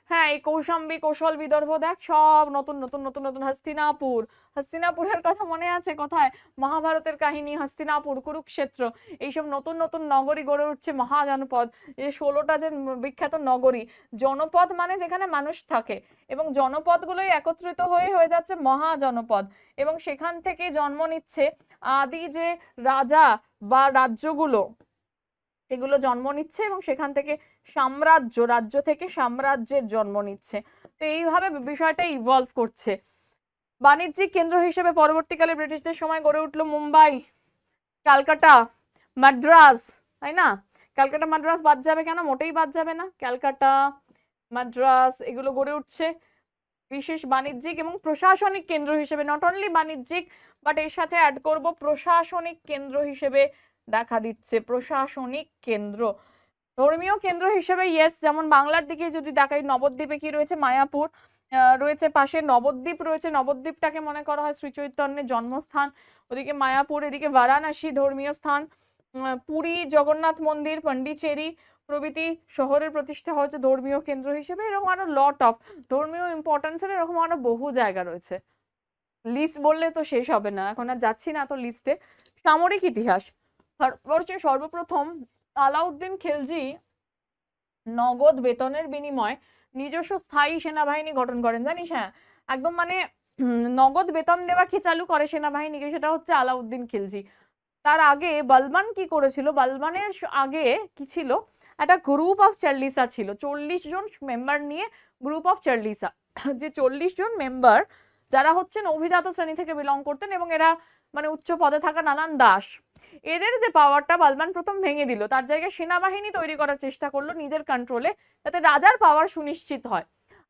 হ্যাঁ, এই কৌশাম্বী, কৌশল, বিদর্ভ, দেখ সব নতুন নতুন নতুন নতুন। হস্তিনাপুর, হস্তিনাপুরের কথা মনে আছে? কোথায়? মহাভারতের কাহিনী, হস্তিনাপুর, কুরুক্ষেত্র, এইসব নতুন নতুন নগরী গড়ে উঠছে মহাজনপদ। এই 16টা যে বিখ্যাত নগরী, জনপদ মানে যেখানে মানুষ থাকে, এবং জনপদগুলোই একত্রিত হয়ে যাচ্ছে মহাজনপদ, এবং সেখান থেকে জন্ম নিচ্ছে আদি যে রাজা বা রাজ্যগুলো, সেগুলো জন্ম নিচ্ছে, এবং সেখান থেকে সাম্রাজ্য, রাজ্য থেকে সাম্রাজ্যের জন্ম নিচ্ছে। তো এইভাবে বিষয়টা ইভলভ করছে। বাণিজ্যিক কেন্দ্র হিসেবে পরবর্তীকালে ব্রিটিশদের সময় গড়ে উঠলো মুম্বাই, ক্যালকাটা, মাদ্রাজ, তাই না? ক্যালকাটা মাদ্রাজ বাদ যাবে কেন? মোটেই বাদ যাবে না। ক্যালকাটা, মাদ্রাজ, এগুলো গড়ে উঠছে বিশেষ বাণিজ্যিক এবং প্রশাসনিক কেন্দ্র হিসেবে। নট অনলি বাণিজ্যিক, বাট এর সাথে অ্যাড করব প্রশাসনিক কেন্দ্র হিসেবে দেখা দিচ্ছে। প্রশাসনিক কেন্দ্র, ধর্মীয় কেন্দ্র হিসেবে ইয়েস, যেমন বাংলার দিকে যদি দেখাই, নবদ্বীপে কি রয়েছে? মায়াপুর রয়েছে, পাশে নবদ্বীপ রয়েছে। নবদ্বীপটাকে মনে করা হয় শ্রী চৈতন্যের জন্মস্থান। ওদিকে মায়াপুর, এদিকে বারাণসী ধর্মীয় স্থান, পুরী জগন্নাথ মন্দির, পন্ডিচেরি প্রভৃতি শহরের প্রতিষ্ঠা হয়েছে ধর্মীয় কেন্দ্র হিসেবে। এরকম আরো লট অফ ধর্মীয় ইম্পর্টেন্সের এরকম আরো বহু জায়গা রয়েছে। লিস্ট বললে তো শেষ হবে না, এখন আর যাচ্ছি না তো লিস্টে। সামরিক ইতিহাস, ভারতবর্ষে সর্বপ্রথম আলাউদ্দিন খিলজি নগদ বেতনের বিনিময়ে নিজস্ব স্থায়ী সেনাবাহিনী গঠন করেন, জানিস? হ্যাঁ, একদম মানে নগদ বেতন দেওয়া কি চালু করে সেনাবাহিনীকে, সেটা হচ্ছে আলাউদ্দিন খিলজি। তার আগে বলবান কি করেছিল? বলবানের আগে কি ছিল? একটা গ্রুপ অফ চার্লিসা ছিল, 40 জন মেম্বার নিয়ে গ্রুপ অফ চার্লিসা। যে 40 জন মেম্বার যারা হচ্ছেন অভিজাত শ্রেণী থেকে বিলং করতেন, এবং এরা মানে উচ্চ পদে থাকা নানান দাস। এদের যে পাওয়ারটা বলবান প্রথম ভেঙে দিল, তার জায়গায় সেনাবাহিনী তৈরি করার চেষ্টা করলো নিজের কন্ট্রোলে, যাতে রাজার পাওয়ার সুনিশ্চিত হয়।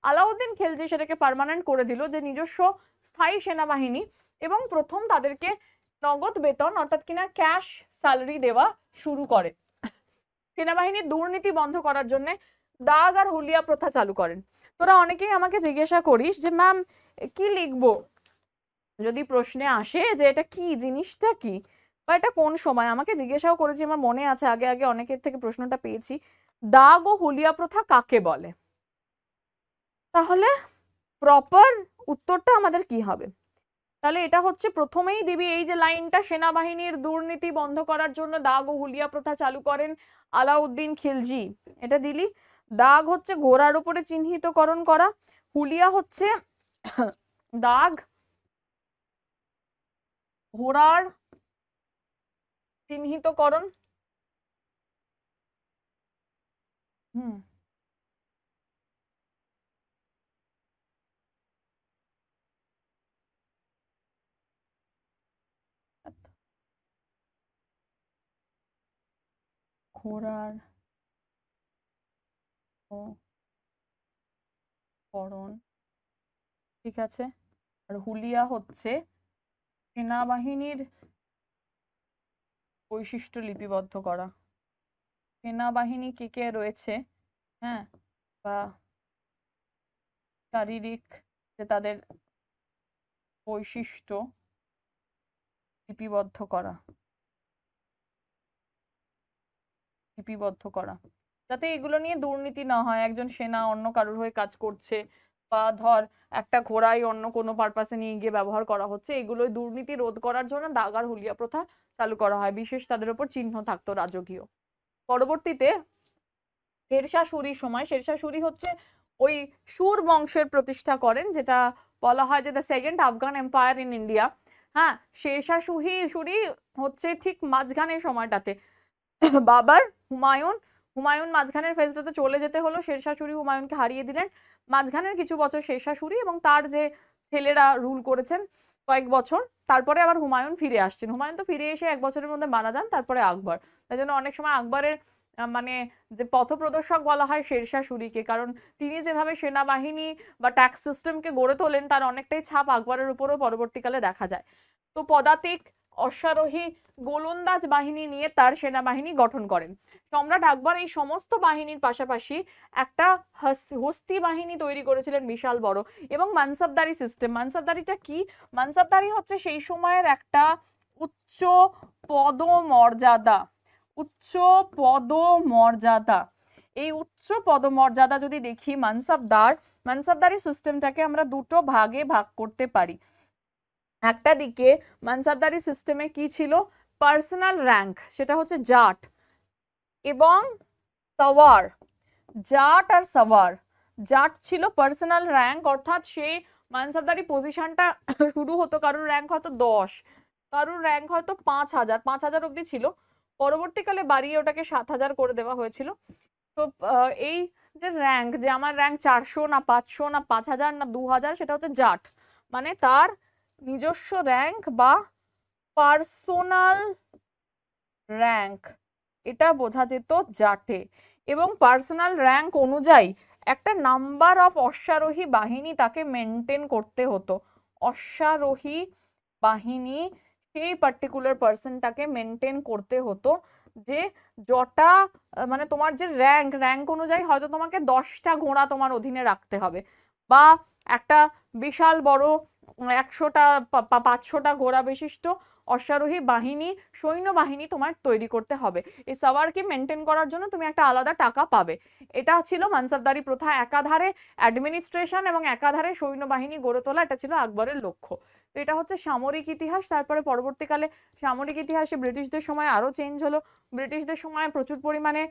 আলাউদ্দিন খিলজি সেটাকে পার্মানেন্ট করে দিল, যে নিজস্ব স্থায়ী সেনাবাহিনী, এবং প্রথম তাদেরকে নগদ বেতন, অর্থাৎ কিনা ক্যাশ স্যালারি দেওয়া শুরু করে। সেনাবাহিনীর দুর্নীতি বন্ধ করার জন্য দাগ আর হুলিয়া প্রথা চালু করেন। তোরা অনেকেই আমাকে জিজ্ঞাসা করিস যে ম্যাম কি লিখবো যদি প্রশ্নে আসে যে এটা কি, জিনিসটা কি, বা এটা কোন সময়। আমাকে জিজ্ঞাসাও করেছি, আমার মনে আছে আগে আগে অনেকের থেকে প্রশ্নটা পেয়েছি, দাগ ও হুলিয়া প্রথা কাকে বলে? তাহলে প্রপার উত্তরটা আমাদের কি হবে? তাহলে এটা হচ্ছে প্রথমেই দিবি এই যে লাইনটা, সেনাবাহিনীর দুর্নীতি বন্ধ করার জন্য দাগ ও হুলিয়া প্রথা চালু করেন আলাউদ্দিন খিলজি, এটা দিলি। দাগ হচ্ছে ঘোড়ার উপরে চিহ্নিতকরণ করা, হুলিয়া হচ্ছে দাগ ঘোড়ার চিহ্নিতকরণ। হুম, ঘোড়ার করণ, ঠিক আছে। আর হুলিয়া হচ্ছে সেনাবাহিনীর বৈশিষ্ট্য লিপিবদ্ধ করা, সেনাবাহিনী কে কে রয়েছে, হ্যাঁ, বা শারীরিক যে তাদের বৈশিষ্ট্য লিপিবদ্ধ করা, যাতে এগুলো নিয়ে দুর্নীতি না হয়, একজন সেনা অন্য কারোর হয়ে কাজ করছে, বা ধর একটা ঘোড়াই অন্য কোনো পারপাসে নিয়ে গিয়ে ব্যবহার করা হচ্ছে, এগুলো দুর্নীতি রোধ করার জন্য দাগ আর হুলিয়া প্রথা চালু করা হয়, বিশেষ তাদের উপর চিহ্ন থাকতো রাজকীয়। পরবর্তীতে শেরশাহ সুরির সময়, শেরশাহ সুরি হচ্ছে ওই সুর বংশের প্রতিষ্ঠা করেন, যেটা বলা হয় যে the second Afghan empire in India. হ্যাঁ, শেরশাহ সুরি হচ্ছে ঠিক মাঝখানের সময়টাতে বাবার হুমায়ুন মাঝখানের ফেজটাতে চলে যেতে হলো, শেরশাহ সুরি হুমায়ুনকে হারিয়ে দিলেন। মাঝখানের কিছু বছর শেরশাহ সুরি এবং তার যে ছেলেরা রুল করেছেন কয়েক বছর, তারপরে আবার হুমায়ুন ফিরে আসছেন। হুমায়ুন তো ফিরে এসে 1 বছরের মধ্যে মারা যান, তারপরে আকবর। তাই জন্য অনেক সময় আকবরের মানে যে পথপ্রদর্শক বলা হয় শেরশাহ সুরিকে, কারণ তিনি যেভাবে সেনাবাহিনী বা ট্যাক্স সিস্টেমকে গড়ে তোলেন তার অনেকটাই ছাপ আকবরের উপরও পরবর্তীকালে দেখা যায়। তো পদাতিক, অশ্বারোহী, গোলন্দাজ বাহিনী নিয়ে তার সেনাবাহিনী গঠন করেন। সম্রাট আকবর এই সমস্ত বাহিনীর পাশাপাশি একটা হস্তি বাহিনী তৈরি করেছিলেন বিশাল বড়, এবং মানসাবদারি সিস্টেম। মানসাবদারিটা কি? মানসাবদারি হচ্ছে সেই সময়ের একটা উচ্চ পদমর্যাদা, এই উচ্চ পদমর্যাদা যদি দেখি, মানসাবদারি সিস্টেমটাকে আমরা দুটো ভাগে ভাগ করতে পারি। একটা দিকে মানসাবদারি সিস্টেমে কি ছিল, পার্সোনাল র্যাঙ্ক, সেটা হচ্ছে জাট এবং সাওয়ার। জাট আর সাওয়ার, জাট ছিল পার্সোনাল র্যাঙ্ক, অর্থাৎ সেই মানসাবদারি পজিশনটা শুরু হতো, কারোর র্যাঙ্ক হয়তো 10, কারোর র্যাঙ্ক হয়তো 5000 অব্দি ছিল, পরবর্তীকালে বাড়িয়ে ওটাকে 7000 করে দেওয়া হয়েছিল। তো এই যে র্যাঙ্ক, যে আমার র্যাঙ্ক 400 না 500 না 5000 না 2000, সেটা হচ্ছে জাট, মানে তার নিজস্ব র্যাঙ্ক বা পার্সোনাল র্যাঙ্ক, এটা বোঝা যেত জাটে। এবং পার্সোনাল র্যাঙ্ক অনুযায়ী একটা নাম্বার অফ অশ্বারোহী বাহিনী তাকে মেনটেন করতে হতো। অশ্বারোহী বাহিনী সেই পার্টিকুলার পার্সনটাকে মেনটেন করতে হতো, যে যটা মানে তোমার যে র্যাঙ্ক অনুযায়ী হয়তো তোমাকে 10টা ঘোড়া তোমার অধীনে রাখতে হবে, বা একটা বিশাল বড় 100টা 500টা ঘোড়া বিশিষ্ট অশ্বারোহী বাহিনী, সৈন্যবাহিনী তোমার তৈরি করতে হবে। এই সাওয়ারকে মেনটেন করার জন্য তুমি একটা আলাদা টাকা পাবে। এটা ছিল মানসাবদারি প্রথা, একাধারে অ্যাডমিনিস্ট্রেশন এবং একাধারে সৈন্যবাহিনী গড়ে তোলা, এটা ছিল আকবরের লক্ষ্য। তো এটা হচ্ছে সামরিক ইতিহাস। তারপরে পরবর্তীকালে সামরিক ইতিহাসে ব্রিটিশদের সময় আরো চেঞ্জ হলো। ব্রিটিশদের সময় প্রচুর পরিমাণে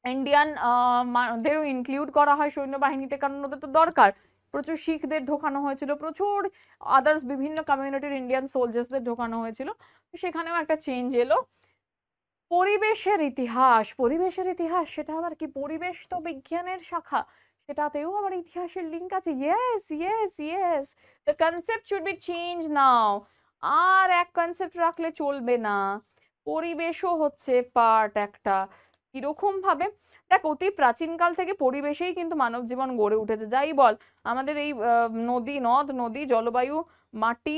ইন্ডিয়ানদেরও ইনক্লুড করা হয় সৈন্যবাহিনীতে, কারণ ওদের তো দরকার। প্রচুর শিখদের ঢোকানো হয়েছিল, প্রচুর আদার্স বিভিন্ন কমিউনিটির ইন্ডিয়ান সোলজার্সদের ঢোকানো হয়েছিল, সেখানেও একটা চেঞ্জ এলো। পরিবেশের ইতিহাস, সেটা আবার কি? পরিবেশ তো বিজ্ঞানের শাখা, সেটাতেও আবার ইতিহাসের লিঙ্ক আছে। Yes, the concept should be change now. আর এক কনসেপ্ট রাখলে চলবে না, পরিবেশও হচ্ছে পার্ট একটা। কিরকম ভাবে? দেখ, অতি প্রাচীনকাল থেকে পরিবেশেই কিন্তু মানব জীবন গড়ে উঠেছে। যাই বল, আমাদের এই নদ-নদী, জলবায়ু, মাটি,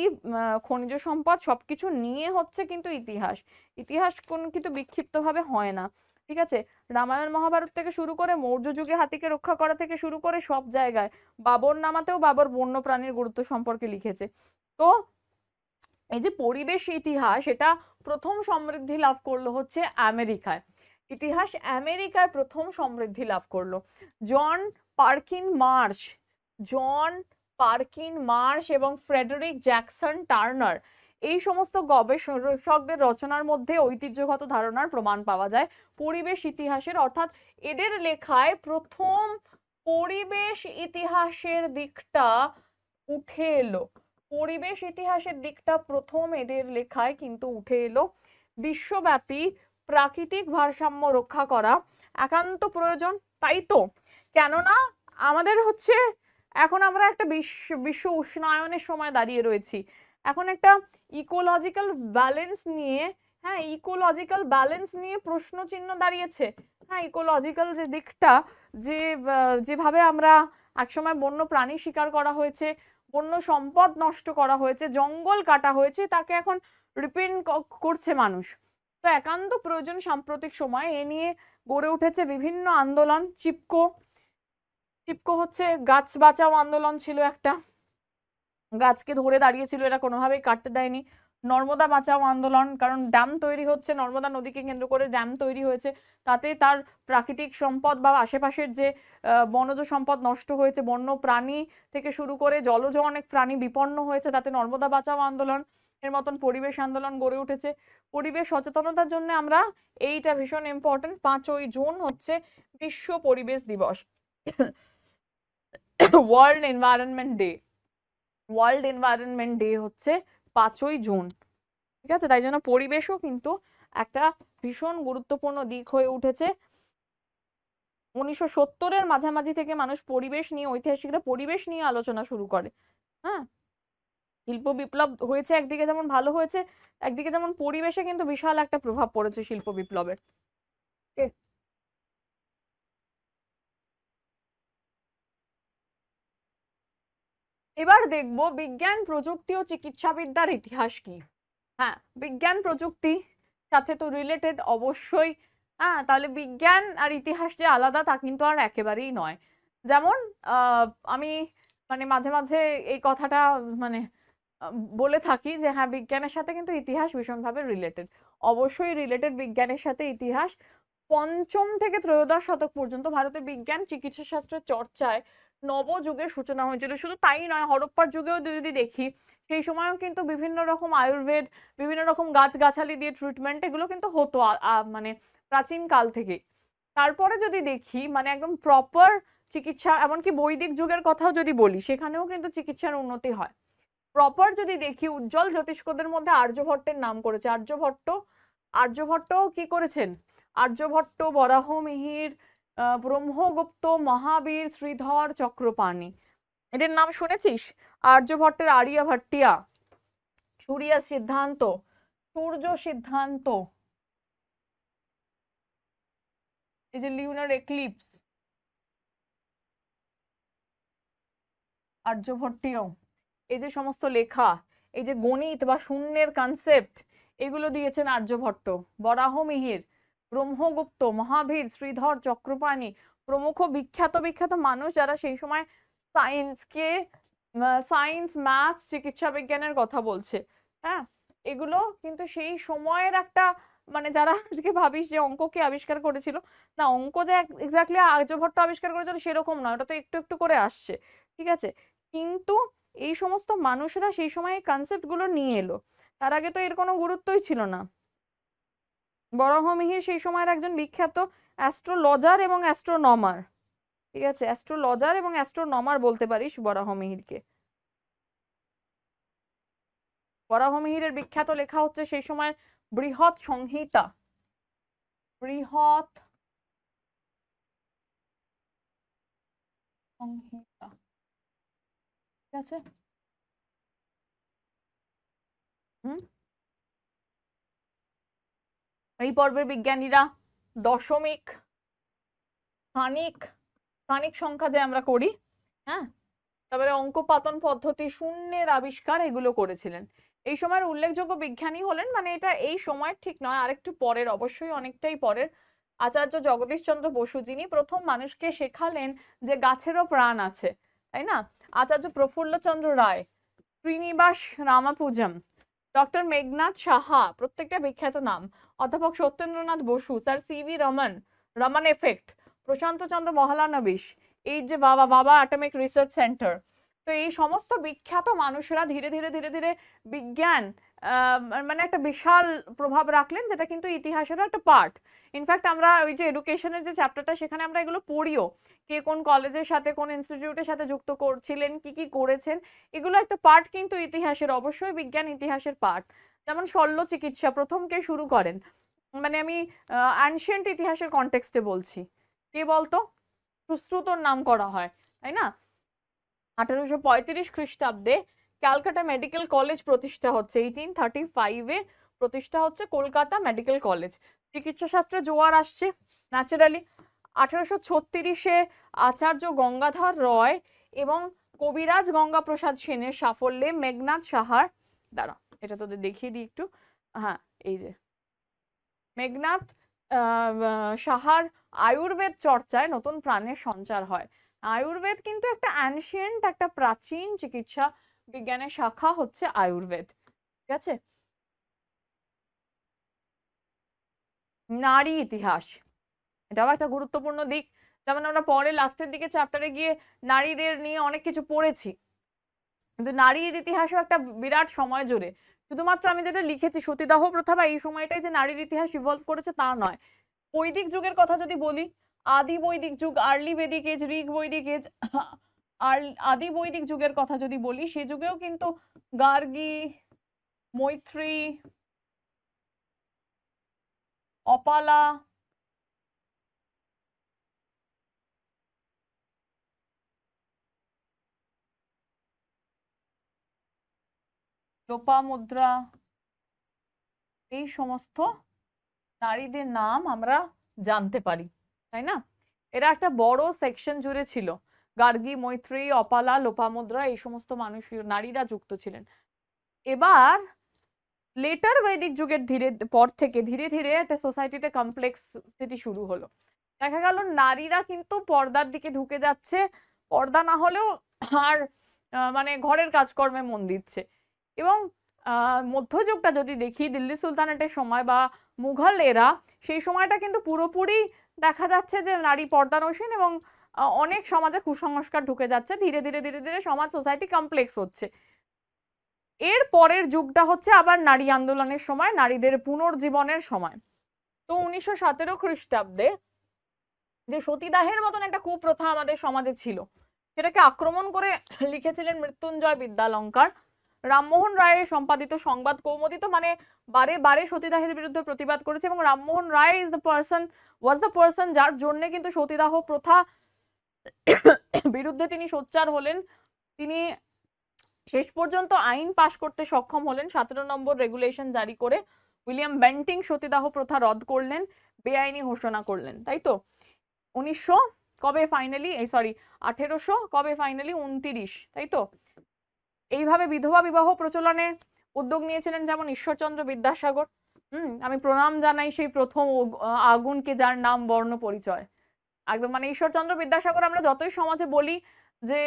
খনিজ সম্পদ সবকিছু নিয়ে হচ্ছে কিন্তু ইতিহাস কিন্তু বিক্ষিপ্তভাবে হয় না, ঠিক আছে? রামায়ণ মহাভারত থেকে শুরু করে মৌর্য যুগে হাতিকে রক্ষা করা থেকে শুরু করে সব জায়গায়, বাবর নামাতেও বাবর বন্য প্রাণীর গুরুত্ব সম্পর্কে লিখেছে। তো এই যে পরিবেশ ইতিহাস, এটা প্রথম সমৃদ্ধি লাভ করলো হচ্ছে আমেরিকায়। ইতিহাস আমেরিকায় প্রথম সমৃদ্ধি লাভ করলো। জন পার্কিন মার্শ এবং ফ্রেডারিক জ্যাকসন টার্নার, এই সমস্ত গবেষকদের রচনার মধ্যে ঐতিহ্যগত ধারণার প্রমাণ পাওয়া যায় পরিবেশ ইতিহাসের। অর্থাৎ এদের লেখায় প্রথম পরিবেশ ইতিহাসের দিকটা উঠে এলো, পরিবেশ ইতিহাসের দিকটা প্রথম এদের লেখায় কিন্তু উঠে এলো। বিশ্বব্যাপী প্রাকৃতিক ভারসাম্য রক্ষা করা একান্ত প্রয়োজন, তাই তো? কেননা আমাদের হচ্ছে এখন আমরা একটা বিশ্ব উষ্ণায়নের সময় দাঁড়িয়ে রয়েছি, এখন একটা ইকোলজিক্যাল ব্যালেন্স নিয়ে হ্যাঁ, ইকোলজিক্যাল ব্যালেন্স নিয়ে প্রশ্ন চিহ্ন দাঁড়িয়েছে। হ্যাঁ, ইকোলজিক্যাল যে দিকটা, যে যেভাবে আমরা একসময় বন্য প্রাণী শিকার করা হয়েছে, বন্য সম্পদ নষ্ট করা হয়েছে, জঙ্গল কাটা হয়েছে, তাকে এখন রিপেন্ট করছে মানুষ। তো একান্ত প্রয়োজন সাম্প্রতিক সময়ে এ নিয়ে গড়ে উঠেছে বিভিন্ন আন্দোলন। চিপকো হচ্ছে গাছ বাঁচাও আন্দোলন ছিল একটা, গাছকে ধরে দাঁড়িয়েছিল, এটা কোনোভাবেই কাটতে দেয়নি। নর্মদা বাঁচাও আন্দোলন, কারণ ড্যাম তৈরি হচ্ছে, নর্মদা নদীকে কেন্দ্র করে ড্যাম তৈরি হয়েছে, তাতে তার প্রাকৃতিক সম্পদ বা আশেপাশের যে বনজ সম্পদ নষ্ট হয়েছে, বন্য প্রাণী থেকে শুরু করে জলজ অনেক প্রাণী বিপন্ন হয়েছে, তাতে নর্মদা বাঁচাও আন্দোলন এর মতন পরিবেশ আন্দোলন গড়ে উঠেছে। পরিবেশ সচেতনতার জন্য আমরা, এইটা ভীষণ ইম্পর্টেন্ট, 5ই জুন হচ্ছে বিশ্ব পরিবেশ দিবস, world environment day. World environment day হচ্ছে 5ই জুন, ঠিক আছে? তাই জন্য পরিবেশও কিন্তু একটা ভীষণ গুরুত্বপূর্ণ দিক হয়ে উঠেছে। 1970-এর মাঝামাঝি থেকে মানুষ পরিবেশ নিয়ে, ঐতিহাসিকরা পরিবেশ নিয়ে আলোচনা শুরু করে। হ্যাঁ, শিল্প বিপ্লব হয়েছে, একদিকে যেমন ভালো হয়েছে, একদিকে যেমন পরিবেশে কিন্তু বিশাল একটা প্রভাব পড়েছে শিল্প বিপ্লবের। এবার দেখব বিজ্ঞান, প্রযুক্তি ও চিকিৎসাবিদ্যার ইতিহাস কি। হ্যাঁ, বিজ্ঞান প্রযুক্তি সাথে তো রিলেটেড অবশ্যই। হ্যাঁ, তাহলে বিজ্ঞান আর ইতিহাস যে আলাদা তা কিন্তু আর একেবারেই নয়। যেমন আমি মানে মাঝে মাঝে এই কথাটা মানে বলে থাকি যে হ্যাঁ, বিজ্ঞানের সাথে কিন্তু ইতিহাস ভীষণভাবে রিলেটেড। অবশ্যই রিলেটেড বিজ্ঞানের সাথে ইতিহাস। 5ম থেকে ত্রয়োদশ শতক পর্যন্ত ভারতে বিজ্ঞান চিকিৎসা শাস্ত্রের চর্চায় নবযুগের সূচনা হয়েছিল। শুধু তাই নয়, হরপ্পার যুগেও যদি দেখি, সেই সময়ও কিন্তু বিভিন্ন রকম আয়ুর্বেদ, বিভিন্ন রকম গাছগাছালি দিয়ে ট্রিটমেন্ট, এগুলো কিন্তু হতো মানে প্রাচীন কাল থেকে। তারপরে যদি দেখি মানে একদম প্রপার চিকিৎসা, এমনকি বৈদিক যুগের কথাও যদি বলি, সেখানেও কিন্তু চিকিৎসার উন্নতি হয়। প্রপার যদি দেখি, উজ্জ্বল জ্যোতিষ্কদের মধ্যে আর্যভট্টের নাম করেছে। আর্যভট্ট কি করেছেন? আর্যভট্ট, বরাহমিহির, ব্রহ্মগুপ্ত, মহাবীর, শ্রীধর, চক্রপাণি, এদের নাম শুনেছিস? আর্যভট্টের আর্যভট্টিয়া, সূর্য সিদ্ধান্ত, এই যে লিউনার এক্লিপস, আর্যভট্টীয়, এই যে সমস্ত লেখা, এই যে গণিত বা শূন্যের কনসেপ্ট, এগুলো দিয়েছেন আর্যভট্ট। বরাহমিহির, ব্রহ্মগুপ্ত, মহাবীর, শ্রীধর, চক্রপাণি প্রমুখ বিখ্যাত মানুষ, যারা সেই সময় সায়েন্স, ম্যাথ, চিকিৎসা বিজ্ঞানের কথা বলছে। হ্যাঁ, এগুলো কিন্তু সেই সময়ের একটা মানে, যারা আজকে ভাবিস যে অঙ্ককে আবিষ্কার করেছিল, না, অঙ্ক যে এক্স্যাক্টলি আর্যভট্ট আবিষ্কার করেছিল সেরকম নয়, ওটা তো একটু একটু করে আসছে, ঠিক আছে? কিন্তু এই সমস্ত মানুষরা সেই সময় এই কনসেপ্ট গুলো নিয়ে এলো, তার আগে তো এর কোনো গুরুত্বই ছিল না। বরাহমিহির সেই সময়ের একজন বিখ্যাত অ্যাস্ট্রোলজার এবং অ্যাস্ট্রোনমার, ঠিক আছে? অ্যাস্ট্রোলজার এবং অ্যাস্ট্রোনমার বলতে পারিস বরাহমিহিরকে। বরাহমিহিরের বিখ্যাত লেখা হচ্ছে সেই সময় বৃহৎ সংহিতা, ঠিক আছে? এই পর্বের বিজ্ঞানীরা দশমিক, স্থানিক সংখ্যা যে আমরা করি, হ্যাঁ, তারপরে অঙ্কপাতন পদ্ধতি, শূন্যের আবিষ্কার, এগুলো করেছিলেন। এই সময়ের উল্লেখযোগ্য বিজ্ঞানী হলেন, মানে এটা এই সময়ের ঠিক নয়, আরেকটু পরের, অবশ্যই অনেকটাই পরের, আচার্য জগদীশ চন্দ্র বসু, যিনি প্রথম মানুষকে শেখালেন যে গাছেরও প্রাণ আছে, তাই না? আচার্য প্রফুল্লচন্দ্র রায়, শ্রীনিবাস রামানুজম, ডক্টর মেঘনাথ সাহা, প্রত্যেকটা বিখ্যাত নাম। অধ্যাপক Satyendranath Bose, sir CV Raman, Raman effect, Prashanta Chandra Mahalanobis, এই যে বাবা অ্যাটমিক রিসার্চ সেন্টার। তো এই সমস্ত বিখ্যাত মানুষরা ধীরে ধীরে বিজ্ঞান মানে একটা বিশাল প্রভাব রাখলেন, যেটা কিন্তু ইতিহাসেরও একটা পার্ট। ইনফ্যাক্ট আমরা ওই যে এডুকেশনের যে চ্যাপ্টারটা, সেখানে আমরা এগুলো পড়িও, কে কোন কলেজের সাথে, কোন ইনস্টিটিউটের সাথে যুক্ত করছিলেন, কি করেছেন, এগুলো একটা পার্ট কিন্তু ইতিহাসের, অবশ্যই বিজ্ঞান ইতিহাসের পার্ট। যেমন শল্য চিকিৎসা প্রথম কে শুরু করেন, মানে আমি অ্যানশিয়েন্ট ইতিহাসের কনটেক্সটে বলছি, কে বলতো? সুশ্রুতর নাম করা হয়, তাই না? 1835 খ্রিস্টাব্দে ক্যালকাটা মেডিকেল কলেজ প্রতিষ্ঠা হচ্ছে। 1835-এ প্রতিষ্ঠা হচ্ছে কলকাতা মেডিকেল কলেজ। চিকিৎসা শাস্ত্রে জোয়ার আসছে ন্যাচারালি। 1836-এ আচার্য গঙ্গাধর রয় এবং কবিরাজ গঙ্গাপ্রসাদ সেনের সাফল্যে মেঘনাদ সাহার, দাঁড়া এটা তোদের দেখিয়ে দিই একটু, হ্যাঁ এই যে মেঘনাদ সাহার আয়ুর্বেদ চর্চায় নতুন প্রাণের সঞ্চার হয়। আয়ুর্বেদ কিন্তু একটা অ্যানশিয়েন্ট, একটা প্রাচীন চিকিৎসা বিজ্ঞানের শাখা হচ্ছে আয়ুর্বেদ, ঠিক আছে। নারী ইতিহাস, এটাও একটা গুরুত্বপূর্ণ দিক। যেমন আমরা পরে লাস্টের দিকে চ্যাপ্টারে গিয়ে নারীদের নিয়ে অনেক কিছু পড়েছি, কিন্তু নারীর ইতিহাসও একটা বিরাট সময় জুড়ে। শুধুমাত্র আমি যেটা লিখেছি সতীদাহ প্রথা বা এই সময়টাই যে নারীর ইতিহাস ইভলভ করেছে তা নয়। বৈদিক যুগের কথা যদি বলি, আদি বৈদিক যুগ, আর্লি বেদিক এজ, ঋগ বৈদিক এজ, আদি বৈদিক যুগের কথা যদি বলি, সে যুগেও কিন্তু গার্গী, মৈত্রী, অপালা, লোপামুদ্রা, এই সমস্ত নারীদের নাম আমরা জানতে পারি, তাই না। এরা একটা বড় সেকশন জুড়ে ছিল। গার্গী, মৈত্রী, অপালা, লোপামুদ্রা এই সমস্ত মানুষ, নারীরা যুক্ত ছিলেন। এবার লেটার বৈদিক যুগের পর থেকে ধীরে ধীরে একটা সোসাইটিতে কমপ্লেক্সিটি শুরু হলো। দেখা গেল নারীরা কিন্তু পর্দার দিকে ঢুকে যাচ্ছে, পর্দা না হলেও আর মানে ঘরের কাজকর্মে মন দিচ্ছে। এবং মধ্যযুগটা যদি দেখি, দিল্লি সুলতানেটের সময় বা মুঘল এরা, সেই সময়টা কিন্তু পুরোপুরি দেখা যাচ্ছে যে নারী পর্দানসীন এবং অনেক সমাজে কুসংস্কার ঢুকে যাচ্ছে। ধীরে ধীরে ধীরে ধীরে সমাজ সোসাইটি কমপ্লেক্স হচ্ছে। এর পরের যুগটা হচ্ছে আবার নারী আন্দোলনের সময়, নারীদের পুনর্জীবনের সময়। তো 1917 খ্রিস্টাব্দে যে সতীদাহের মতন একটা কুপ্রথা আমাদের সমাজে ছিল, সেটাকে আক্রমণ করে লিখেছিলেন মৃত্যুঞ্জয় বিদ্যালঙ্কার। রামমোহন রায়ের সম্পাদিত সংবাদ কৌমুদী তো মানে বারে বারে সতীদাহের বিরুদ্ধে প্রতিবাদ করেছে, এবং Rammohan Roy was the person যার জন্য কিন্তু সতীদাহ প্রথা বিরুদ্ধে তিনি সোচ্চার হলেন। তিনি শেষ পর্যন্ত আইন পাশ করতে সক্ষম হলেন, 17 নম্বর রেগুলেশন জারি করে উইলিয়াম বেন্টিং সতীদাহ প্রথা রদ করলেন, বেআইনি ঘোষণা করলেন, তাই তো। 1900 কবে ফাইনালি, 1800 কবে ফাইনালি, 29, তাই তো। এইভাবে বিধবা বিবাহ প্রচলনে উদ্যোগ নিয়েছিলেন যেমন ঈশ্বরচন্দ্র বিদ্যাসাগর। আমি প্রণাম জানাই সেই প্রথম আগুনকে যার নাম বর্ণ পরিচয়। একদম মানে ঈশ্বরচন্দ্র বিদ্যাসাগর, আমরা যতই সমাজে বলি যে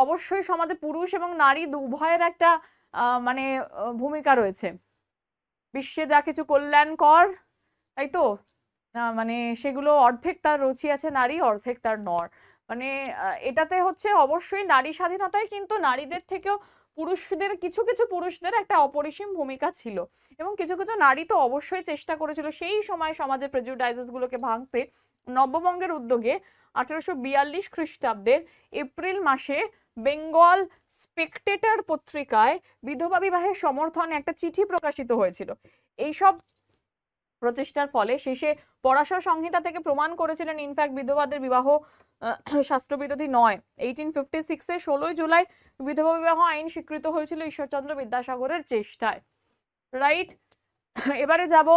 অবশ্যই সমাজে পুরুষ এবং নারী উভয়ের একটা মানে ভূমিকা রয়েছে, বিশ্বে যা কিছু কল্যাণকর, তাই তো, মানে সেগুলো অর্ধেক তার রুচি আছে নারী, অর্ধেক তার নর। মানে এটাতে হচ্ছে অবশ্যই নারী স্বাধীনতায় কিন্তু নারীদের থেকেও পুরুষদের, কিছু কিছু পুরুষদের একটা অপরিসীম ভূমিকা ছিল, এবং কিছু কিছু নারী তো অবশ্যই চেষ্টা করেছিল সেই সময় সমাজের প্রেজুডাইসেস গুলোকে ভাঙতে। নববঙ্গের উদ্যোগে 1842 খ্রিস্টাব্দের এপ্রিল মাসে বেঙ্গল স্পেকটেটর পত্রিকায় বিধবা বিবাহের সমর্থনে একটা চিঠি প্রকাশিত হয়েছিল। এইসব প্রচেষ্টার ফলে শেষে পরাশর সংহিতা থেকে প্রমাণ করেছিলেন ইনফ্যাক্ট বিধবাদের বিবাহ শাস্ত্রবিরোধী নয়। 1856-এ 16 জুলাই বিধবা বিবাহ আইন স্বীকৃত হয়েছিল ঈশ্বরচন্দ্র বিদ্যাসাগরের চেষ্টায়, রাইট। এবারে যাব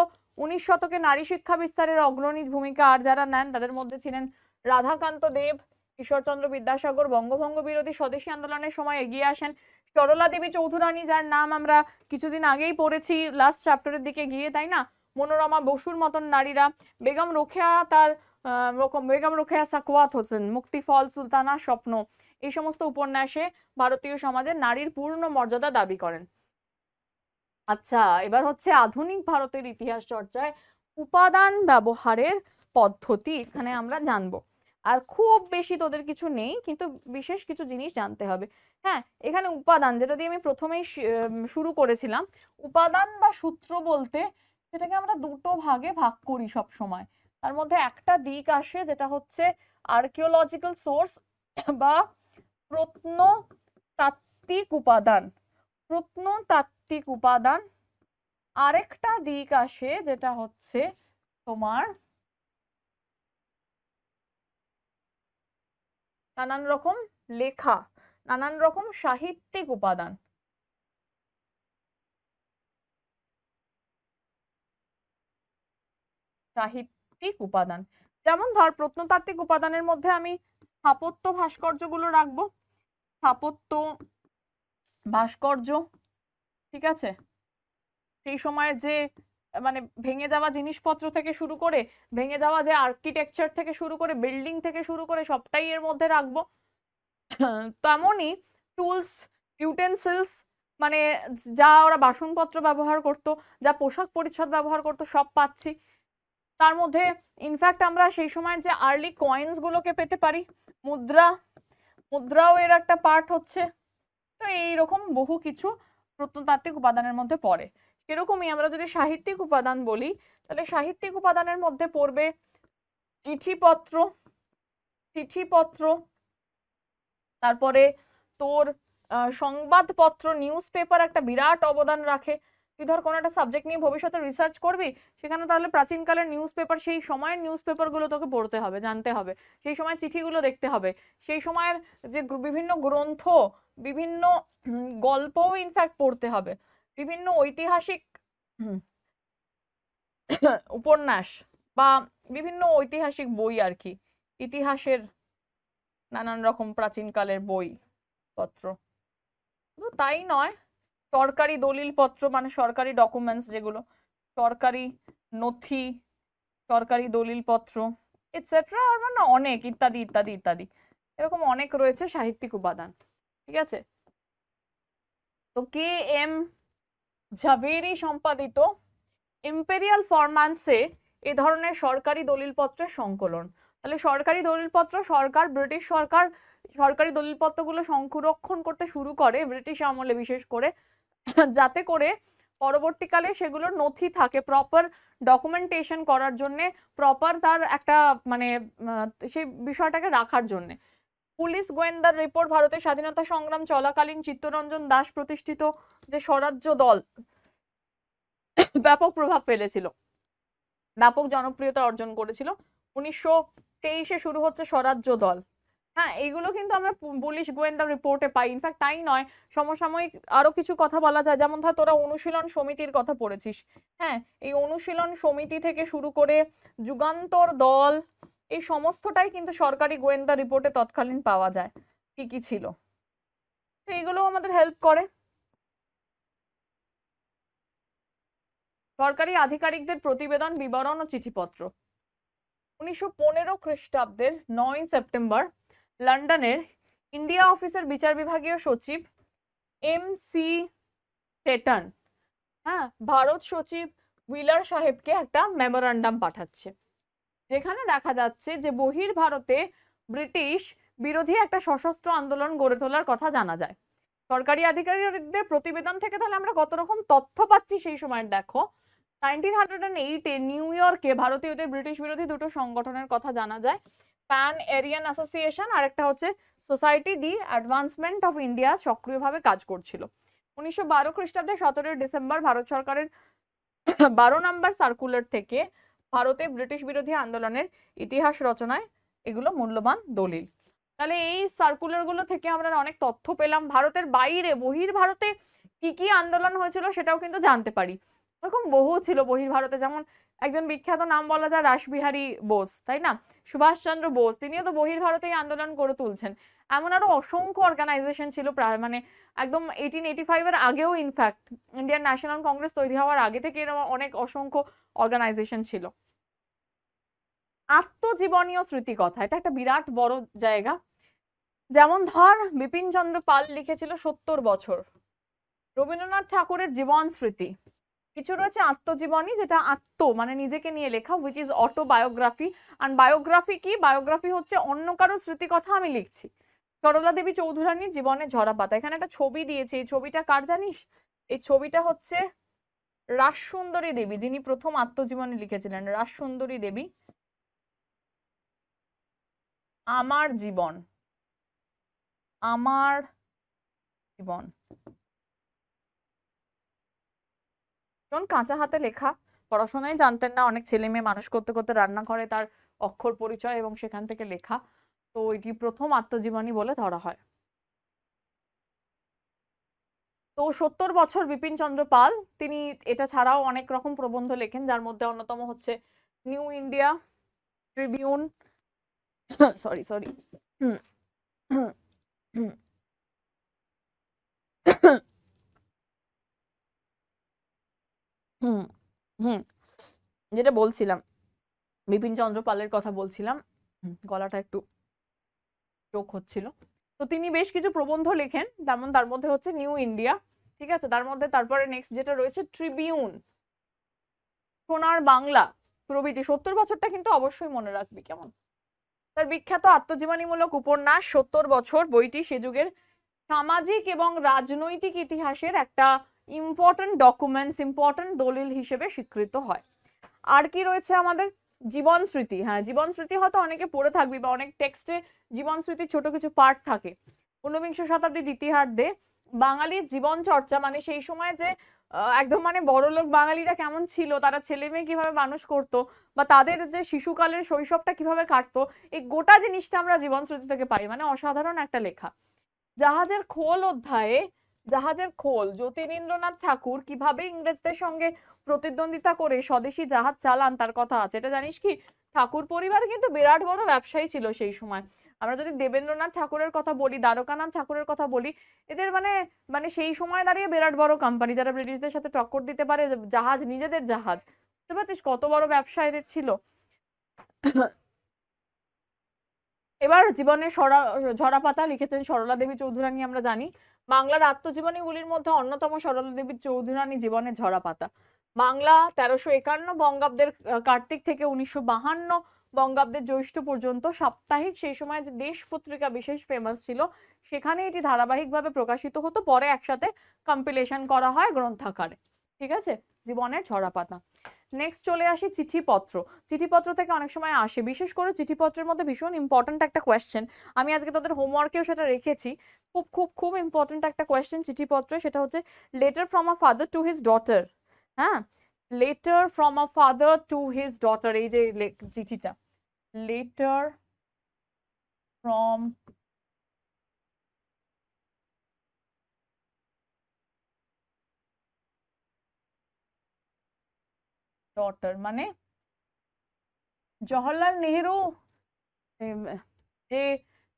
19 শতকে নারী শিক্ষা বিস্তারের অগ্রণী ভূমিকা আর যারা নেন তাদের মধ্যে ছিলেন রাধাকান্ত দেব, ঈশ্বরচন্দ্র বিদ্যাসাগর বঙ্গভঙ্গ বিরোধী স্বদেশী আন্দোলনের সময় এগিয়ে আসেন, সরলা দেবী চৌধুরানী যার নাম আমরা কিছুদিন আগেই পড়েছি লাস্ট চ্যাপ্টারের দিকে গিয়ে, তাই না, মনোরমা বসুর মতন নারীরা, বেগম রোকেয়া সাখাওয়াত হোসেন, মুক্তিফল, সুলতানা স্বপ্ন, এই সমস্ত উপন্যাসে ভারতীয় সমাজে নারীর পূর্ণ মর্যাদা দাবি করেন। আচ্ছা, এবার হচ্ছে আধুনিক ভারতের ইতিহাস চর্চায় উপাদান ব্যবহারের পদ্ধতি এখানে আমরা জানবো। আর খুব বেশি তোদের কিছু নেই, কিন্তু বিশেষ কিছু জিনিস জানতে হবে। হ্যাঁ, এখানে উপাদান যেটা দিয়ে আমি প্রথমেই শুরু করেছিলাম, উপাদান বা সূত্র বলতে সেটাকে আমরা দুটো ভাগে ভাগ করি সব সময়। তার মধ্যে একটা দিক আসে যেটা হচ্ছে আর্কিওলজিক্যাল সোর্স বা প্রত্নতাত্ত্বিক উপাদান, প্রত্নতাত্ত্বিক উপাদান। আরেকটা দিক আসে যেটা হচ্ছে তোমার নানান রকম লেখা, নানান রকম সাহিত্যিক উপাদান। সাহিত্যিক উপাদান, যেমন ধর প্রত্নতাত্ত্বিক উপাদানের মধ্যে আমি স্থাপত্য ভাস্কর্যগুলো রাখবো, স্থাপত্য ভাস্কর্য, ঠিক আছে, সেই সময়ের যে মানে ভেঙে যাওয়া জিনিসপত্র থেকে শুরু করে, ভেঙে যাওয়া যে আর্কিটেকচার থেকে শুরু করে, বিল্ডিং থেকে শুরু করে সবটাই এর মধ্যে রাখবো। তেমনই টুলস, ইউটেন্সিলস, মানে যা ওরা বাসনপত্র ব্যবহার করতো, যা পোশাক পরিচ্ছদ ব্যবহার করতো, সব পাচ্ছি। তার মধ্যে ইনফ্যাক্ট আমরা সেই সময়ের যে আর্লি কয়েন্স গুলোকে পেতে পারি, মুদ্রাও এর একটা পার্ট হচ্ছে। তো এইরকম বহু কিছু প্রত্নতাত্ত্বিক উপাদানের মধ্যে পড়ে। সেরকমই আমরা যদি সাহিত্যিক উপাদান বলি, তাহলে সাহিত্যিক উপাদানের মধ্যে পড়বে চিঠিপত্র, তারপরে তোর সংবাদপত্র, নিউজ পেপার একটা বিরাট অবদান রাখে। তুই ধর কোনো একটা সাবজেক্ট নিয়ে ভবিষ্যতে রিসার্চ করবি, সেখানে তাহলে প্রাচীনকালের নিউজ পেপার, সেই সময়ের নিউজ পেপারগুলো তোকে পড়তে হবে, জানতে হবে, সেই সময় চিঠিগুলো দেখতে হবে, সেই সময়ের যে বিভিন্ন গ্রন্থ, বিভিন্ন গল্পও ইনফ্যাক্ট পড়তে হবে, বিভিন্ন ঐতিহাসিক উপন্যাস বা বিভিন্ন ঐতিহাসিক বই আর কি, ইতিহাসের নানান রকম প্রাচীনকালের বই পত্র। শুধু তাই নয়, সরকারি দলিলপত্র, মানে সরকারি ডকুমেন্টস যেগুলো, সরকারি নথি, সরকারি দলিলপত্র এটসেট্রা, মানে অনেক ইত্যাদি ইত্যাদি ইত্যাদি, এরকম অনেক রয়েছে সাহিত্যিক উপাদান, ঠিক আছে। তো কে এম ঝাভেরি সম্পাদিত ইম্পেরিয়াল ফরম্যান্সে এ ধরনের সরকারি দলিলপত্রের সংকলন। তাহলে সরকারি দলিলপত্র, ব্রিটিশ সরকার সরকারি দলিলপত্রগুলো সংরক্ষণ করতে শুরু করে ব্রিটিশ আমলে, বিশেষ করে, যাতে করে পরবর্তীকালে সেগুলোর নথি থাকে, প্রপার ডকুমেন্টেশন করার জন্য, প্রপার তার একটা মানে সেই বিষয়টাকে রাখার জন্য। পুলিশ গোয়েন্দার রিপোর্ট, ভারতের স্বাধীনতা সংগ্রাম চলাকালীন চিত্তরঞ্জন দাস প্রতিষ্ঠিত যে স্বরাজ্য দল ব্যাপক প্রভাব ফেলেছিল, ব্যাপক জনপ্রিয়তা অর্জন করেছিল। 1923-এ শুরু হচ্ছে স্বরাজ্য দল। হ্যাঁ, এইগুলো কিন্তু আমরা পুলিশ গোয়েন্দা রিপোর্টে পাই। ইনফ্যাক্ট তাই নয়, সমসাময়িক আরো কিছু কথা বলা যায়, যেমন ধর তোরা অনুশীলন সমিতির কথা পড়েছিস। হ্যাঁ, এই অনুশীলন সমিতি থেকে শুরু করে যুগান্তর দল, এই সমস্তটাই কিন্তু সরকারি গোয়েন্দা রিপোর্টে তৎকালীন পাওয়া যায় কি কি ছিল। তো এইগুলো আমাদের হেল্প করে। সরকারি আধিকারিকদের প্রতিবেদন, বিবরণ ও চিঠিপত্র। 1915 খ্রিস্টাব্দের 9 সেপ্টেম্বর লন্ডনের ইন্ডিয়া অফিসের বিচার বিভাগীয় সচিব MC টেটন, হ্যাঁ, ভারত সচিব হুইলার সাহেবকে একটা মেমোরান্ডাম পাঠাচ্ছে, যেখানে দেখা যাচ্ছে যে বহির ভারতে ব্রিটিশ বিরোধী একটা সশস্ত্র আন্দোলন গড়ে তোলার কথা জানা যায়। সরকারি আধিকারিকদের প্রতিবেদন থেকে তাহলে আমরা কত রকম তথ্য পাচ্ছি সেই সময় দেখো। 1908-এ নিউ ইয়র্কে ভারতীয়দের ব্রিটিশ বিরোধী দুটো সংগঠনের কথা জানা যায়, প্যান এরিয়ান অ্যাসোসিয়েশন আর একটা হচ্ছে society the advancement of India, সক্রিয়ভাবে কাজ করছিল। 1912 খ্রিস্টাব্দে 17 ডিসেম্বর ভারত সরকারের 12 নম্বর সার্কুলার থেকে ভারতে ব্রিটিশ বিরোধী আন্দোলনের ইতিহাস রচনায় এগুলো মূল্যবান দলিল। তাহলে এই সার্কুলার গুলো থেকে আমরা অনেক তথ্য পেলাম, ভারতের বাইরে বহির ভারতে কি কি আন্দোলন হয়েছিল সেটাও কিন্তু জানতে পারি। এরকম বহু ছিল বহির ভারতে, যেমন একজন বিখ্যাত নাম বলা যায় রাসবিহারী বোস, তাই না, সুভাষচন্দ্র বোস, তিনিও তো বহির ভারতেই আন্দোলন করে তুলছেন। এমন আরো অসংখ্য অর্গানাইজেশন ছিল, প্রায় মানে একদম 1885-এর আগেও, ইনফ্যাক্ট ইন্ডিয়ান ন্যাশনাল কংগ্রেস তৈরি হওয়ার আগে থেকে এরকম অনেক অসংখ্য অর্গানাইজেশন ছিল। আত্মজীবনী ও স্মৃতিকথা, এটা একটা বিরাট বড় জায়গা। যেমন ধর বিপিন চন্দ্র পাল লিখেছিল 70 বছর, রবীন্দ্রনাথ ঠাকুরের জীবন স্মৃতি, কিছু রয়েছে আত্মজীবনী, যেটা মানে নিজেকে নিয়ে লেখা, হুইচ ইজ অটোবায়োগ্রাফি। আর বায়োগ্রাফি কি, বায়োগ্রাফি হচ্ছে অন্য কারো স্মৃতিকথা আমি লিখছি। সরলা দেবী চৌধুরানীর জীবনের ঝরা পাতা, এখানে একটা ছবি দিয়েছে, এই ছবিটা কার জানিস? এই ছবিটা হচ্ছে রাসসুন্দরী দেবী, যিনি প্রথম আত্মজীবনী লিখেছিলেন, রাসসুন্দরী দেবী। আমার জীবন, আমার জীবন, কাঁচা হাতে লেখা, পড়াশোনায় জানতেন না, অনেক ছেলে মেয়ে মানুষ করতে করতে রান্না করে তার অক্ষর পরিচয় এবং সেখান থেকে লেখা, তো এটি প্রথম আত্মজীবনী বলে ধরা হয়। তো 70 বছর বিপিন চন্দ্র পাল, তিনি এটা ছাড়াও অনেক রকম প্রবন্ধ লেখেন, যার মধ্যে অন্যতম হচ্ছে new India, tribune, sorry sorry, hmm hmm যেটা বলছিলাম, বিপিন চন্দ্র পালের কথা বলছিলাম, গলাটা একটু চোখ হচ্ছিল। তো তিনি বেশ কিছু প্রবন্ধ লেখেন, যেমন তার মধ্যে হচ্ছে নিউ ইন্ডিয়া, ঠিক আছে, তার মধ্যে তারপরে নেক্সট যেটা রয়েছে ট্রিবিউন, সোনার বাংলা প্রভৃতি। 70 বছরটা কিন্তু অবশ্যই মনে রাখবি, কেমন? তার বিখ্যাত আত্মজীবনীমূলক উপন্যাস 70 বছর বইটি সে যুগের সামাজিক এবং রাজনৈতিক ইতিহাসের একটা ইম্পর্টেন্ট ডকুমেন্টস, ইম্পর্টেন্ট দলিল হিসেবে স্বীকৃত হয়। আর কি রয়েছে আমাদের? জীবন স্মৃতি। হ্যাঁ, জীবন স্মৃতি হয়তো অনেকে পড়ে থাকবি বা অনেক টেক্সটে জীবন স্মৃতির ছোট কিছু পার্ট থাকে। ঊনবিংশ শতাব্দীর দ্বিতীয়ার্ধে বাঙালির জীবন চর্চা, মানে সেই সময় যে একদম মানে বড়লোক বাঙালিরা কেমন ছিল, তারা ছেলে মেয়ে কিভাবে মানুষ করতো, বা তাদের যে শিশুকালের শৈশবটা কিভাবে কাটতো, এই গোটা জিনিসটা আমরা জীবন স্মৃতি থেকে পাই। মানে অসাধারণ একটা লেখা। জাহাজের খোল অধ্যায়ে, জাহাজের খোল, জ্যোতিরিন্দ্রনাথ ঠাকুর কিভাবে ইংরেজদের সঙ্গে প্রতিদ্বন্দ্বিতা করে স্বদেশী জাহাজ চালান তার কথা আছে। এটা জানিস কি? ঠাকুর পরিবার কিন্তু বিরাট বড় ব্যবসায়ী ছিল সেই সময়। আমরা যদি দেবেন্দ্রনাথ ঠাকুরের কথা বলি, দ্বারকানাথ ঠাকুরের কথা বলি, এদের মানে মানে সেই সময় দাঁড়িয়ে বিরাট বড় কোম্পানি, যারা ব্রিটিশদের সাথে টক্কর দিতে পারে, জাহাজ, নিজেদের জাহাজ। বুঝতে পারছিস কত বড় ব্যবসা এদের ছিল। এবার জীবনের ঝরাপাতা লিখেছেন সরলা দেবী চৌধুরানী, আমরা জানি। বাংলার আত্মজীবনীগুলির মধ্যে অন্যতম সরলা দেবী চৌধুরানী জীবনের ঝরাপাতা। বাংলা 1351 বঙ্গাব্দের কার্তিক থেকে 1952 বঙ্গাব্দের জ্যৈষ্ঠ পর্যন্ত সাপ্তাহিক, সেই সময় যে দেশ পত্রিকা বিশেষ ফেমাস ছিল, সেখানে এটি ধারাবাহিকভাবে প্রকাশিত হতো, পরে একসাথে কম্পিলেশন করা হয় গ্রন্থাকারে। ঠিক আছে, জীবনের ঝরাপাতা। নেক্সট চলে আসি চিঠিপত্র। চিঠিপত্র থেকে অনেক সময় আসে, বিশেষ করে চিঠিপত্রের মধ্যে ভীষণ ইম্পর্ট্যান্ট একটা কোয়েশ্চেন, আমি আজকে তাদের হোমওয়ার্কেও সেটা রেখেছি, খুব খুব খুব ইম্পর্ট্যান্ট একটা কোয়েশ্চেন চিঠিপত্রে, সেটা হচ্ছে letter from a father to his daughter. হ্যাঁ, letter from a father to his daughter, এই যে চিঠিটা, লেটার ফ্রম ডটার মানে জওহরলাল নেহেরু যে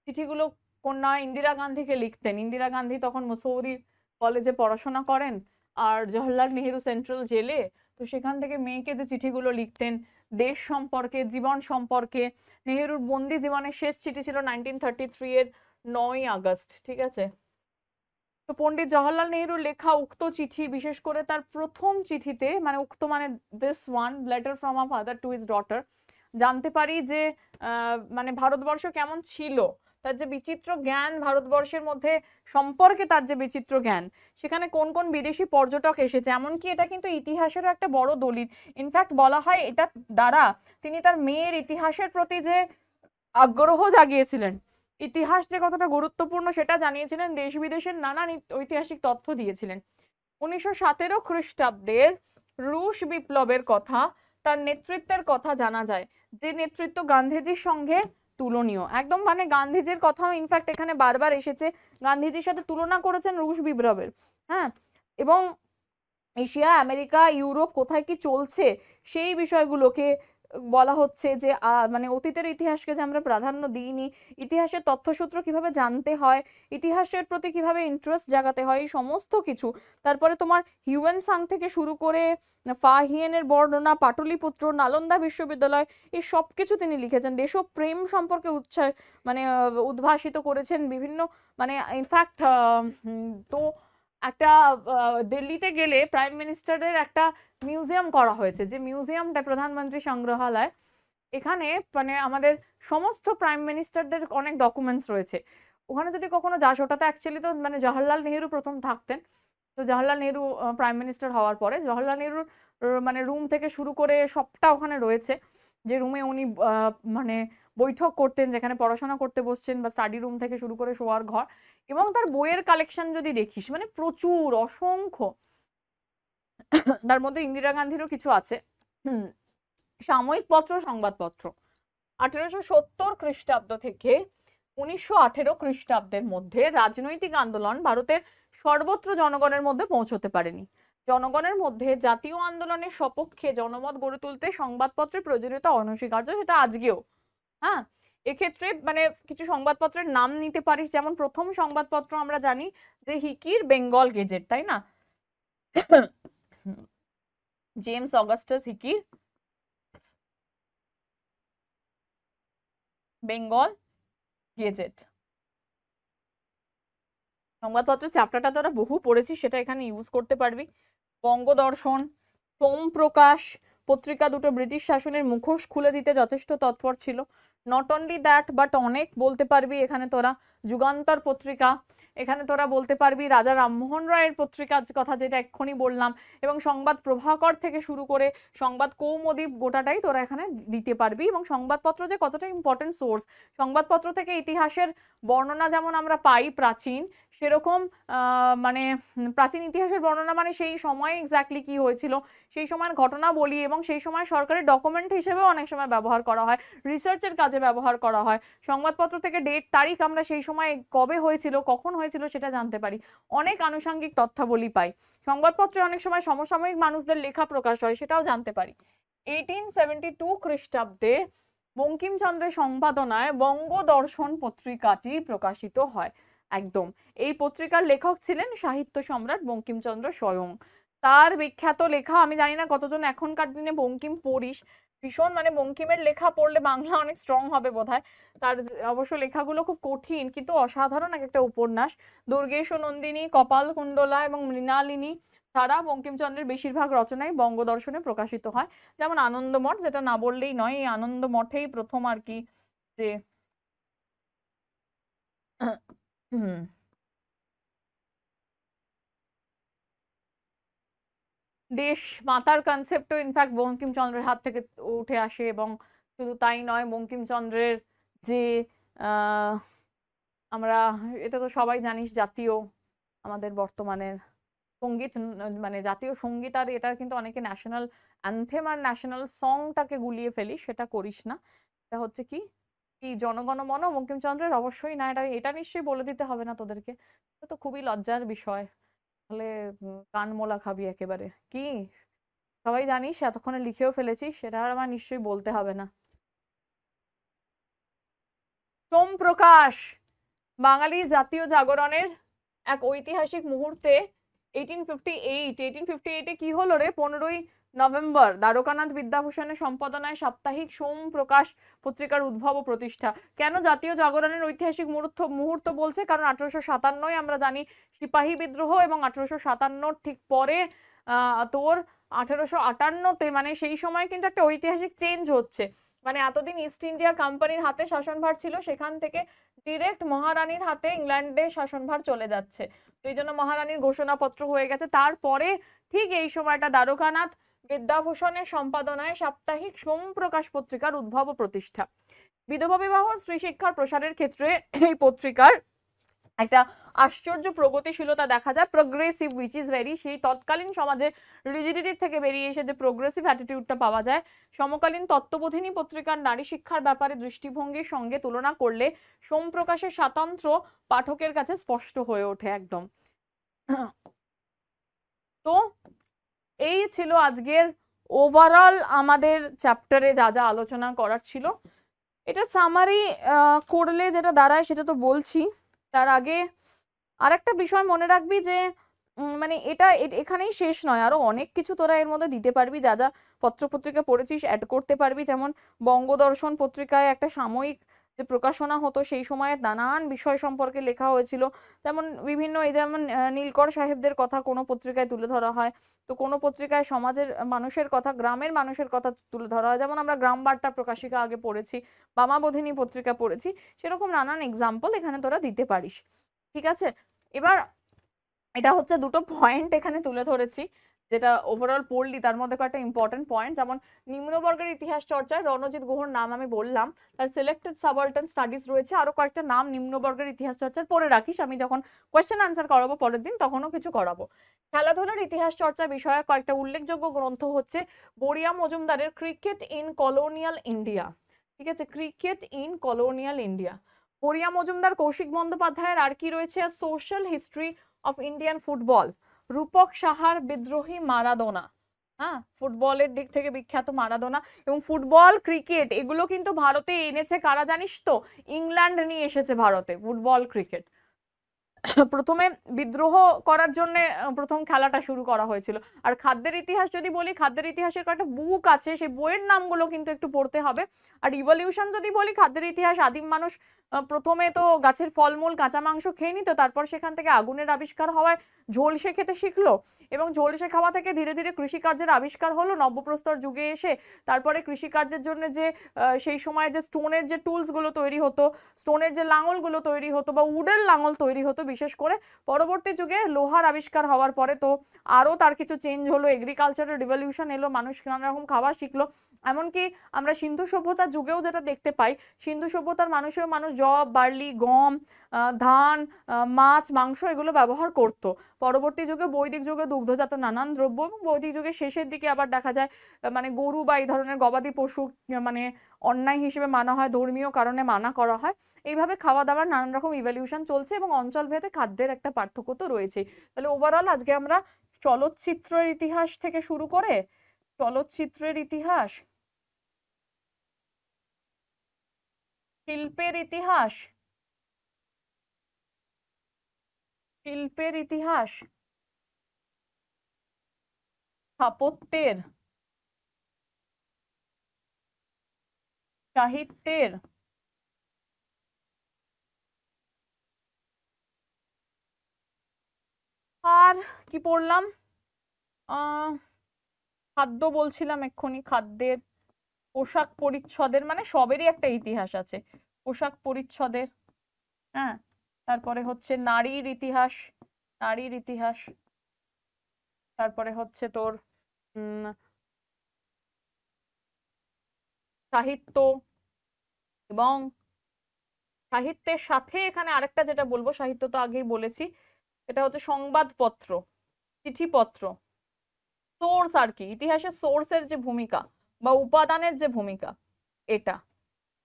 চিঠিগুলো কন্যা ইন্দিরা গান্ধীকে লিখতেন, ইন্দিরা গান্ধী তখন মুসৌরি কলেজে পড়াশোনা করেন আর জওহরলাল নেহেরু সেন্ট্রাল জেলে, তো সেখান থেকে মেয়েকে যে চিঠিগুলো লিখতেন দেশ সম্পর্কে, জীবন সম্পর্কে। নেহেরুর বন্দি জীবনের শেষ চিঠি ছিল 1933 এর 9ই আগস্ট, ঠিক আছে। তো পণ্ডিত জওহরলাল নেহেরুর লেখা উক্ত চিঠি, বিশেষ করে তার প্রথম চিঠিতে, মানে উক্ত মানে this one, letter from a father to his daughter, জানতে পারি যে মানে ভারতবর্ষ কেমন ছিল, তার যে বিচিত্র জ্ঞান ভারতবর্ষের মধ্যে সম্পর্কে, তার যে বিচিত্র জ্ঞান, সেখানে কোন কোন বিদেশি পর্যটক এসেছে, এমনকি এটা কিন্তু ইতিহাসেরও একটা বড় দলিল। ইনফ্যাক্ট বলা হয় এটা দ্বারা তিনি তার মেয়ের ইতিহাসের প্রতি যে আগ্রহ জাগিয়েছিলেন, ইতিহাস যে কতটা গুরুত্বপূর্ণ সেটা জানিয়েছিলেন, দেশ বিদেশের নানান ঐতিহাসিক তথ্য দিয়েছিলেন। 1917 খ্রিস্টাব্দের রুশ বিপ্লবের কথা, তার নেতৃত্বের কথা জানা যায়, যে নেতৃত্ব গান্ধীজির সঙ্গে তুলনীয়, একদম মানে গান্ধীজির কথাও ইনফ্যাক্ট এখানে বারবার এসেছে, গান্ধীজির সাথে তুলনা করেছেন রুশ বিপ্লবের। হ্যাঁ, এবং এশিয়া, আমেরিকা, ইউরোপ কোথায় কি চলছে সেই বিষয়গুলোকে বলা হচ্ছে, যে মানে অতীতের ইতিহাসকে যে আমরা প্রাধান্য দিইনি, ইতিহাসের তথ্যসূত্র কিভাবে জানতে হয়, ইতিহাসের প্রতি কিভাবে ইন্টারেস্ট জাগাতে হয়, এই সমস্ত কিছু। তারপরে তোমার হিউয়েন সাং থেকে শুরু করে ফাহিয়েনের বর্ণনা, পাটলিপুত্র, নালন্দা বিশ্ববিদ্যালয়, এই সব কিছু তিনি লিখেছেন। দেশপ্রেম সম্পর্কে মানে উদ্ভাসিত করেছেন বিভিন্ন, মানে ইনফ্যাক্ট তো একটা দিল্লিতে গেলে প্রাইম মিনিস্টারের একটা মিউজিয়াম করা হয়েছে, যে মিউজিয়ামটা প্রধানমন্ত্রী সংগ্রহালয়, এখানে মানে আমাদের সমস্ত প্রাইম মিনিস্টারদের অনেক ডকুমেন্টস রয়েছে। ওখানে যদি কখনো যাস, ওটাতে অ্যাকচুয়ালি তো মানে জওহরলাল নেহেরু প্রথম থাকতেন, তো জওহরলাল নেহেরু প্রাইম মিনিস্টার হওয়ার পরে জওহরলাল নেহেরুর মানে রুম থেকে শুরু করে সবটা ওখানে রয়েছে, যে রুমে উনি মানে বৈঠক করতেন, যেখানে পড়াশোনা করতে বসছেন, বা স্টাডি রুম থেকে শুরু করে শোয়ার ঘর, এবং তার বইয়ের কালেকশন যদি দেখিস মানে প্রচুর, অসংখ্য। তার মধ্যে ইন্দিরা গান্ধীরও কিছু আছে। সাময়িক পত্র, সংবাদপত্র। 1870 খ্রিস্টাব্দ থেকে 1918 খ্রিস্টাব্দের মধ্যে রাজনৈতিক আন্দোলন ভারতের সর্বত্র জনগণের মধ্যে পৌঁছতে পারেনি। জনগণের মধ্যে জাতীয় আন্দোলনের সপক্ষে জনমত গড়ে তুলতে সংবাদপত্রের প্রয়োজনীয়তা অনস্বীকার্য, সেটা আজকেও। হ্যাঁ, এক্ষেত্রে মানে কিছু সংবাদপত্রের নাম নিতে পারিস, যেমন প্রথম সংবাদপত্র আমরা জানি যে হিকির বেঙ্গল গেজেট, তাই না? জেমস অগাস্টাস হিকির বেঙ্গল গেজেট সংবাদপত্রের চ্যাপ্টারটা তোরা বহু পড়েছিস, সেটা এখানে ইউজ করতে পারবি। বঙ্গদর্শন, সোমপ্রকাশ পত্রিকা দুটো ব্রিটিশ শাসনের মুখোশ খুলে দিতে যথেষ্ট তৎপর ছিল। নট অনলি দ্যাট বাট অনেক বলতে পারবি এখানে তোরা। যুগান্তর পত্রিকা, এখানে তোরা বলতে পারবি রাজা রামমোহন রায়ের পত্রিকার কথা যেটা এক্ষুনি বললাম, এবং সংবাদ প্রভাকর থেকে শুরু করে সংবাদ কৌমুদী গোটাটাই তোরা এখানে দিতে পারবি। এবং সংবাদপত্র যে কতটা ইম্পর্টেন্ট সোর্স, সংবাদপত্র থেকে ইতিহাসের বর্ণনা যেমন আমরা পাই প্রাচীন, সেরকম মানে প্রাচীন ইতিহাসের বর্ণনা মানে সেই সময় এক্স্যাক্টলি কি হয়েছিল সেই সময়ের ঘটনা বলি, এবং সেই সময় সরকারের ডকুমেন্ট হিসেবেও অনেক সময় ব্যবহার করা হয়, রিসার্চের কাজে ব্যবহার করা হয়। সংবাদপত্র থেকে ডেট তারিখ আমরা সেই সময় কবে হয়েছিল কখন হয়েছিল সেটা জানতে পারি, অনেক আনুষঙ্গিক তথ্যাবলী পাই। সংবাদপত্রে অনেক সময় সমসাময়িক মানুষদের লেখা প্রকাশ হয়, সেটাও জানতে পারি। 1872 খ্রিস্টাব্দে বঙ্কিমচন্দ্রের সম্পাদনায় বঙ্গদর্শন পত্রিকাটি প্রকাশিত হয়। একদম, এই পত্রিকার লেখক ছিলেন সাহিত্য সম্রাট বঙ্কিমচন্দ্র স্বয়ং। তার বিখ্যাত লেখা, আমি জানি না কতজন এখনকার দিনে বঙ্কিম পড়িস, ভীষণ মানে বঙ্কিমের লেখা পড়লে বাংলা অনেক স্ট্রং হবে বোধহয়। তার অবশ্য লেখাগুলো খুব কঠিন কিন্তু অসাধারণ এক একটা উপন্যাস। দুর্গেশ নন্দিনী, কপালকুণ্ডলা এবং মৃণালিনী ছাড়া বঙ্কিমচন্দ্রের বেশিরভাগ রচনাই বঙ্গদর্শনে প্রকাশিত হয়। যেমন আনন্দমঠ, যেটা না বললেই নয়, এই আনন্দমঠেই প্রথম আর কি যে দেশ মাতার কনসেপ্টও ইনফ্যাক্ট বঙ্কিমচন্দ্রের হাত থেকে উঠে আসে। এবং শুধু তাই নয়, বঙ্কিমচন্দ্রের যে আমরা এটা তো সবাই জানিস জাতীয় আমাদের বর্তমানের সঙ্গীত মানে জাতীয় সঙ্গীত, আর এটা কিন্তু অনেকে ন্যাশনাল অ্যান্থেম আর ন্যাশনাল সংটাকে গুলিয়ে ফেলি, সেটা করিস না। এটা হচ্ছে কি কি জনগণমন বঙ্কিমচন্দ্রের, অবশ্যই না, এটা এটা নিশ্চয়ই বলে দিতে হবে না তোদেরকে, এটা তো খুবই লজ্জার বিষয়, তাহলে কান মোলা খাবি একেবারে। কি সবাই জানিস, এতক্ষণে লিখেও ফেলেছিস, সেটা আর আমার নিশ্চয়ই বলতে হবে না। সোমপ্রকাশ বাঙালির জাতীয় জাগরণের এক ঐতিহাসিক মুহূর্তে 1858 কি হলো রে? 15ই নভেম্বর দ্বারকানাথ বিদ্যাভূষণের সম্পাদনায় সাপ্তাহিক সোমপ্রকাশ পত্রিকার উদ্ভব ও প্রতিষ্ঠা। কেন জাতীয় জাগরণের ঐতিহাসিক মুহূর্ত বলছে? কারণ 1857 আমরা জানি সিপাহী বিদ্রোহ, এবং 1857 ঠিক পরে তোর 1858-তে মানে সেই সময় কিন্তু একটা ঐতিহাসিক চেঞ্জ হচ্ছে। মানে এতদিন ইস্ট ইন্ডিয়া কোম্পানির হাতে শাসনভার ছিল, সেখান থেকে ডিরেক্ট মহারানীর হাতে ইংল্যান্ডে শাসনভার চলে যাচ্ছে, এই জন্য মহারানীর ঘোষণাপত্র হয়ে গেছে। তারপরে ঠিক এই সময়টা দ্বারকানাথ বিদ্যাভূষণের সম্পাদনায় সাপ্তাহিক সোমপ্রকাশ পত্রিকার উদ্ভব ও প্রতিষ্ঠা। বিধবা বিবাহ স্ত্রী শিক্ষার প্রসারের ক্ষেত্রে এই পত্রিকার একটা আশ্চর্য প্রগতিশীলতা দেখা যায়, প্রোগ্রেসিভ উইচ ইজ ভেরি, সেই তৎকালীন সমাজে রিজিডিটির থেকে বেরিয়ে এসে যে প্রোগ্রেসিভ অ্যাটিটিউডটা পাওয়া যায়। সমকালীন তত্ত্ববোধিনী পত্রিকার নারী শিক্ষার ব্যাপারে দৃষ্টিভঙ্গির সঙ্গে তুলনা করলে সোমপ্রকাশের স্বাতন্ত্র্য পাঠকের কাছে স্পষ্ট হয়ে ওঠে একদম। তো এই ছিল আজকের ওভারঅল আমাদের চ্যাপ্টারে যা যা আলোচনা করার ছিল। এটা সামারি করলে যেটা দাঁড়ায় সেটা তো বলছি, তার আগে আরেকটা বিষয় মনে রাখবি যে মানে এটা এখানেই শেষ নয়, আরো অনেক কিছু তোরা এর মধ্যে দিতে পারবি, যা যা পত্রপত্রিকা পড়েছিস অ্যাড করতে পারবি। যেমন বঙ্গদর্শন পত্রিকায় একটা সাময়িক যে প্রকাশনা হতো সেই সময়ে নানান বিষয় সম্পর্কে লেখা হয়েছিল, যেমন বিভিন্ন এই যেমন নীলকর সাহেবদের কথা কোনো পত্রিকায় তুলে ধরা হয়, তো কোনো পত্রিকায় সমাজের মানুষের কথা, গ্রামের মানুষের কথা তুলে ধরা হয়, যেমন আমরা গ্রাম বার্তা প্রকাশিকা আগে পড়েছি, বামাবোধিনী পত্রিকা পড়েছি, সেরকম নানান এক্সাম্পল এখানে তোরা দিতে পারিস। ঠিক আছে, এবার এটা হচ্ছে দুটো পয়েন্ট এখানে তুলে ধরেছি যেটা ওভারঅল পড়লি, তার মধ্যে কয়েকটা ইম্পর্টেন্ট পয়েন্ট, যেমন নিম্নবর্গের ইতিহাস চর্চায় রণজিৎ গুহর নাম আমি বললাম, তার সিলেক্টেড সাবঅল্টার্ন স্টাডিজ রয়েছে, আরো কয়েকটা নাম নিম্নবর্গের ইতিহাস চর্চার পড়ে রাখিস, আমি যখন কোয়েশ্চেন আনসার করাবো পরের দিন তখনও কিছু করাবো। খেলাধুলার ইতিহাস চর্চা বিষয়ে কয়েকটা উল্লেখযোগ্য গ্রন্থ হচ্ছে বড়িয়া মজুমদারের ক্রিকেট ইন কলোনিয়াল ইন্ডিয়া, ঠিক আছে, cricket in colonial India. Boria Majumdar, Kaushik বন্দ্যোপাধ্যায়ের আর কি রয়েছে, social history of Indian football, Rupak সাহার বিদ্রোহী মারাদোনা। হ্যাঁ, ফুটবলের দিক থেকে বিখ্যাত মারাদোনা। এবং ফুটবল ক্রিকেট এগুলো কিন্তু ভারতে এনেছে কারা জানিস তো? ইংল্যান্ড নিয়ে এসেছে ভারতে ফুটবল ক্রিকেট। প্রথমে বিদ্রোহ করার জন্য প্রথম খেলাটা শুরু করা হয়েছিল। আর খাদ্যের ইতিহাস যদি বলি, খাদ্যের ইতিহাসের কয়েকটা বুক আছে, সেই বইয়ের নামগুলো কিন্তু একটু পড়তে হবে। আর ইভলিউশন যদি বলি, খাদ্যের ইতিহাস, আদিম মানুষ প্রথমে তো গাছের ফলমূল কাঁচা মাংস খেয়ে নিত, তারপর সেখান থেকে আগুনের আবিষ্কার হওয়ায় ঝলসে খেতে শিখলো, এবং ঝলসে খাওয়া থেকে ধীরে ধীরে কৃষিকার্যের আবিষ্কার হলো নব্যপ্রস্তর যুগে এসে। তারপরে কৃষিকার্যের জন্য যে সেই সময় যে স্টোনের যে টুলসগুলো তৈরি হতো, স্টোনের যে লাঙলগুলো তৈরি হতো বা উডের লাঙল তৈরি হতো, বিশেষ করে পরবর্তী যুগে লোহার আবিষ্কার হওয়ার পরে তো আরও তার কিছু চেঞ্জ হলো, এগ্রিকালচারের রিভলিউশন এলো, মানুষ নানা রকম খাওয়া শিখলো। এমনকি আমরা সিন্ধু সভ্যতার যুগেও যেটা দেখতে পাই, সিন্ধু সভ্যতার মানুষ জব, বার্লি, গম, ধান, মাছ, মাংস এগুলো ব্যবহার করত। পরবর্তী যুগে বৈদিক যুগে দুগ্ধজাত নানান দ্রব্য, এবং বৈদিক যুগের শেষের দিকে আবার দেখা যায় মানে গরু বা এই ধরনের গবাদি পশু মানে অন্যায় হিসেবে মানা হয়, ধর্মীয় কারণে মানা করা হয়। এইভাবে খাওয়া দাওয়ার নানান রকম ইভলিউশন চলছে, এবং অঞ্চলভেদে খাদ্যের একটা পার্থক্য তো রয়েছেই। তাহলে ওভারঅল আজকে আমরা চলচ্চিত্রের ইতিহাস থেকে শুরু করে চলচ্চিত্রের ইতিহাস, শিল্পের ইতিহাস, স্থাপত্যের, সাহিত্যের, আর কি পড়লাম, খাদ্য বলছিলাম এক্ষুনি, খাদ্যের, পোশাক পরিচ্ছদের, মানে সবেরই একটা ইতিহাস আছে, পোশাক পরিচ্ছদের। হ্যাঁ, তারপরে হচ্ছে নারীর ইতিহাস, তারপরে হচ্ছে তোর সাহিত্য, এবং সাহিত্যের সাথে এখানে আরেকটা যেটা বলবো, সাহিত্য তো আগেই বলেছি, এটা হচ্ছে সংবাদপত্র, চিঠিপত্র, সোর্স আর কি, ইতিহাসের সোর্সের যে ভূমিকা বা উপাদানের যে ভূমিকা, এটা,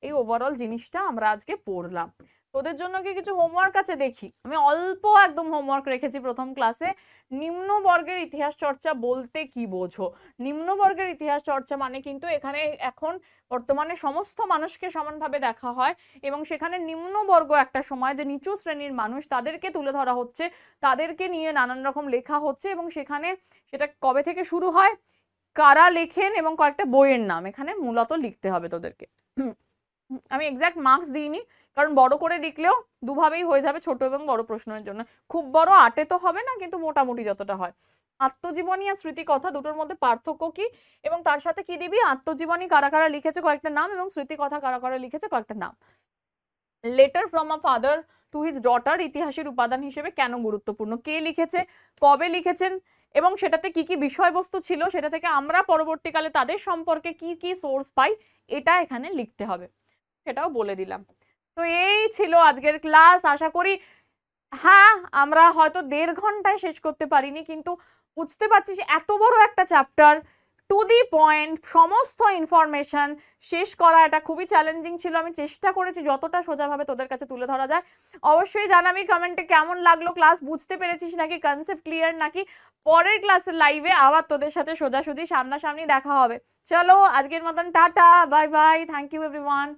এই ওভারঅল জিনিসটা আমরা আজকে পড়লাম। তোদের জন্য কি কিছু হোমওয়ার্ক আছে? দেখি, আমি অল্প একদম হোমওয়ার্ক রেখেছি প্রথম ক্লাসে। নিম্ন বর্গের ইতিহাস চর্চা বলতে কি বোঝো? নিম্ন বর্গের ইতিহাস চর্চা মানে কিন্তু এখানে এখন বর্তমানে সমস্ত মানুষকে সমানভাবে দেখা হয়, এবং সেখানে নিম্ন বর্গ একটা সময় যে নিচু শ্রেণীর মানুষ, তাদেরকে তুলে ধরা হচ্ছে, তাদেরকে নিয়ে নানান রকম লেখা হচ্ছে, এবং সেখানে সেটা কবে থেকে শুরু হয়, কারা লেখেন, এবং কয়েকটা বইয়ের নাম এখানে মূলত লিখতে হবে তোদেরকে। আমি এক্সাক্ট মার্কস দিইনি, কারণ বড় করে লিখলেও দুভাবেই হয়ে যাবে, ছোট এবং বড় প্রশ্নের জন্য। খুব বড় আটে তো হবে না, কিন্তু মোটামুটি যতটা হয়। আত্মজীবনী আর স্মৃতিকথা দুটোর মধ্যে পার্থক্য কি, এবং তার সাথে কি দিবি, আত্মজীবনী কারা কারা লিখেছে কয়েকটা নাম, এবং স্মৃতিকথা কারা কারা লিখেছে কয়েকটা নাম। Letter from a father to his daughter ইতিহাসের উপাদান হিসেবে কেন গুরুত্বপূর্ণ, কে লিখেছে, কবে লিখেছেন, এবং সেটাতে কি কি বিষয়বস্তু ছিল, সেটা থেকে আমরা পরবর্তীকালে তাদের সম্পর্কে কি কি সোর্স পাই, এটা এখানে লিখতে হবে, সেটাও বলে দিলাম। তো এই ছিল আজকের ক্লাস। আশা করি, হ্যাঁ, আমরা হয়তো 1.5 ঘন্টায় শেষ করতে পারিনি, কিন্তু বুঝতে পারছিস এত বড় একটা চ্যাপ্টার, টু দি পয়েন্ট সমস্ত ইনফরমেশন শেষ করা এটা খুবই চ্যালেঞ্জিং ছিল। আমি চেষ্টা করেছি যতটা সোজাভাবে তোদের কাছে তুলে ধরা যায়। অবশ্যই জানাবি কমেন্টে কেমন লাগলো ক্লাস, বুঝতে পেরেছিস নাকি, কনসেপ্ট ক্লিয়ার নাকি। পরের ক্লাসের লাইভে আবার তোদের সাথে সোজাসুজি সামনাসামনি দেখা হবে। চলো আজকের মতন ta ta, bye bye, thank you everyone.